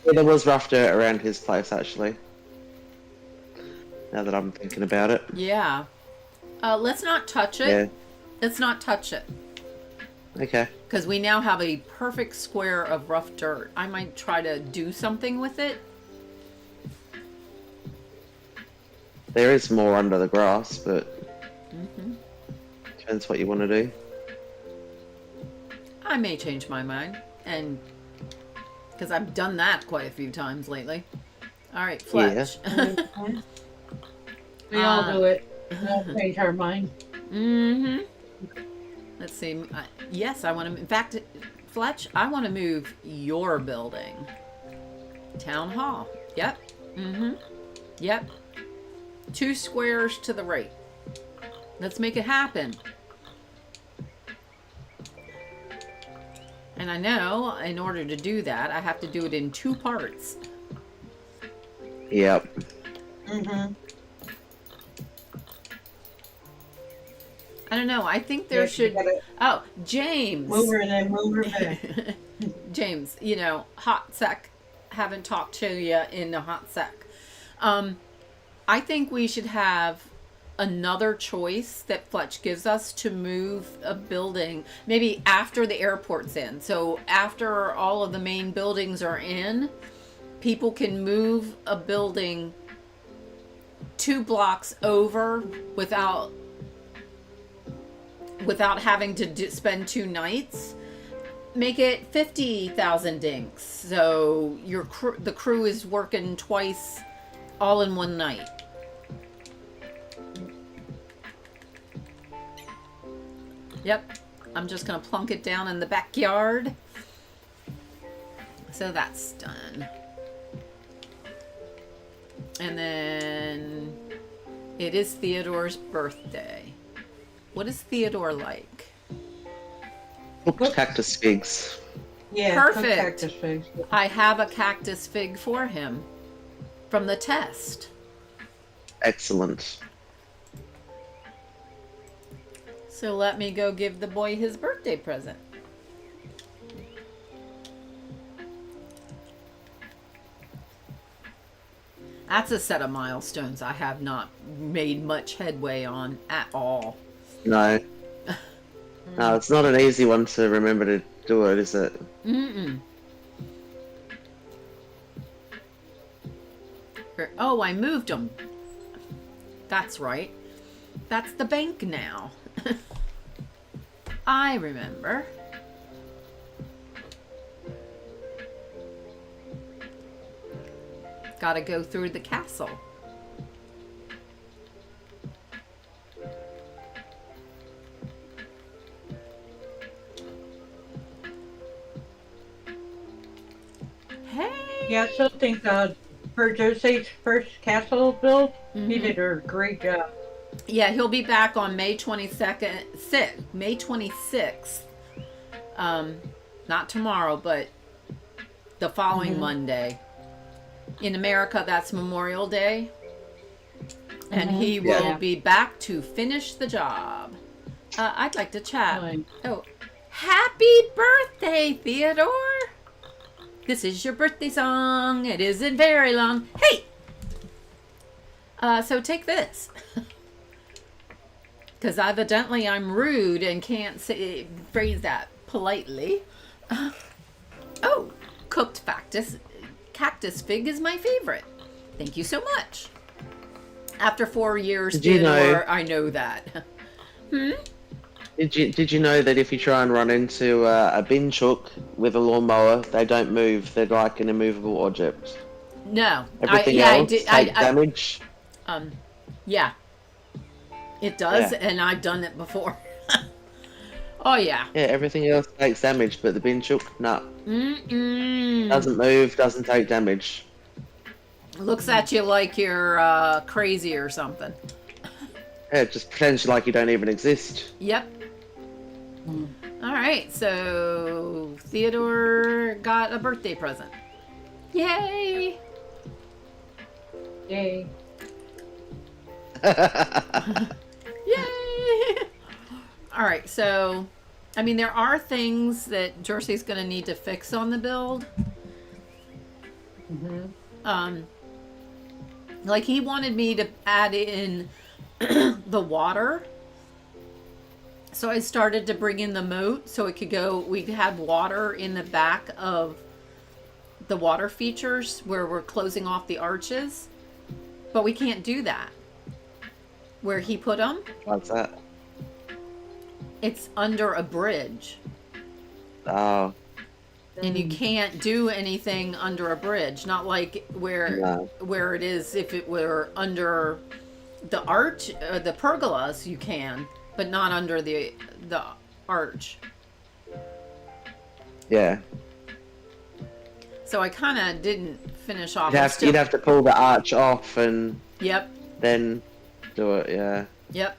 [SPEAKER 3] Yeah, there was rough dirt around his place, actually. Now that I'm thinking about it.
[SPEAKER 2] Yeah. Let's not touch it.
[SPEAKER 3] Yeah.
[SPEAKER 2] Let's not touch it.
[SPEAKER 3] Okay.
[SPEAKER 2] Because we now have a perfect square of rough dirt. I might try to do something with it.
[SPEAKER 3] There is more under the grass, but
[SPEAKER 2] Mm-hmm.
[SPEAKER 3] depends what you want to do.
[SPEAKER 2] I may change my mind. And because I've done that quite a few times lately. All right, Fletch.
[SPEAKER 4] We all do it. We all change our mind.
[SPEAKER 2] Mm-hmm. Let's see. Yes, I want to... In fact, Fletch, I want to move your building. Town Hall. Yep. Mm-hmm. Yep. 2 squares to the right. Let's make it happen. And I know, in order to do that, I have to do it in 2 parts.
[SPEAKER 3] Yep.
[SPEAKER 4] Mm-hmm.
[SPEAKER 2] I don't know. I think there should... Oh, James.
[SPEAKER 4] Move her then, move her back.
[SPEAKER 2] James, you know, hot sec. Haven't talked to you in a hot sec. I think we should have another choice that Fletch gives us to move a building, maybe after the airport's in. So after all of the main buildings are in, people can move a building 2 blocks over without having to spend 2 nights. Make it 50,000 dinks. So the crew is working twice, all in one night. Yep, I'm just gonna plunk it down in the backyard. So that's done. And then it is Theodore's birthday. What is Theodore like?
[SPEAKER 3] Cooked cactus figs.
[SPEAKER 4] Yeah,
[SPEAKER 2] Perfect.
[SPEAKER 4] cactus figs.
[SPEAKER 2] I have a cactus fig for him from the test.
[SPEAKER 3] Excellent.
[SPEAKER 2] So let me go give the boy his birthday present. That's a set of milestones I have not made much headway on at all.
[SPEAKER 3] No. No, it's not an easy one to remember to do it, is it?
[SPEAKER 2] Mm-mm. Oh, I moved them. That's right. That's the bank now. I remember. Gotta go through the castle. Hey.
[SPEAKER 4] Yeah, I still think for Jose's first castle build, he
[SPEAKER 2] Mhm.
[SPEAKER 4] did a great job.
[SPEAKER 2] Yeah, he'll be back on May 26th. Not tomorrow, but the following Monday. In America, that's Memorial Day. And he will
[SPEAKER 4] Yeah.
[SPEAKER 2] be back to finish the job. I'd like to chat.
[SPEAKER 4] Fine.
[SPEAKER 2] Oh, happy birthday, Theodore! This is your birthday song. It isn't very long. Hey! So take this. Because evidently I'm rude and can't phrase that politely. Oh, cooked cactus fig is my favorite. Thank you so much. After 4 years,
[SPEAKER 3] Did you know-
[SPEAKER 2] Theodore, I know that.
[SPEAKER 3] Did you know that if you try and run into a bin chuck with a lawnmower, they don't move? They're like an immovable object.
[SPEAKER 2] No.
[SPEAKER 3] Everything
[SPEAKER 2] I
[SPEAKER 3] else
[SPEAKER 2] did.
[SPEAKER 3] takes damage.
[SPEAKER 2] Yeah. It does,
[SPEAKER 3] Yeah.
[SPEAKER 2] and I've done it before. Oh, yeah.
[SPEAKER 3] Yeah, everything else takes damage, but the bin chuck, nah.
[SPEAKER 2] Mm-mm.
[SPEAKER 3] Doesn't move, doesn't take damage.
[SPEAKER 2] Looks at you like you're crazy or something.
[SPEAKER 3] Yeah, it just pretends like you don't even exist.
[SPEAKER 2] Yep. All right, so Theodore got a birthday present. Yay!
[SPEAKER 4] Yay.
[SPEAKER 2] Yay! All right, so I mean, there are things that Jersey's going to need to fix on the build. Like he wanted me to add in the water. So I started to bring in the moat so it could go, we could have water in the back of the water features where we're closing off the arches. But we can't do that. Where he put them,
[SPEAKER 3] What's that?
[SPEAKER 2] it's under a bridge.
[SPEAKER 3] Oh,
[SPEAKER 2] And you can't do anything under a bridge. Not like
[SPEAKER 3] No.
[SPEAKER 2] where it is if it were under the arch, the pergolas you can, but not under the arch.
[SPEAKER 3] yeah.
[SPEAKER 2] So I kind of didn't finish off.
[SPEAKER 3] You'd have to pull the arch off and
[SPEAKER 2] Yep,
[SPEAKER 3] then do it, yeah.
[SPEAKER 2] yep.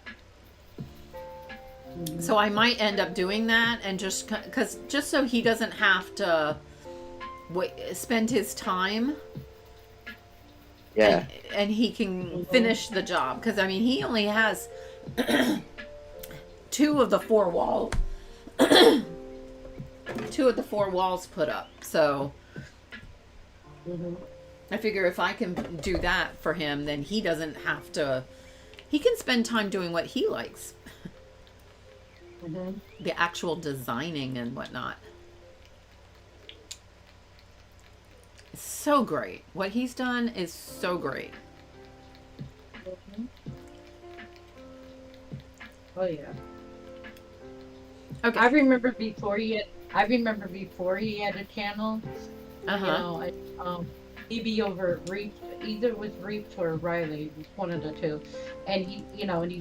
[SPEAKER 2] So I might end up doing that and just so he doesn't have to spend his time.
[SPEAKER 3] Yeah.
[SPEAKER 2] And he can finish the job, because I mean he only has 2 of the 4 walls put up, so I figure if I can do that for him, then he doesn't have to, he can spend time doing what he likes. The actual designing and whatnot. It's so great. What he's done is so great.
[SPEAKER 4] Oh yeah.
[SPEAKER 2] Okay.
[SPEAKER 4] I remember before he had a channel.
[SPEAKER 2] Uh-huh.
[SPEAKER 4] You know, he'd be over at Reef, either with Reef or Riley, one of the two, and he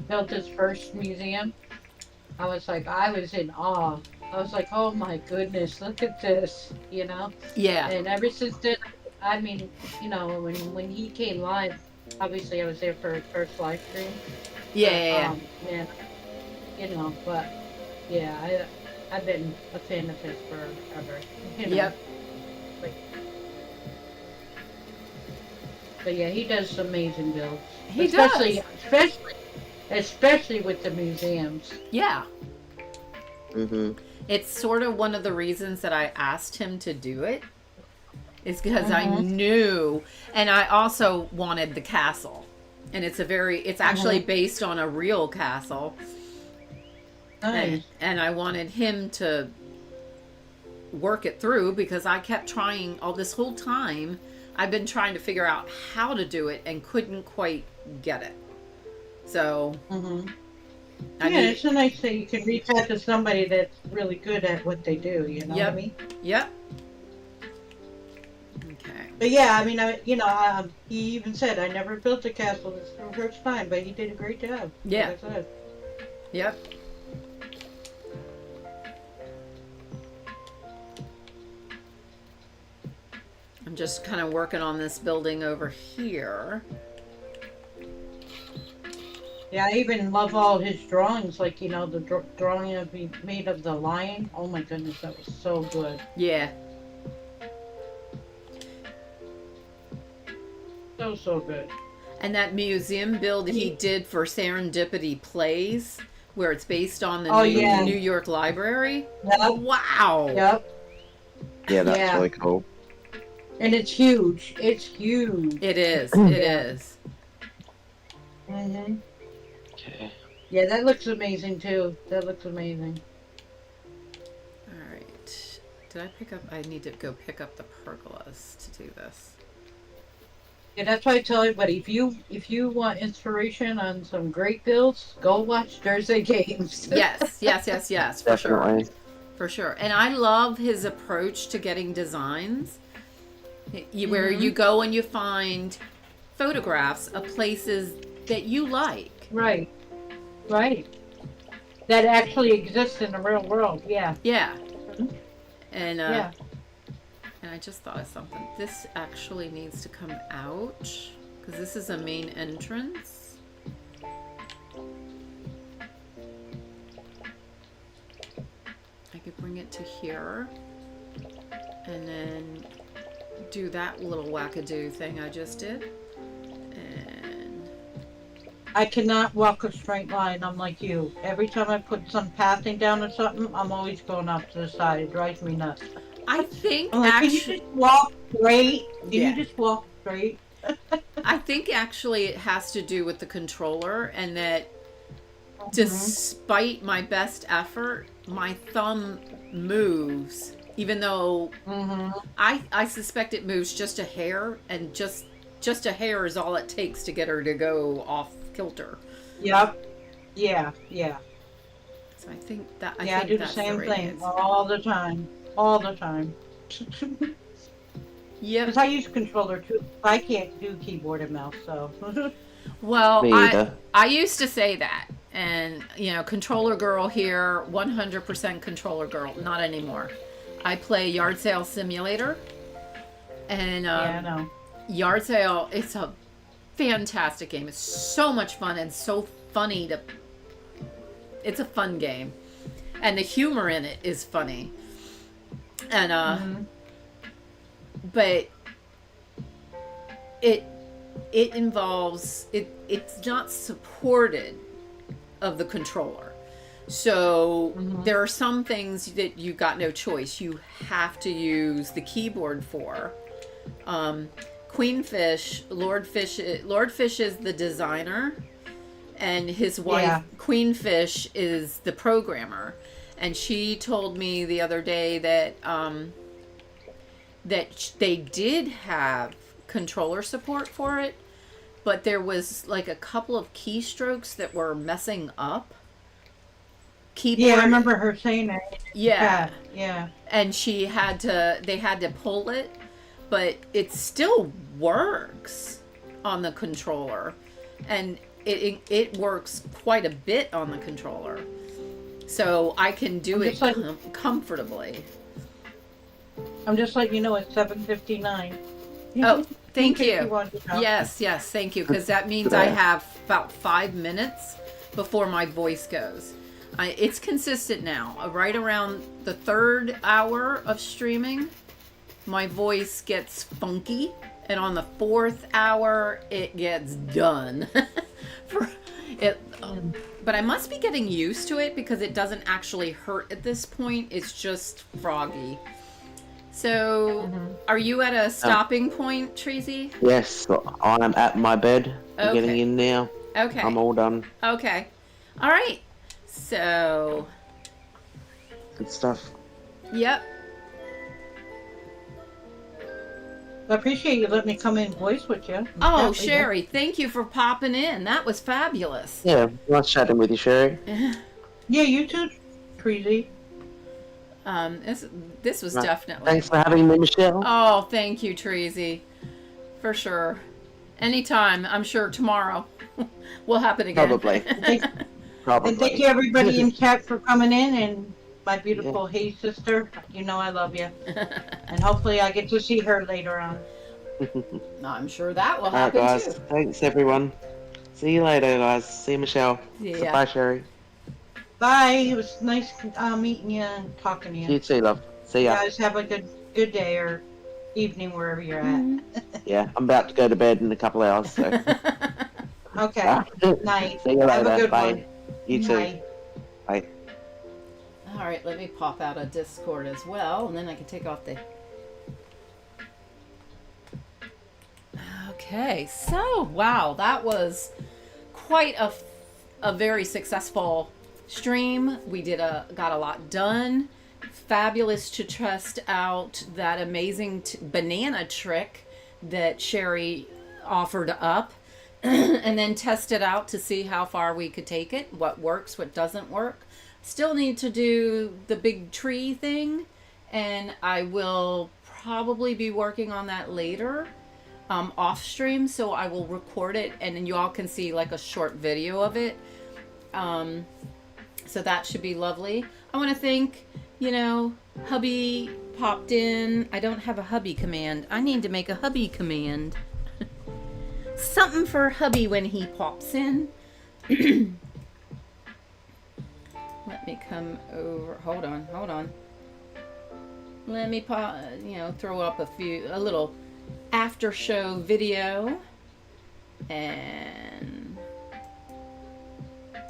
[SPEAKER 4] built his first museum. I was in awe. I was like, oh my goodness, look at this,
[SPEAKER 2] Yeah.
[SPEAKER 4] And ever since then, I mean, when he came live, obviously I was there for his first live stream.
[SPEAKER 2] Yeah.
[SPEAKER 4] Man, but yeah, I've been a fan of his forever.
[SPEAKER 2] Yep.
[SPEAKER 4] But yeah, he does amazing builds.
[SPEAKER 2] He does.
[SPEAKER 4] Especially with the museums.
[SPEAKER 2] Yeah.
[SPEAKER 3] Mm-hmm.
[SPEAKER 2] It's sort of one of the reasons that I asked him to do it. Is because I knew, and I also wanted the castle. And it's actually based on a real castle.
[SPEAKER 4] Nice.
[SPEAKER 2] And I wanted him to work it through, because I kept trying all this whole time. I've been trying to figure out how to do it and couldn't quite get it. So,
[SPEAKER 4] it's a nice thing. You can reach out to somebody that's really good at what they do. You know what I mean?
[SPEAKER 2] Yep. Okay.
[SPEAKER 4] But yeah, I mean, he even said, I never built a castle. This is the first time, but he did a great job.
[SPEAKER 2] Yeah.
[SPEAKER 4] Like I said.
[SPEAKER 2] Yep. I'm just kind of working on this building over here.
[SPEAKER 4] Yeah, I even love all his drawings. Like, you know, the drawing of he made of the lion. Oh my goodness, that was so good.
[SPEAKER 2] Yeah.
[SPEAKER 4] So good.
[SPEAKER 2] And that museum build he did for Serendipity Plays, where it's based on the New York Library.
[SPEAKER 4] Yep.
[SPEAKER 2] Wow.
[SPEAKER 4] Yep.
[SPEAKER 3] Yeah, that's really cool.
[SPEAKER 4] And it's huge. It's huge.
[SPEAKER 2] It is. It is.
[SPEAKER 4] Mm-hmm.
[SPEAKER 3] Okay.
[SPEAKER 4] Yeah, that looks amazing too. That looks amazing.
[SPEAKER 2] All right. Did I pick up? I need to go pick up the pergolas to do this.
[SPEAKER 4] Yeah, that's why I tell everybody, if you want inspiration on some great builds, go watch Thursday Games.
[SPEAKER 2] Yes. For sure.
[SPEAKER 3] Definitely.
[SPEAKER 2] For sure. And I love his approach to getting designs, where you go and you find photographs of places that you like.
[SPEAKER 4] Right. That actually exists in the real world. Yeah.
[SPEAKER 2] Yeah. And
[SPEAKER 4] Yeah.
[SPEAKER 2] and I just thought of something. This actually needs to come out because this is a main entrance. I could bring it to here and then do that little wackadoo thing I just did. And
[SPEAKER 4] I cannot walk a straight line. I'm like you. Every time I put some pathing down or something, I'm always going off to the side. It drives me nuts.
[SPEAKER 2] I think
[SPEAKER 4] I'm like, can you just walk straight? Can you just walk straight?
[SPEAKER 2] I think actually it has to do with the controller, and that despite my best effort, my thumb moves, even though I suspect it moves just a hair, and just a hair is all it takes to get her to go off kilter.
[SPEAKER 4] Yep. Yeah.
[SPEAKER 2] So I think that
[SPEAKER 4] I do the same thing all the time.
[SPEAKER 2] Yeah.
[SPEAKER 4] Because I use controller too. I can't do keyboard and mouse, so.
[SPEAKER 2] Well,
[SPEAKER 3] Me either.
[SPEAKER 2] I used to say that, and controller girl here, 100% controller girl. Not anymore. I play Yard Sale Simulator, and
[SPEAKER 4] I know.
[SPEAKER 2] Yard Sale. It's a fantastic game. It's so much fun and so funny It's a fun game, and the humor in it is funny. And but it involves it's not supported of the controller, so there are some things that you got no choice. You have to use the keyboard for. Queenfish, Lord Fish is the designer, and his wife Queenfish is the programmer. And she told me the other day that that they did have controller support for it, but there was like a couple of keystrokes that were messing up. Keyboard.
[SPEAKER 4] Yeah, I remember her saying that.
[SPEAKER 2] Yeah. And they had to pull it, but it still works on the controller, and it works quite a bit on the controller. So I can do it comfortably.
[SPEAKER 4] I'm just letting you know it's 7:59.
[SPEAKER 2] Oh, thank you. Yes, thank you. Because that means I have about 5 minutes before my voice goes. It's consistent now. Right around the 3rd hour of streaming, my voice gets funky. And on the 4th hour, it gets done. But I must be getting used to it because it doesn't actually hurt at this point. It's just froggy. So, are you at a stopping point, Treasy?
[SPEAKER 3] Yes, I'm at my bed. I'm getting in now.
[SPEAKER 2] Okay.
[SPEAKER 3] I'm all done.
[SPEAKER 2] Okay. All right. So.
[SPEAKER 3] Good stuff.
[SPEAKER 2] Yep.
[SPEAKER 4] I appreciate you letting me come in and voice with you.
[SPEAKER 2] Oh, Sherry, thank you for popping in. That was fabulous.
[SPEAKER 3] Yeah, nice chatting with you, Sherry.
[SPEAKER 4] Yeah, you too, Treasy.
[SPEAKER 2] This was definitely.
[SPEAKER 3] Thanks for having me, Michelle.
[SPEAKER 2] Oh, thank you, Treasy. For sure. Anytime. I'm sure tomorrow will happen again.
[SPEAKER 3] Probably.
[SPEAKER 4] And thank you everybody in chat for coming in, and my beautiful Hey sister. You know I love you. And hopefully I get to see her later on.
[SPEAKER 2] I'm sure that will
[SPEAKER 3] All right,
[SPEAKER 2] happen
[SPEAKER 3] guys.
[SPEAKER 2] too.
[SPEAKER 3] Thanks, everyone. See you later, guys. See you, Michelle.
[SPEAKER 2] Yeah.
[SPEAKER 3] Bye, Sherry.
[SPEAKER 4] Bye. It was nice meeting you and talking to you.
[SPEAKER 3] You too, love. See
[SPEAKER 4] You
[SPEAKER 3] ya.
[SPEAKER 4] guys have a good day or evening wherever you're at.
[SPEAKER 3] Yeah, I'm about to go to bed in a couple hours, so.
[SPEAKER 4] Okay. Night.
[SPEAKER 3] See you
[SPEAKER 4] Have a
[SPEAKER 3] later.
[SPEAKER 4] good
[SPEAKER 3] Bye.
[SPEAKER 4] one.
[SPEAKER 3] You too.
[SPEAKER 4] Bye.
[SPEAKER 3] Bye.
[SPEAKER 2] All right, let me pop out of Discord as well, and then I can take off the... Okay, so, wow, that was quite a very successful stream. We got a lot done. Fabulous to test out that amazing banana trick that Sherry offered up and then test it out to see how far we could take it, what works, what doesn't work. Still need to do the big tree thing, and I will probably be working on that later off stream, so I will record it and then you all can see like a short video of it. So that should be lovely. I want to thank, hubby popped in. I don't have a hubby command. I need to make a hubby command. Something for hubby when he pops in. Let me come over. Hold on. Let me throw up a little after show video. And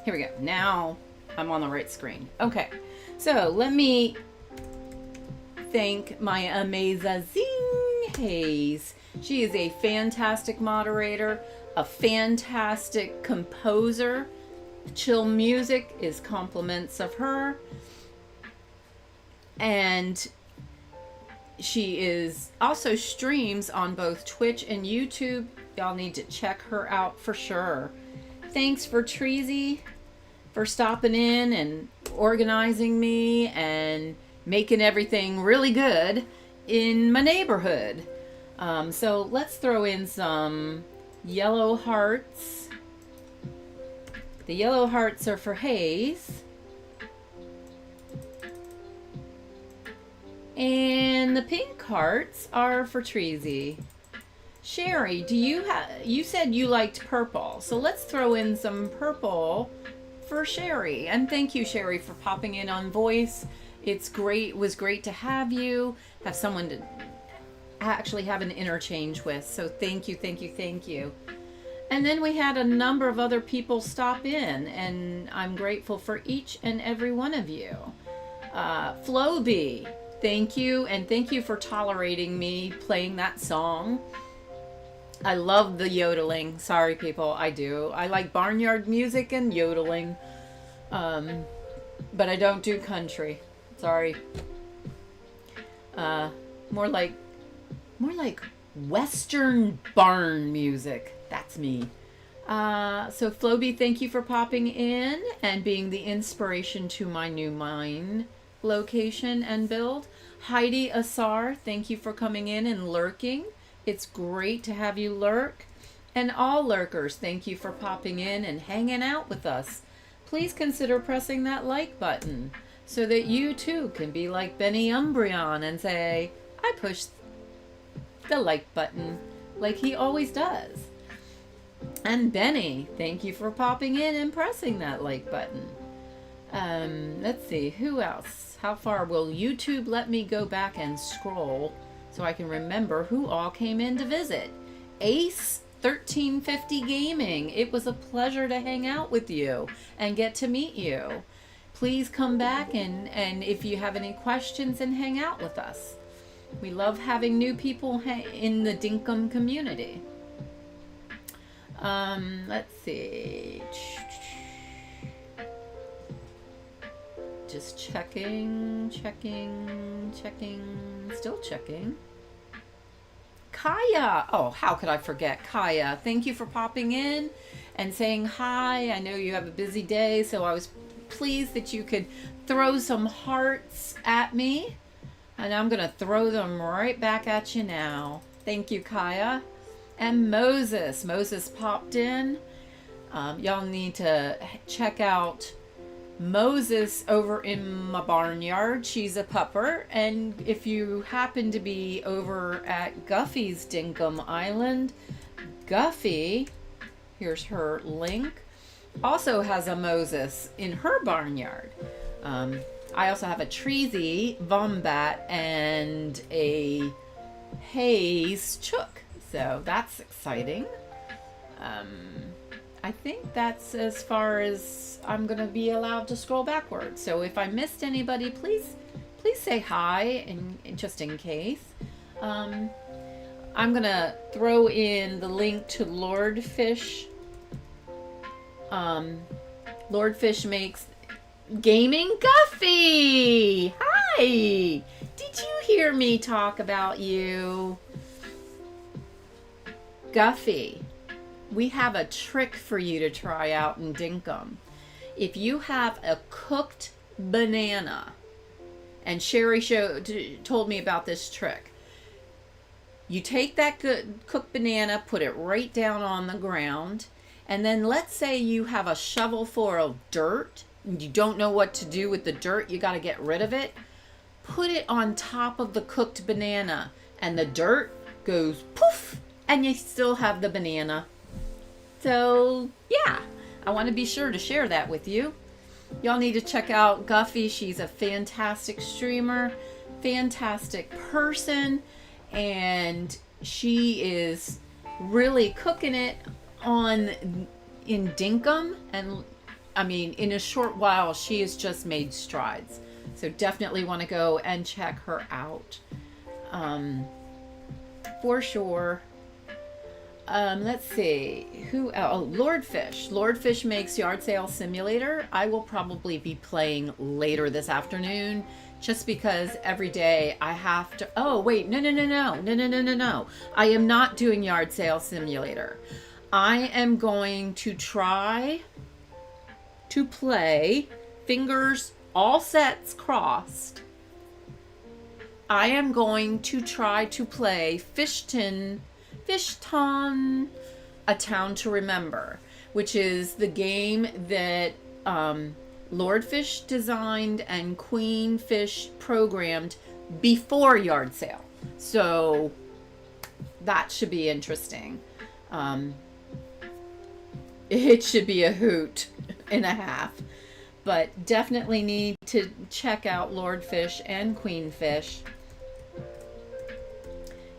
[SPEAKER 2] here we go. Now I'm on the right screen. Okay. So let me thank my amazing Hayes. She is a fantastic moderator, a fantastic composer. Chill music is compliments of her. And she is also streams on both Twitch and YouTube. Y'all need to check her out for sure. Thanks for Treasy for stopping in and organizing me and making everything really good in my neighborhood. So let's throw in some yellow hearts. The yellow hearts are for Hayes. And the pink hearts are for Treasy. Sherry, you said you liked purple, so let's throw in some purple for Sherry. And thank you, Sherry, for popping in on voice. It was great to have you, have someone to actually have an interchange with. So thank you. And then we had a number of other people stop in, and I'm grateful for each and every one of you. Floby, thank you, and thank you for tolerating me playing that song. I love the yodeling. Sorry, people, I do. I like barnyard music and yodeling, but I don't do country. Sorry. More like Western barn music. That's me. So Floby, thank you for popping in and being the inspiration to my new mine location and build. Heidi Asar, thank you for coming in and lurking. It's great to have you lurk. And all lurkers, thank you for popping in and hanging out with us. Please consider pressing that like button so that you too can be like Benny Umbreon and say, I pushed the like button like he always does. And Benny, thank you for popping in and pressing that like button. Let's see, who else? How far will YouTube let me go back and scroll so I can remember who all came in to visit? Ace 1350 Gaming, it was a pleasure to hang out with you and get to meet you. Please come back and if you have any questions, and hang out with us. We love having new people in the Dinkum community. Let's see. Just checking, still checking. Kaya, oh, how could I forget Kaya? Thank you for popping in and saying hi. I know you have a busy day, so I was pleased that you could throw some hearts at me. And I'm going to throw them right back at you now. Thank you, Kaya. And Moses popped in. Y'all need to check out Moses over in my barnyard. She's a pupper. And if you happen to be over at Guffey's Dinkum Island, Guffey, here's her link, also has a Moses in her barnyard. I also have a Treasy Vombat and a Hayes Chook. So that's exciting. I think that's as far as I'm going to be allowed to scroll backwards. So if I missed anybody, please say hi, and just in case. I'm going to throw in the link to Lordfish. Lordfish makes Gaming Guffey. Hi. Did you hear me talk about you? Guffey, we have a trick for you to try out in Dinkum. If you have a cooked banana, and Sherry told me about this trick. You take that cooked banana, put it right down on the ground, and then let's say you have a shovel full of dirt, and you don't know what to do with the dirt, you got to get rid of it. Put it on top of the cooked banana, and the dirt goes poof, and you still have the banana. So, yeah, I want to be sure to share that with you. Y'all need to check out Guffey. She's a fantastic streamer, fantastic person, and she is really cooking it in Dinkum. And I mean, in a short while, she has just made strides. So definitely want to go and check her out. For sure. Let's see, who else? Oh, Lordfish. Lordfish makes Yard Sale Simulator. I will probably be playing later this afternoon, just because every day I have to. Oh wait, no. I am not doing Yard Sale Simulator. I am going to try to play, fingers all sets crossed. I am going to try to play Fishton, A Town to Remember, which is the game that Lordfish designed and Queenfish programmed before Yard Sale. So that should be interesting. It should be a hoot and a half. But definitely need to check out Lordfish and Queenfish.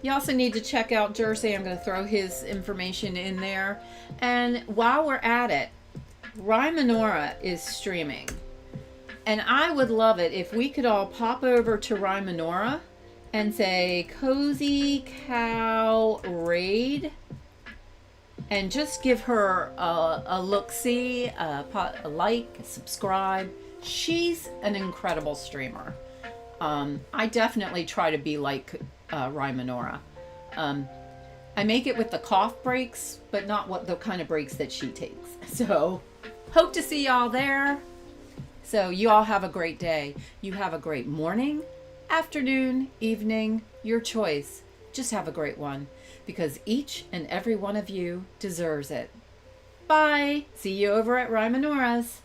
[SPEAKER 2] You also need to check out Jersey. I'm going to throw his information in there. And while we're at it, Rymanora is streaming. And I would love it if we could all pop over to Rymanora and say Cozy Cow Raid. And just give her a look-see, a like, a subscribe. She's an incredible streamer. I definitely try to be like Rymanora. I make it with the cough breaks, but not what the kind of breaks that she takes. So, hope to see y'all there. So, you all have a great day. You have a great morning, afternoon, evening, your choice. Just have a great one, because each and every one of you deserves it. Bye. See you over at Rymanora's.